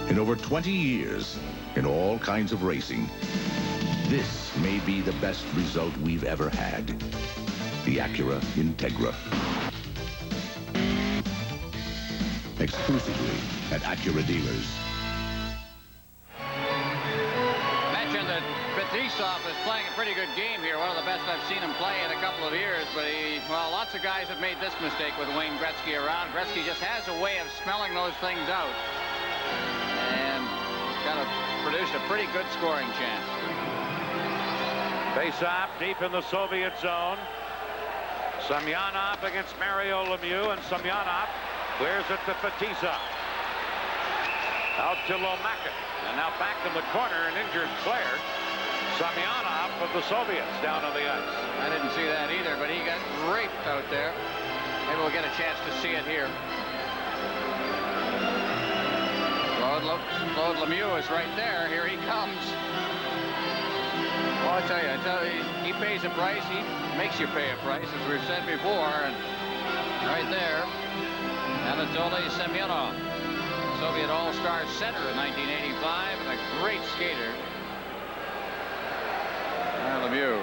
In over 20 years, in all kinds of racing, this may be the best result we've ever had. The Acura Integra. Exclusively at Acura dealers. Mentioned that Fetisov is playing a pretty good game here. One of the best I've seen him play in a couple of years. But well, lots of guys have made this mistake with Wayne Gretzky around. Gretzky just has a way of smelling those things out. And kind of produced a pretty good scoring chance. Face-off deep in the Soviet zone. Semyonov against Mario Lemieux, and Semyonov clears it to Fetisov. Out to Lomakin. And now back in the corner, an injured player. Semyonov of the Soviets down on the ice. I didn't see that either, but he got raped out there. Maybe we'll get a chance to see it here. Claude Lemieux is right there. Here he comes. Well, I tell you, he pays a price. He makes you pay a price, as we've said before. And right there, Anatoly Semyonov, Soviet All-Star center in 1985, and a great skater. Lemieux.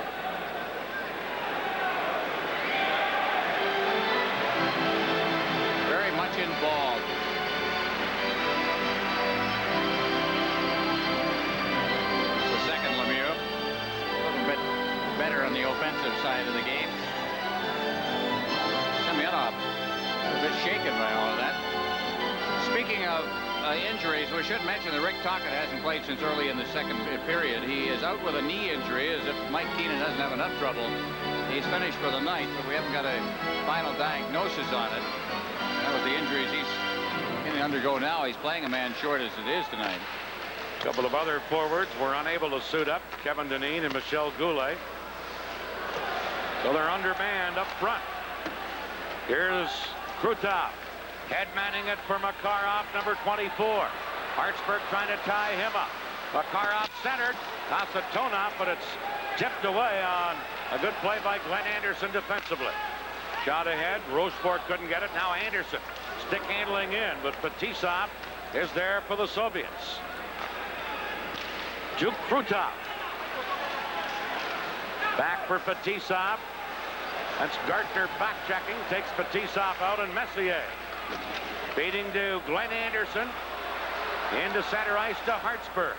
Very much involved. Better on the offensive side of the game. Semyonov a bit shaken by all of that. Speaking of injuries, we should mention that Rick Tocchet hasn't played since early in the second period. He is out with a knee injury, as if Mike Keenan doesn't have enough trouble. He's finished for the night, but we haven't got a final diagnosis on it. That was the injuries he's going to undergo now. He's playing a man short as it is tonight. A couple of other forwards were unable to suit up. Kevin Dineen and Michel Goulet. So they're undermanned up front. Here's Krutov. Head manning it for Makarov, number 24. Hartsburg trying to tie him up. Makarov centered. Kasatonov, but it's tipped away on a good play by Glenn Anderson defensively. Shot ahead. Rochefort couldn't get it. Now Anderson stick handling in, but Fetisov is there for the Soviets. Duke Krutov. Back for Fetisov. That's Gartner back-checking. Takes Fetisov out, and Messier feeding to Glenn Anderson. Into center ice to Hartsburg.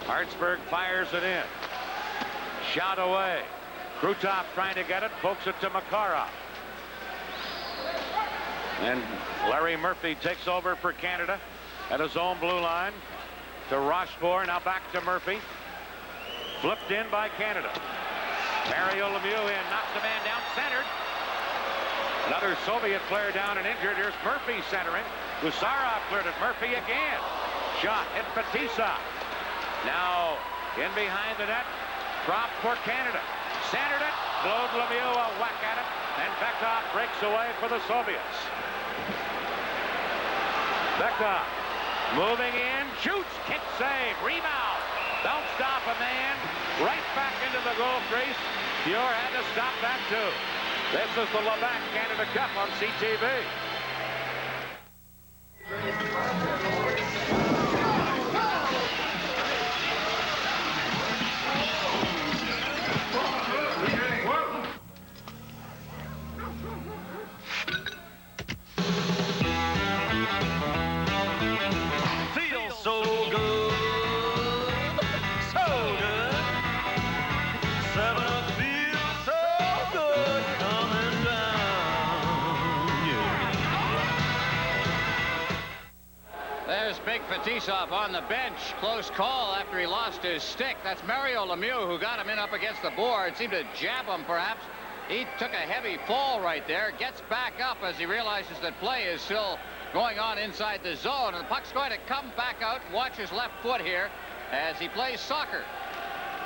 Hartsburg fires it in. Shot away. Krutov trying to get it. Pokes it to Makarov. And Larry Murphy takes over for Canada at his own blue line. To Rochefort. Now back to Murphy. Flipped in by Canada. Mario Lemieux in, knocks the man down, centered. Another Soviet player down and injured. Here's Murphy centering. Gusarov cleared it. Murphy again. Shot hit Fetisov. Now in behind the net. Drop for Canada. Centered it. Claude Lemieux a whack at it. And Bekov breaks away for the Soviets. Bekov moving in. Shoots. Kick save. Rebound. Bounced off a man. Right back into the goal crease. Fior had to stop that too. This is the Labatt Canada Cup on CTV. Fetisov on the bench. Close call after he lost his stick. That's Mario Lemieux who got him in up against the board. Seemed to jab him, perhaps. He took a heavy fall right there. Gets back up as he realizes that play is still going on inside the zone. And the puck's going to come back out. Watch his left foot here as he plays soccer.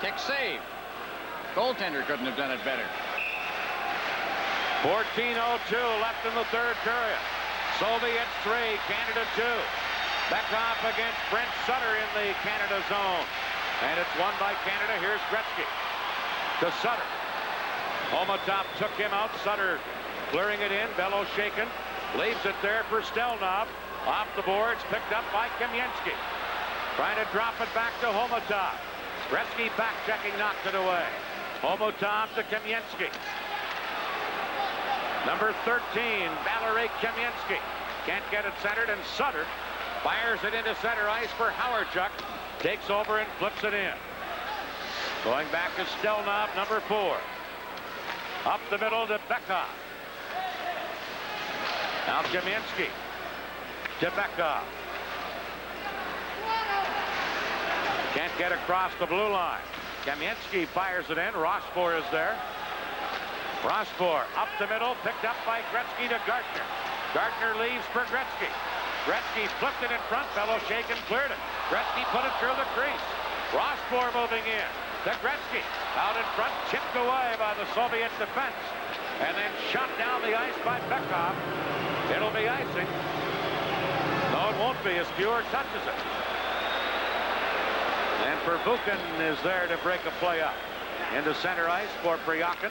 Kick save. Goaltender couldn't have done it better. 14:02 left in the third period. Soviets 3, Canada 2. Beckhoff against Brent Sutter in the Canada zone. And it's won by Canada. Here's Gretzky to Sutter. Homotop took him out. Sutter clearing it in. Bellows shaken. Leaves it there for Stelnov. Off the boards. Picked up by Kamensky. Trying to drop it back to Homotop. Gretzky back checking, knocked it away. Homotop to Kamensky. Number 13, Valery Kamensky. Can't get it centered, and Sutter fires it into center ice for Howardchuk. Takes over and flips it in. Going back to Stelnov, number 4. Up the middle to Beckhoff. Now Kamensky to Beckhoff. Can't get across the blue line. Kamensky fires it in. Rossbourg is there. Rossbourg up the middle, picked up by Gretzky to Gartner. Gartner leaves for Gretzky. Gretzky flipped it in front. Bellows shaken, cleared it. Gretzky put it through the crease. Rossbourg moving in to Gretzky. Out in front, chipped away by the Soviet defense. And then shot down the ice by Beckhoff. It'll be icing. No, it won't be as Fuhr touches it. And Pervukin is there to break a play up. Into center ice for Pryakin.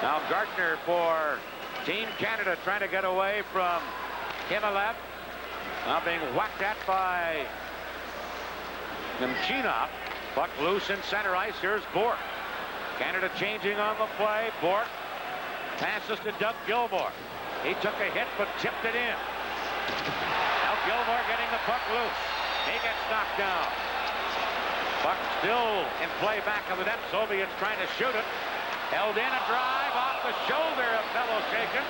Now Gartner for Team Canada trying to get away from Himalev. Now being whacked at by Nemchinov. Puck loose in center ice. Here's Bourque. Canada changing on the play. Bourque passes to Doug Gilmour. He took a hit but tipped it in. Now Gilmour getting the puck loose. He gets knocked down. Puck still in play back of the net. Soviets trying to shoot it. Held in a drive off the shoulder of Bellows-Shaken,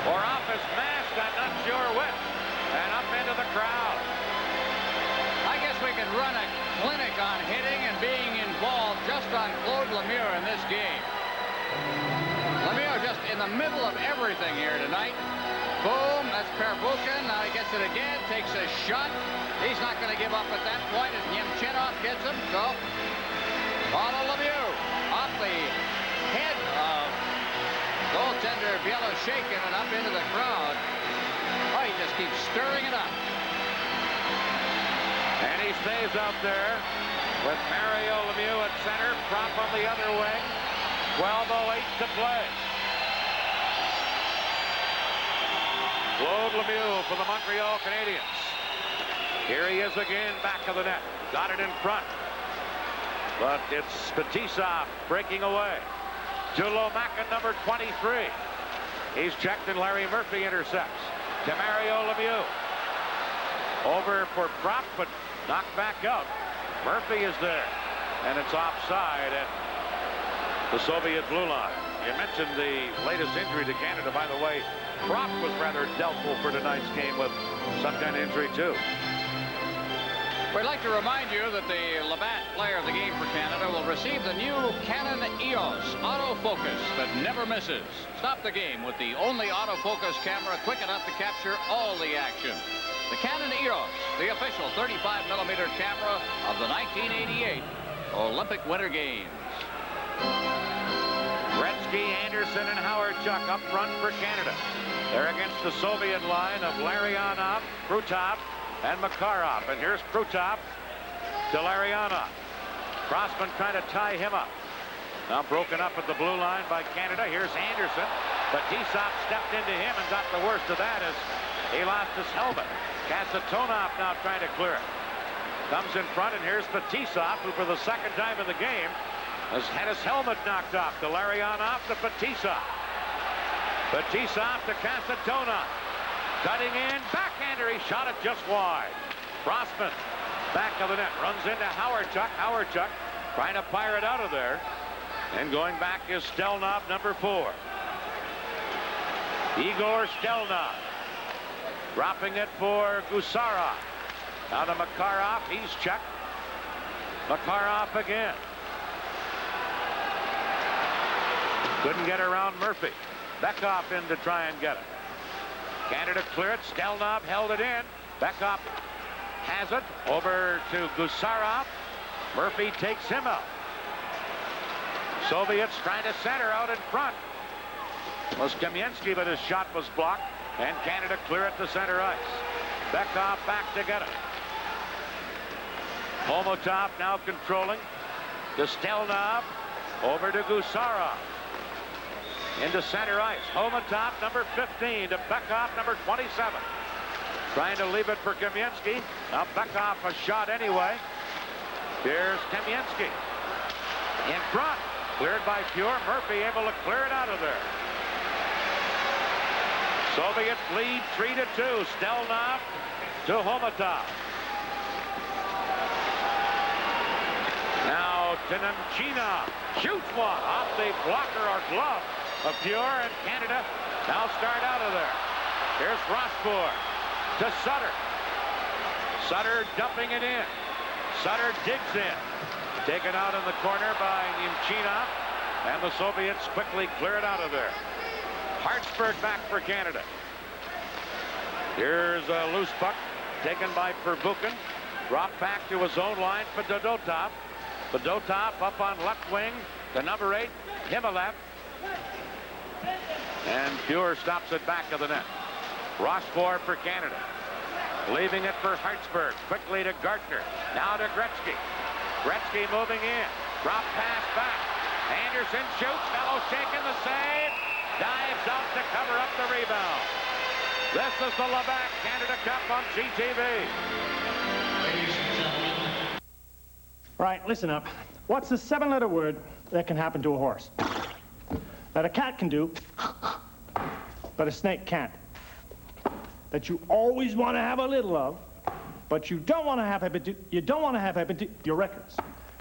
or off his mask, I'm not sure which, and up into the crowd. I guess we could run a clinic on hitting and being involved just on Claude Lemieux in this game. Lemieux just in the middle of everything here tonight. Boom, that's Pervukin. Now he gets it again, takes a shot. He's not going to give up at that point as Nemchinov gets him. So, on Lemieux, off the head of goaltender Bellows-Shaken and up into the crowd. Oh, he just keeps stirring it up. And he stays out there with Mario Lemieux at center, Prop on the other wing. 12:08 to play. Claude Lemieux for the Montreal Canadiens. Here he is again, back of the net. Got it in front. But it's Fetisov breaking away. To Lomakin, number 23. He's checked and Larry Murphy intercepts. To Mario Lemieux. Over for Prop, but knocked back out. Murphy is there. And it's offside at the Soviet blue line. You mentioned the latest injury to Canada. By the way, Prop was rather doubtful for tonight's game with some kind of injury, too. We'd like to remind you that the Labatt player of the game for Canada will receive the new Canon EOS autofocus that never misses. Stop the game with the only autofocus camera quick enough to capture all the action. The Canon EOS, the official 35mm camera of the 1988 Olympic Winter Games. Gretzky, Anderson, and Howardchuk up front for Canada. They're against the Soviet line of Larionov, Krutov, and Makarov. And here's Krutov to Larionov. Crossman trying to tie him up. Now broken up at the blue line by Canada. Here's Anderson. But Fetisov stepped into him and got the worst of that as he lost his helmet. Kasatonov now trying to clear it. Comes in front, and here's Fetisov, who for the second time in the game has had his helmet knocked off. To Larionov to Fetisov. Fetisov to Kasatonov. Cutting in, backhander, he shot it just wide. Crossman, back of the net, runs into Howardchuk. Howardchuk trying to fire it out of there. And going back is Stelnov, number 4. Igor Stelnov. Dropping it for Gusarov. Now to Makarov. He's checked. Makarov again. Couldn't get around Murphy. Bekoff in to try and get it. Canada clear it. Stelnov held it in. Bekoff has it. Over to Gusarov. Murphy takes him out. Soviets trying to center out in front. Was Kamensky, but his shot was blocked. And Canada clear it to center ice. Bekoff back to get it. Homotov now controlling. To Stelnov. Over to Gusarov. Into center ice. Homotov, number 15, to Bekoff, number 27. Trying to leave it for Kamensky. Now Bekoff a shot anyway. Here's Kamensky. In front. Cleared by Pure. Murphy able to clear it out of there. Soviets lead 3-2. Stelnov to Homotov. Now to Nemchinov. Shoots one off the blocker or glove of Pure, and Canada now start out of there. Here's Rochefort to Sutter. Sutter dumping it in. Sutter digs in. Taken out in the corner by Nemchinov, and the Soviets quickly clear it out of there. Hartsburg back for Canada. Here's a loose puck taken by Pervukin. Dropped back to his own line for Dodotov. Dodotov up on left wing to number 8, Himalev. And Pure stops it back of the net. Rochefort for Canada. Leaving it for Hartsburg. Quickly to Gartner. Now to Gretzky. Gretzky moving in. Drop pass back. Anderson shoots. Fellow shaking the save. Dives out to cover up the rebound. This is the Labatt Canada Cup on CTV. Ladies and gentlemen. Right, listen up. What's the 7-letter word that can happen to a horse? That a cat can do, but a snake can't. That you always want to have a little of, but you don't want to have your records.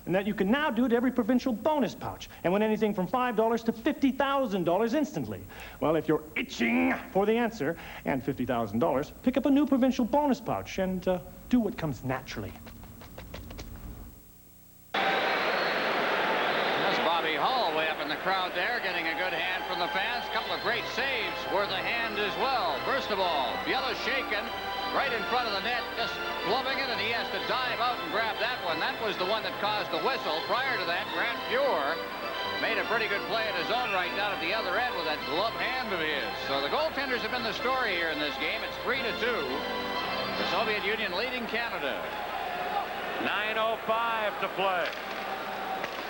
And that you can now do to every provincial bonus pouch and win anything from $5 to $50,000 instantly. Well, if you're itching for the answer and $50,000, pick up a new provincial bonus pouch and do what comes naturally. Crowd there getting a good hand from the fans. A couple of great saves worth a hand as well. First of all, Biela shaken right in front of the net, just gloving it, and he has to dive out and grab that one. That was the one that caused the whistle. Prior to that, Grant Pure made a pretty good play at his own right down at the other end with that glove hand of his. So the goaltenders have been the story here in this game. It's 3-2. The Soviet Union leading Canada. 9:05 to play.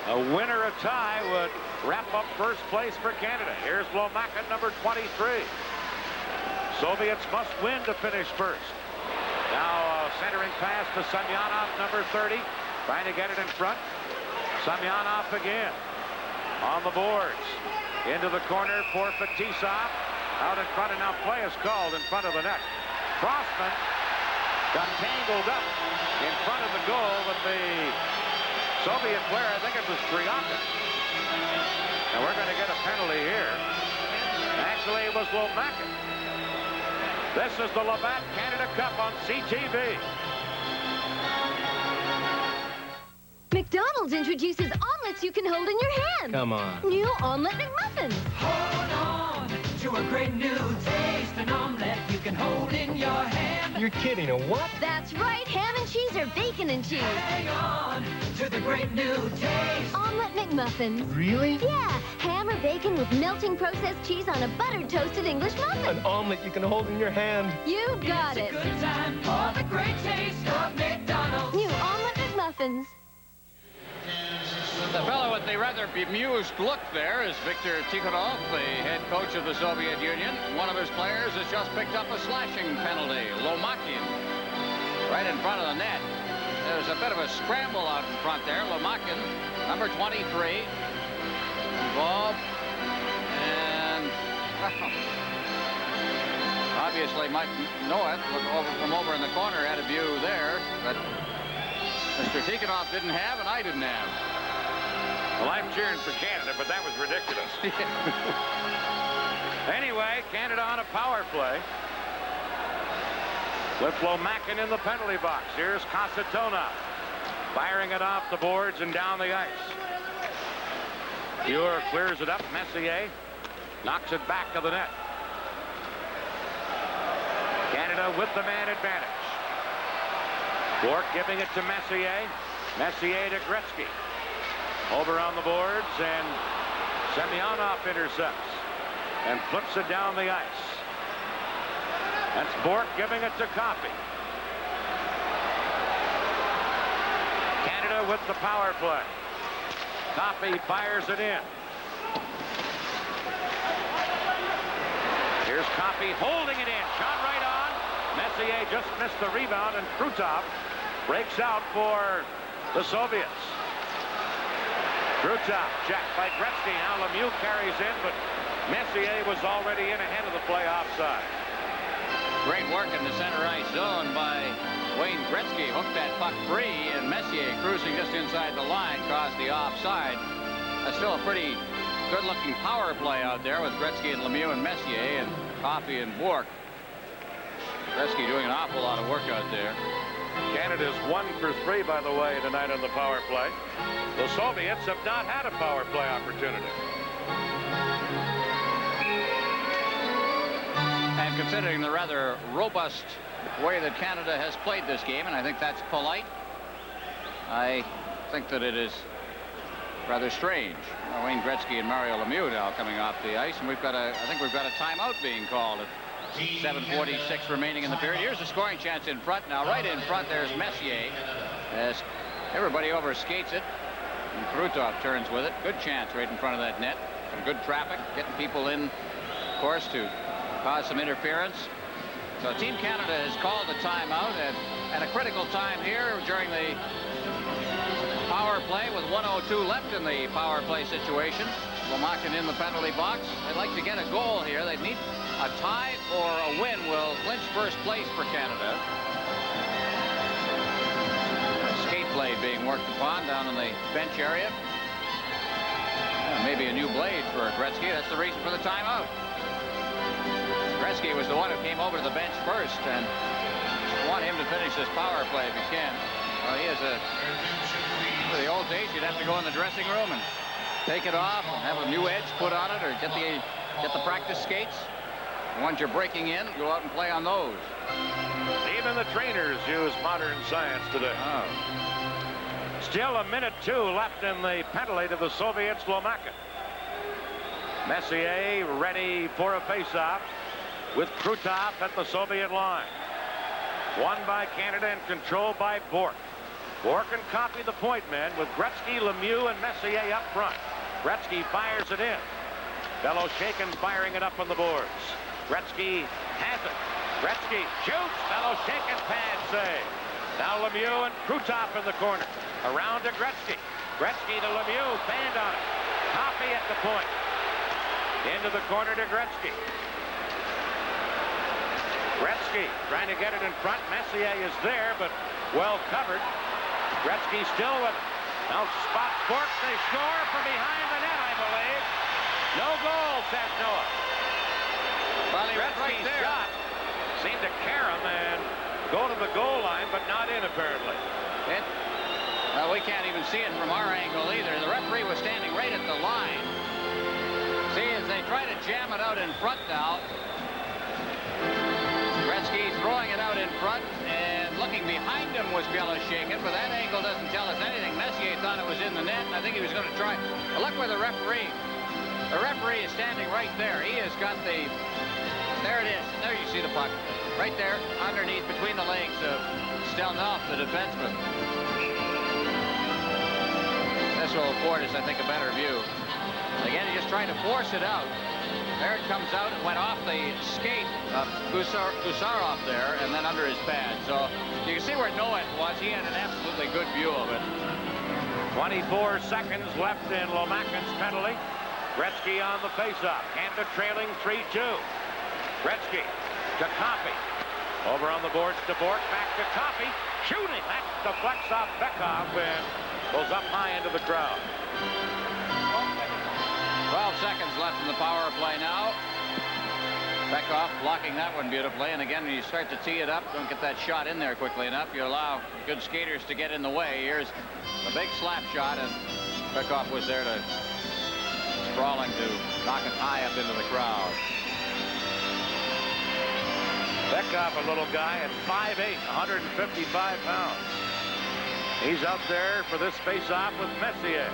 A win or a tie would wrap up first place for Canada. Here's Lomakin, number 23. Soviets must win to finish first. Now centering pass to Semyonov, number 30. Trying to get it in front. Semyonov again. On the boards. Into the corner for Fetisov. Out in front, and now play is called in front of the net. Crossman got tangled up in front of the goal with the Soviet player. I think it was Tryakin. And we're going to get a penalty here. Actually, it was Lomakin. This is the Labatt Canada Cup on CTV. McDonald's introduces omelets you can hold in your hand. Come on. New Omelette McMuffins. Hold on to a great new taste. An omelet you can hold in your hand. You're kidding, a what? That's right, ham and cheese or bacon and cheese. Hang on to the great new taste. Omelette McMuffins. Really? Yeah, ham or bacon with melting processed cheese on a buttered toasted English muffin. An omelet you can hold in your hand. You got it. It's a good time for the great taste of McDonald's. New Omelette McMuffins. The fellow with the rather bemused look there is Viktor Tikhonov, the head coach of the Soviet Union. One of his players has just picked up a slashing penalty, Lomakin, right in front of the net. There's a bit of a scramble out in front there. Lomakin, number 23, involved, and obviously might know it. Look over from over in the corner, had a view there, but Mr. Tikhonov didn't have, and I didn't have. Well, I'm cheering for Canada, but that was ridiculous. Anyway, Canada on a power play. with Lomakin in the penalty box. Here's Casatona firing it off the boards and down the ice. Muir clears it up. Messier knocks it back to the net. Canada with the man advantage. Bourque giving it to Messier. Messier to Gretzky. Over on the boards, and Semyonov intercepts and flips it down the ice. That's Bourque giving it to Coffey. Canada with the power play. Coffey fires it in. Here's Coffey holding it in. Shot right on. Messier just missed the rebound, and Krutov breaks out for the Soviets. Krutov checked by Gretzky. Now Lemieux carries in, but Messier was already in ahead of the play offside. Great work in the center ice zone by Wayne Gretzky. Hooked that puck free, and Messier cruising just inside the line caused the offside. That's still a pretty good-looking power play out there with Gretzky and Lemieux and Messier and Coffey and Bourque. Gretzky doing an awful lot of work out there. Canada's 1 for 3, by the way, tonight on the power play. The Soviets have not had a power play opportunity. And considering the rather robust way that Canada has played this game, and I think that's polite, I think that it is rather strange. Wayne Gretzky and Mario Lemieux now coming off the ice, and I think we've got a timeout being called at 7:46 remaining in the period. Here's a scoring chance in front now. Right in front, there's Messier, as everybody overskates it, and Krutov turns with it. Good chance right in front of that net. Some good traffic, getting people in, of course, to cause some interference. So Team Canada has called the timeout at a critical time here during the power play with 1:02 left in the power play situation. Lomakin in the penalty box. They'd like to get a goal here. They'd need a tie or a win will clinch first place for Canada. A skate blade being worked upon down in the bench area. Maybe a new blade for Gretzky. That's the reason for the timeout. Gretzky was the one who came over to the bench first, and want him to finish this power play if you can. Well, he is for the old days, you'd have to go in the dressing room and take it off and have a new edge put on it, or get the practice skates. And once you're breaking in, go out and play on those. Even the trainers use modern science today. Oh. Still a minute 2 left in the penalty to the Soviets. Lomakin. Messier ready for a face-off with Krutov at the Soviet line. Won by Canada and controlled by Bourque. Bourque and Coffey the point men with Gretzky, Lemieux, and Messier up front. Gretzky fires it in. Beloshakin firing it up on the boards. Gretzky has it. Gretzky shoots. Beloshakin pad save. Now Lemieux and Krutov in the corner. Around to Gretzky. Gretzky to Lemieux. Band on it. Coffey at the point. Into the corner to Gretzky. Gretzky trying to get it in front. Messier is there, but well covered. Gretzky still with it. Now spots Bourque. They score from behind the net, I believe. No goal, says Noah. Well, Gretzky's right there. shot seemed to carry him and go to the goal line, but not in, apparently. Well, we can't even see it from our angle either. The referee was standing right at the line. See, as they try to jam it out in front now. Gretzky throwing it out in front, and looking behind him was Beloshakin, but that angle doesn't tell us anything. Messier thought it was in the net, and I think he was going to try. But look where the referee is standing right there. He has got the, there it is. There you see the puck. Right there, underneath, between the legs of Stelnov, the defenseman. This will afford us, I think, a better view. Again, he just trying to force it out. There it comes out. It went off the skate of Gusarov there, and then under his pad. So you can see where Noah was. He had an absolutely good view of it. 24 seconds left in Lomakin's penalty. Gretzky on the faceoff. Canada trailing 3-2. Gretzky to Coffey. Over on the boards to Bourque. Back to Coffey. Shooting. That deflects off Bekov and goes up high into the crowd. 12 seconds left in the power play now. Bekoff blocking that one beautifully. And again, when you start to tee it up, don't get that shot in there quickly enough. You allow good skaters to get in the way. Here's a big slap shot, and Bekoff was there to sprawling to knock it high up into the crowd. Bekoff, a little guy at 5'8", 155 pounds. He's out there for this face-off with Messier.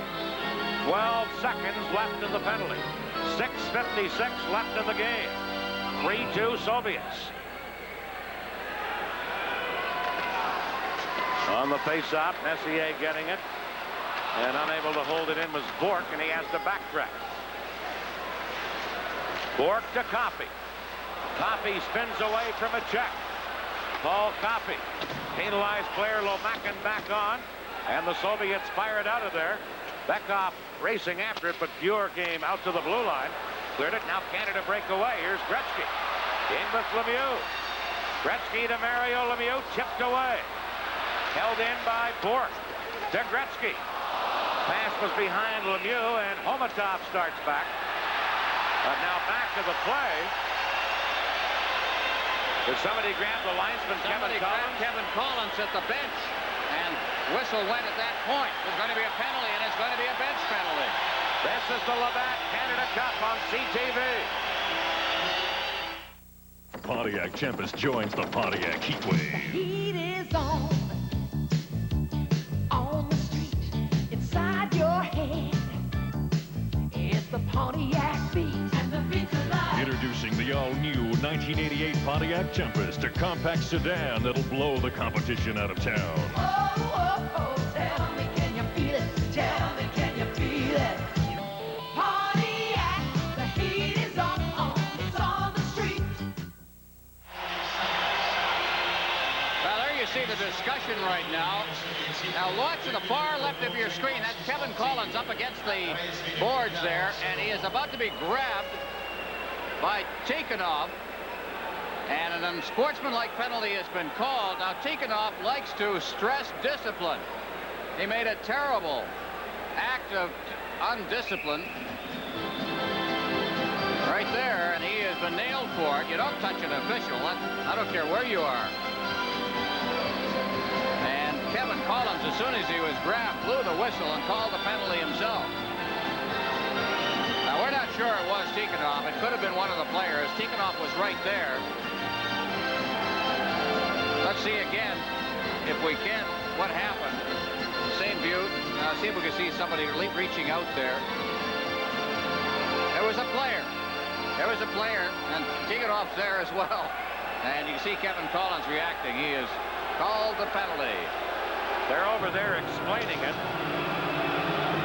12 seconds left in the penalty. 6:56 left in the game. 3-2 Soviets. On the face-off, Messier getting it. And unable to hold it in was Bork, and he has to backtrack. Bork to Coffey. Coffey spins away from a check. Paul Coffey. Penalized player Lomakin back on. And the Soviets fire it out of there. Bekoff racing after it, but Buer came out to the blue line. Cleared it. Now Canada break away. Here's Gretzky. In with Lemieux. Gretzky to Mario Lemieux. Tipped away. Held in by Bork. To Gretzky. Pass was behind Lemieux, and Homatov starts back. But now back to the play. Did somebody grab the linesman, Kevin Collins? Somebody grabbed Kevin Collins at the bench, and whistle went at that point. There's going to be a penalty, and it's going to be a bench penalty. This is the Labatt Canada Cup on CTV. Pontiac Tempest joins the Pontiac Heatwave. Heat is on the street, inside your head. It's the Pontiac beat, and the beat's alive. Introducing the all-new 1988 Pontiac Tempest, a compact sedan that'll blow the competition out of town. Oh, oh, oh, tell me, can you feel it? Tell me, can you feel it? Pontiac, the heat is on, it's on the street. Well, there you see the discussion right now. Now watch to the far left of your screen. That's Kevin Collins up against the boards there, and he is about to be grabbed by Tikhonov. And an unsportsmanlike penalty has been called. Now Tikhonov likes to stress discipline. He made a terrible act of undiscipline right there, and he has been nailed for it. You don't touch an official. I don't care where you are. And Kevin Collins, as soon as he was grabbed, blew the whistle and called the penalty himself. Now, we're not sure it was Tikhonov. It could have been one of the players. Tikhonov was right there. Let's see again, if we can, what happened. Same view. See if we can see somebody reaching out there. There was a player. There was a player, and Tikhonov's there as well. And you can see Kevin Collins reacting. He has called the penalty. They're over there explaining it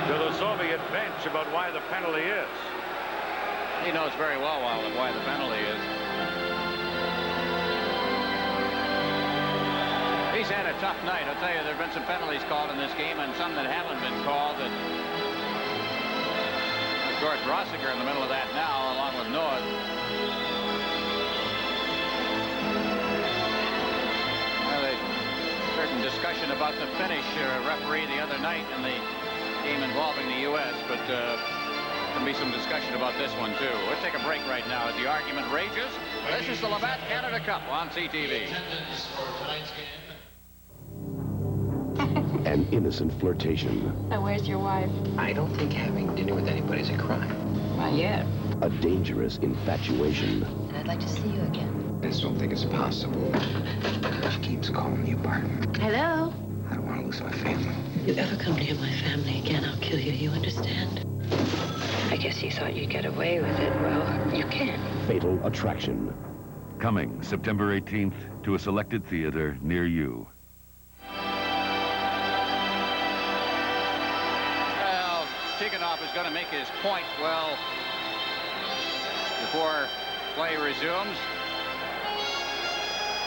to the Soviet bench about why the penalty is. He knows very well why the penalty is. He's had a tough night. I'll tell you, there have been some penalties called in this game and some that haven't been called. And George Rossiger in the middle of that now, along with Noah. Certain discussion about the Finnish referee the other night in the game involving the U.S., but there'll be some discussion about this one, too. Let's take a break right now as the argument rages. This is the Labatt Canada Cup on CTV. An innocent flirtation. Now, where's your wife? I don't think having dinner with anybody is a crime. Not yet. A dangerous infatuation. And I'd like to see you again. I just don't think it's possible. She keeps calling me Bart. Hello? I don't want to lose my family. You ever come near my family again, I'll kill you. You understand? I guess you thought you'd get away with it. Well, you can't. Fatal Attraction. Coming September 18th to a selected theater near you. Well, Tikhonov is going to make his point, well, before play resumes.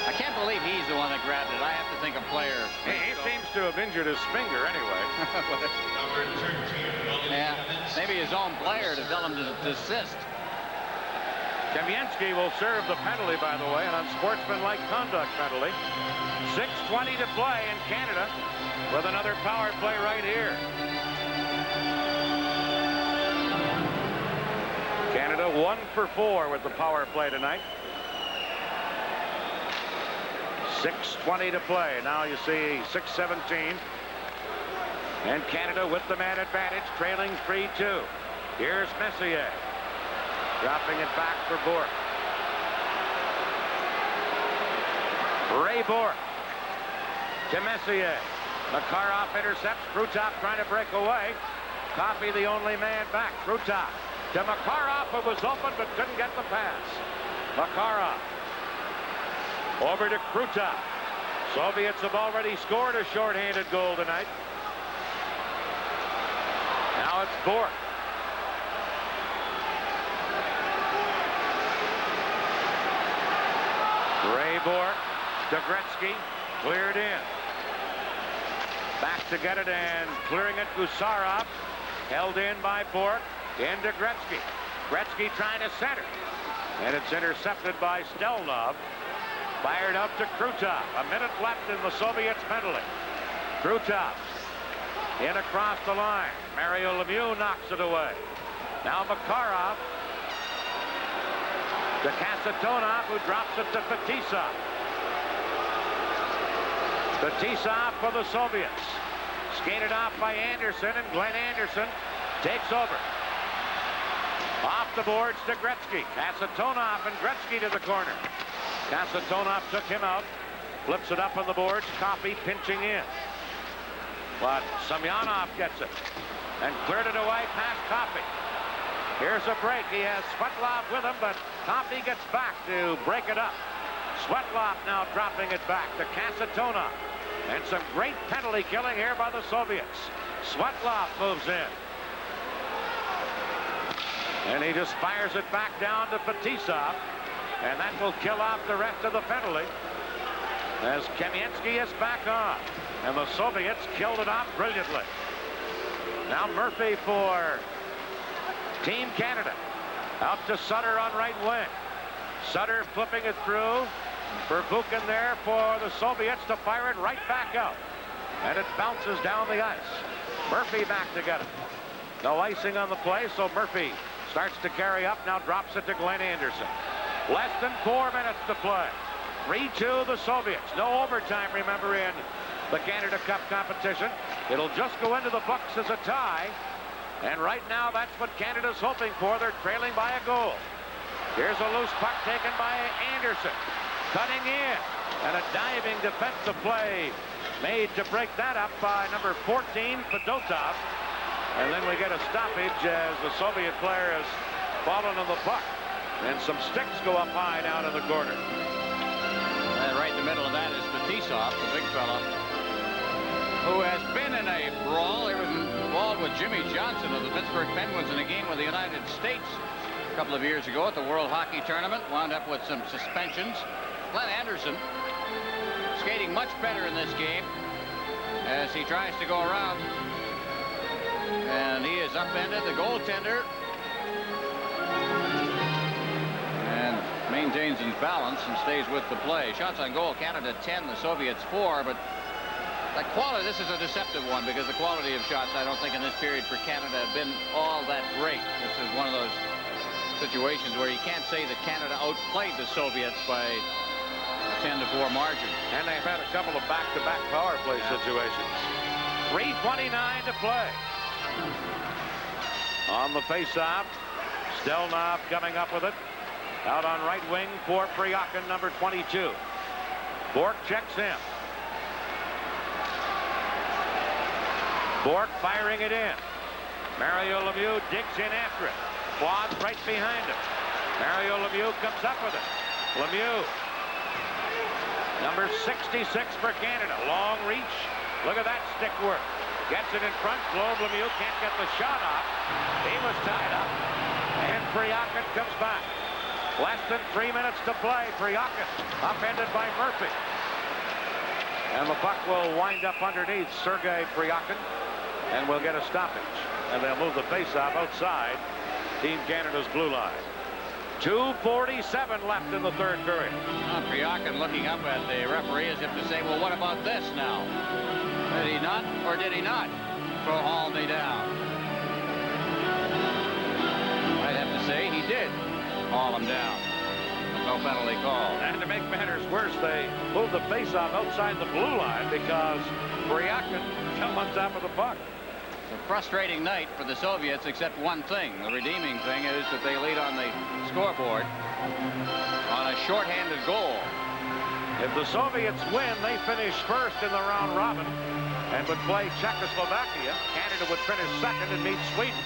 I can't believe he's the one that grabbed it. I have to think a player. He seems to have injured his finger anyway. Yeah, maybe his own player to tell him to desist. Kamensky will serve the penalty, by the way, an unsportsmanlike conduct penalty. 6:20 to play in Canada with another power play right here. Canada 1 for 4 with the power play tonight. 6:20 to play. Now you see 6:17. And Canada with the man advantage, trailing 3-2. Here's Messier. Dropping it back for Bourque. Ray Bourque to Messier. Makarov intercepts. Krutov trying to break away. Coffey the only man back. Krutov to Makarov, who was open but couldn't get the pass. Makarov over to Krutov. Soviets have already scored a shorthanded goal tonight. Now it's Bourque. Ray Bourque to Gretzky, cleared in. Back to get it and clearing it, Gusarov. Held in by Bourque, into Gretzky. Gretzky trying to center. And it's intercepted by Stelnov. Fired up to Krutov. A minute left in the Soviets' penalty. Krutov in across the line. Mario Lemieux knocks it away. Now Makarov to Kasatonov, who drops it to Fetisov. Fetisov for the Soviets. Skated off by Anderson, and Glenn Anderson takes over. Off the boards to Gretzky. Kasatonov and Gretzky to the corner. Kasatonov took him out. Flips it up on the boards. Coffey pinching in. But Semyonov gets it and cleared it away past Coffey. Here's a break. He has Svetlov with him, but Coffey gets back to break it up. Svetlov now dropping it back to Kasatonov. And some great penalty killing here by the Soviets. Svetlov moves in. And he just fires it back down to Fetisov. And that will kill off the rest of the penalty. As Kamensky is back on. And the Soviets killed it off brilliantly. Now Murphy for Team Canada. Out to Sutter on right wing. Sutter flipping it through for Buchan there for the Soviets to fire it right back out. And it bounces down the ice. Murphy back to get it. No icing on the play, so Murphy starts to carry up, now drops it to Glenn Anderson. Less than 4 minutes to play. 3-2 the Soviets. No overtime, remember, in the Canada Cup competition. It'll just go into the books as a tie. And right now, that's what Canada's hoping for. They're trailing by a goal. Here's a loose puck taken by Anderson. Cutting in. And a diving defensive play made to break that up by number 14, Fedotov. And then we get a stoppage as the Soviet player has fallen on the puck. And some sticks go up high down in the corner. And right in the middle of that is Fetisov, the big fella, who has been in a brawl. He was involved with Jimmy Johnson of the Pittsburgh Penguins in a game with the United States a couple of years ago at the World Hockey Tournament. Wound up with some suspensions. Glenn Anderson skating much better in this game as he tries to go around. And he is upended, the goaltender, and maintains his balance and stays with the play. Shots on goal, Canada 10, the Soviets 4, but the quality, this is a deceptive one because the quality of shots, I don't think in this period for Canada have been all that great. This is one of those situations where you can't say that Canada outplayed the Soviets by a 10-4 margin. And they've had a couple of back-to-back power play situations. 3:29 to play. On the face-off, Stelnov coming up with it. Out on right wing for Priakin, number 22. Bourque checks in. Bourque firing it in. Mario Lemieux digs in after it. Quads right behind him. Mario Lemieux comes up with it. Lemieux, number 66 for Canada. Long reach. Look at that stick work. Gets it in front. Claude Lemieux can't get the shot off. He was tied up. And Priakin comes back. Less than 3 minutes to play. Priakin upended by Murphy. And the puck will wind up underneath Sergei Priakin. And we'll get a stoppage. And they'll move the faceoff outside Team Canada's blue line. 2:47 left in the third period. Priakin looking up at the referee as if to say, well, what about this now? Did he not, or did he not throw haul me down? I'd have to say he did haul him down. No no penalty call. And to make matters worse, they moved the faceoff outside the blue line because Bryakin fell on top of the puck. It's a frustrating night for the Soviets, except one thing. The redeeming thing is that they lead on the scoreboard on a shorthanded goal. If the Soviets win, they finish first in the round robin and would play Czechoslovakia. Canada would finish second and meet Sweden.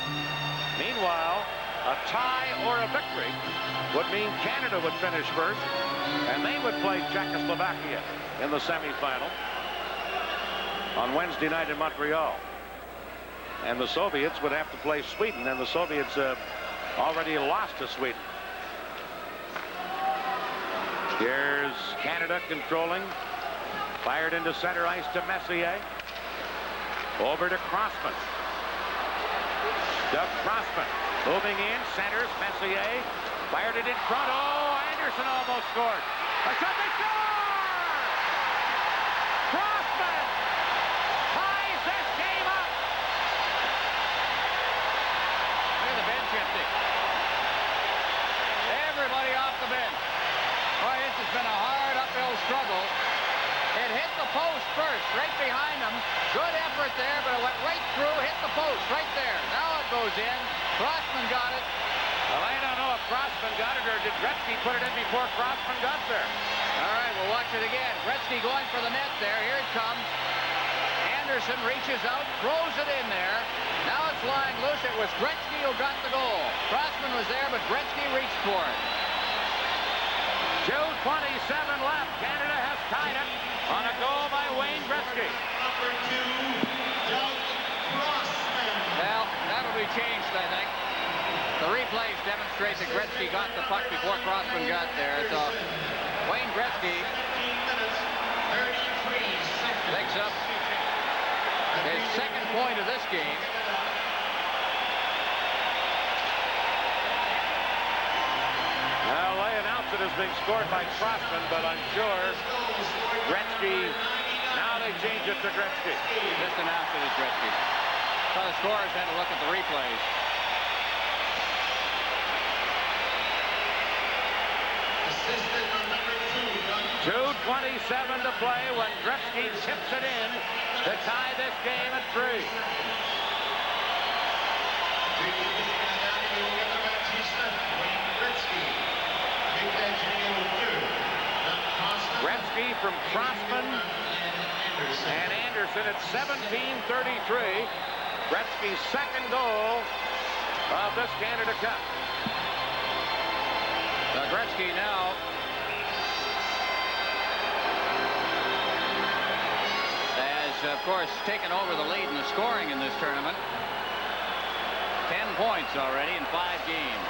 Meanwhile, a tie or a victory would mean Canada would finish first, and they would play Czechoslovakia in the semifinal on Wednesday night in Montreal. And the Soviets would have to play Sweden, and the Soviets already lost to Sweden. Here's Canada controlling. Fired into center ice to Messier. Over to Crossman. Doug Crossman moving in, centers, Messier. Fired it in front. Oh, Anderson almost scored. A shot, they score! Crossman ties this game up. Look at the bench empty. Everybody off the bench. Boy, this has been a hard uphill struggle. It hit the post first, right behind them. Good effort there, but it went right through, hit the post right there. Now it goes in. Crossman got it. Well, I don't know if Crossman got it or did Gretzky put it in before Crossman got there. All right, we'll watch it again. Gretzky going for the net there. Here it comes. Anderson reaches out, throws it in there. Now it's lying loose. It was Gretzky who got the goal. Crossman was there, but Gretzky reached for it. 2:27 left. Canada has tied it on a goal by Wayne Gretzky. Number 2, Doug Crossman. Well, that'll be changed, I think. The replays demonstrate that Gretzky got the puck before Crossman got there. So Wayne Gretzky picks up his second point of this game. Well, they announced it as being scored by Crossman, but I'm sure Gretzky, now they change it to Gretzky. Just announced it as Gretzky. So the scorers had to look at the replays. Assistant number 2, Doug 2:27 to play when Gretzky tips it in to tie this game at 3. Gretzky from Crossman and Anderson at 17:33. Gretzky's second goal of this Canada Cup. So Gretzky now has, of course, taken over the lead in the scoring in this tournament. 10 points already in 5 games.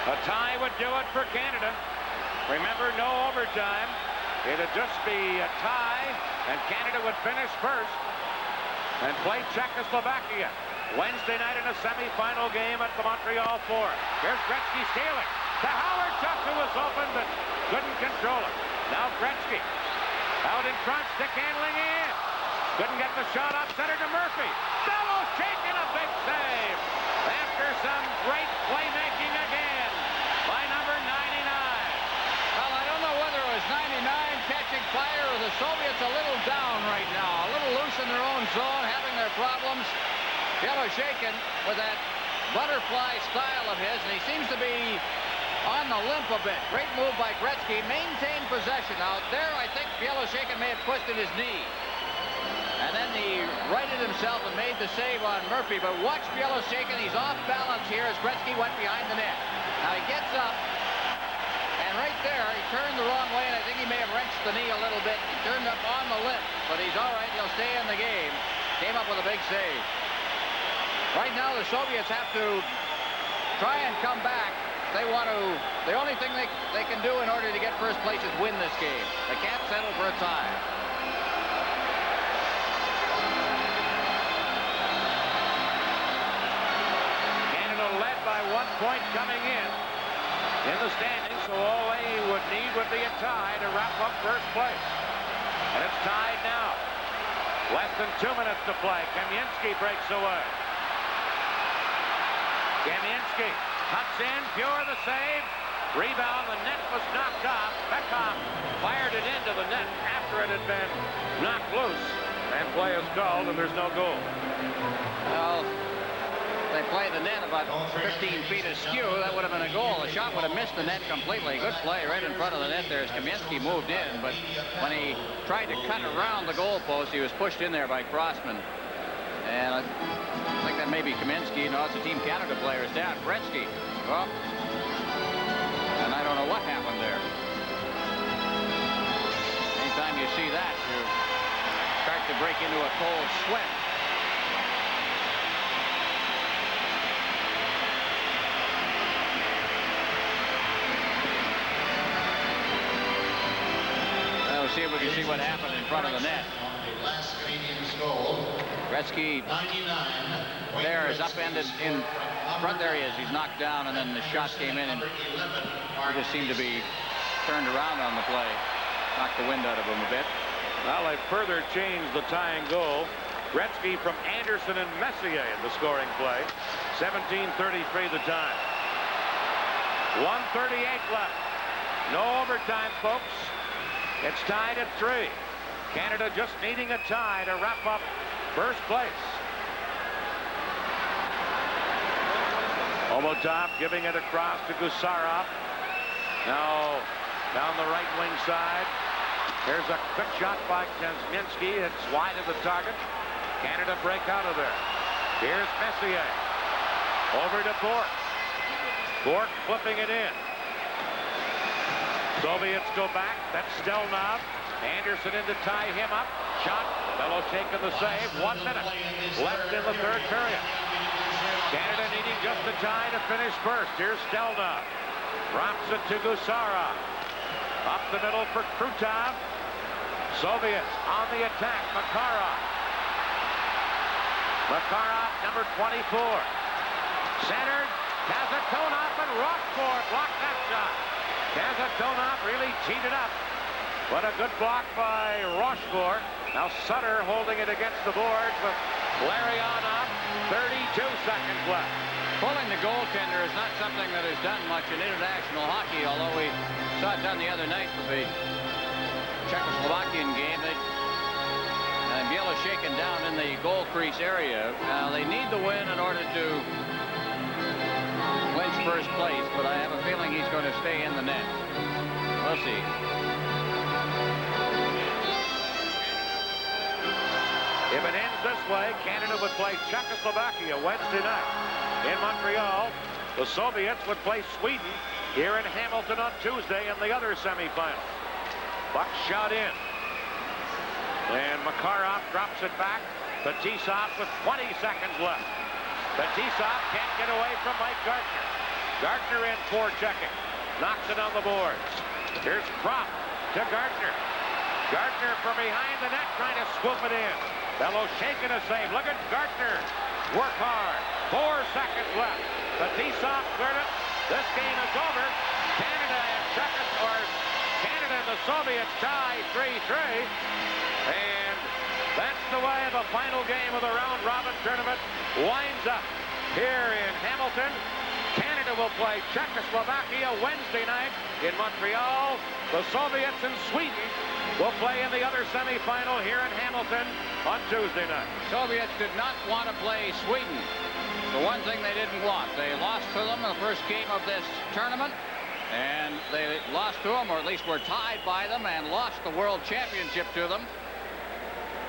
A tie would do it for Canada. Remember, no overtime. It'd just be a tie, and Canada would finish first and play Czechoslovakia Wednesday night in a semifinal game at the Montreal Forum. Here's Gretzky stealing. To Howard Chuck, who was open but couldn't control it. Now Gretzky out in front, stick handling in. Couldn't get the shot up center to Murphy. Bellows shaking a big save after some great playmaking again by number 99. Well, I don't know whether it was 99 catching fire or the Soviets a little down right now, a little loose in their own zone, having their problems. Shaken with that butterfly style of his, and he seems to be on the limp a bit. Great move by Gretzky. Maintained possession. Out there, I think Shaken may have twisted his knee. And then he righted himself and made the save on Murphy. But watch Shaken. He's off balance here as Gretzky went behind the net. Now he gets up. And right there, he turned the wrong way, and I think he may have wrenched the knee a little bit. He turned up on the limp, but he's all right. He'll stay in the game. Came up with a big save. Right now, the Soviets have to try and come back. They want to. The only thing they can do in order to get first place is win this game. They can't settle for a tie. Canada led by 1 point coming in the standings, so all they would need would be a tie to wrap up first place. And it's tied now. Less than 2 minutes to play. Kamensky breaks away. Kamensky cuts in, Pure the save, Rebound, the net was knocked off. Beckhoff fired it into the net after it had been knocked loose. And play is called, and there's no goal. Well, they played the net about 15 feet askew. That would have been a goal. The shot would have missed the net completely. Good play right in front of the net there as Kaminsky moved in. But when he tried to cut around the goalpost, he was pushed in there by Crossman. And I think that may be Kaminsky. No, it's a Team Canada player. It's down. Gretzky. Well, and I don't know what happened there. Anytime you see that, you start to break into a cold sweat. We'll see if we can see what happened in front of the net. Gretzky there is upended in front. There he is. He's knocked down, and then the shot came in, and he just seemed to be turned around on the play. Knocked the wind out of him a bit. Well, they've further changed the tying goal. Gretzky from Anderson and Messier in the scoring play. 17:33 the time. 1:38 left. No overtime, folks. It's tied at 3. Canada just needing a tie to wrap up first place. Omotov giving it across to Gusarov. Now down the right wing side. Here's a quick shot by Kaminsky. It's wide of the target. Canada break out of there. Here's Messier. Over to Bork. Bork flipping it in. Soviets go back. That's Stelnov. Anderson in to tie him up. Shot. Bellow shaking the save. 1 minute left in the third period. Canada needing just a tie to finish first. Here's Stelnov. Drops it to Gusarov. Up the middle for Krutov. Soviets on the attack. Makarov. Makarov, number 24. Centered. Kazatonov and Rochefort blocked that shot. Kazatonov really teed it up. But a good block by Rochefort. Now Sutter holding it against the boards with Larionov. 32 seconds left. Pulling the goaltender is not something that is done much in international hockey, although we saw it done the other night with the Czechoslovakian game. Biela shaken down in the goal crease area. Now they need the win in order to clinch first place, but I have a feeling he's going to stay in the net. We'll see. If it ends this way, Canada would play Czechoslovakia Wednesday night in Montreal. The Soviets would play Sweden here in Hamilton on Tuesday in the other semifinal. Buck shot in. And Makarov drops it back. Fetisov with 20 seconds left. Fetisov can't get away from Mike Gartner. Gartner in for checking. Knocks it on the boards. Here's Kropp to Gartner. Gartner from behind the net trying to swoop it in. Bellow shaking a save. Look at Gartner. Work hard. 4 seconds left. Fetisov cleared it. This game is over. Canada and the Soviets tie 3-3. And that's the way the final game of the round-robin tournament winds up here in Hamilton. Canada will play Czechoslovakia Wednesday night in Montreal. The Soviets and Sweden will play in the other semifinal here in Hamilton on Tuesday night. Soviets did not want to play Sweden. The one thing they didn't want. They lost to them in the first game of this tournament. And they lost to them, or at least were tied by them, and lost the World Championship to them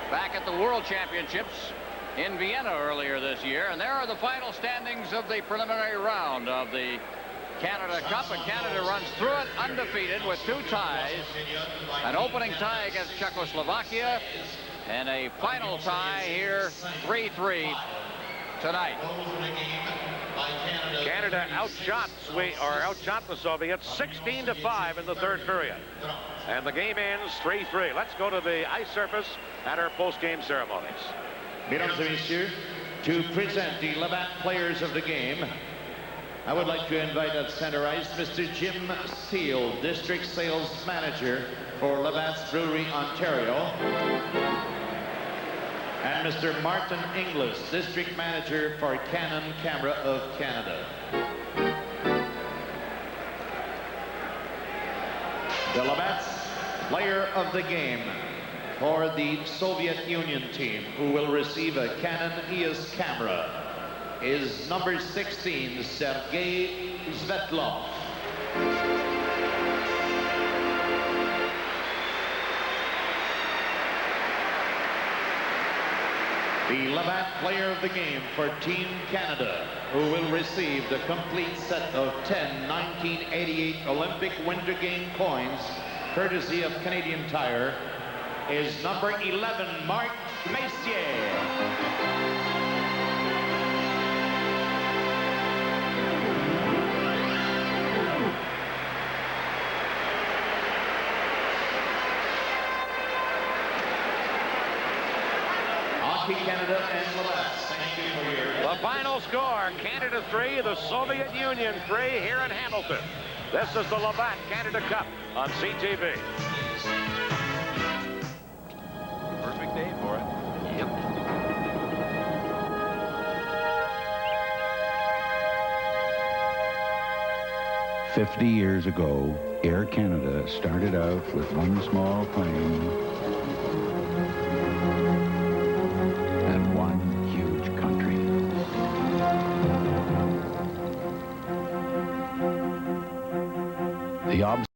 back at the World Championships in Vienna earlier this year. And there are the final standings of the preliminary round of the Canada Cup, and Canada runs through it undefeated with 2 ties, an opening tie against Czechoslovakia, and a final tie here, 3-3 tonight. Canada outshot the Soviets 16-5 in the third period. And the game ends 3-3. Let's go to the ice surface at our post-game ceremonies. Mesdames et messieurs, to present the Labatt players of the game, I would like to invite at center ice Mr. Jim Steele, District Sales Manager for Labatt's Brewery, Ontario, and Mr. Martin Inglis, District Manager for Canon Camera of Canada. The Labatt's player of the game for the Soviet Union team, who will receive a Canon EOS camera, is number 16, Sergei Svetlov. The Labatt player of the game for Team Canada, who will receive the complete set of 10 1988 Olympic Winter Game coins, courtesy of Canadian Tire, is number 11, Marc Messier. Canada and Labatt, thank you for your... The final score, Canada 3, the Soviet Union 3 here in Hamilton. This is the Labatt Canada Cup on CTV. Perfect day for it. Yep. "50 years ago, Air Canada started out with one small plane and one huge country. The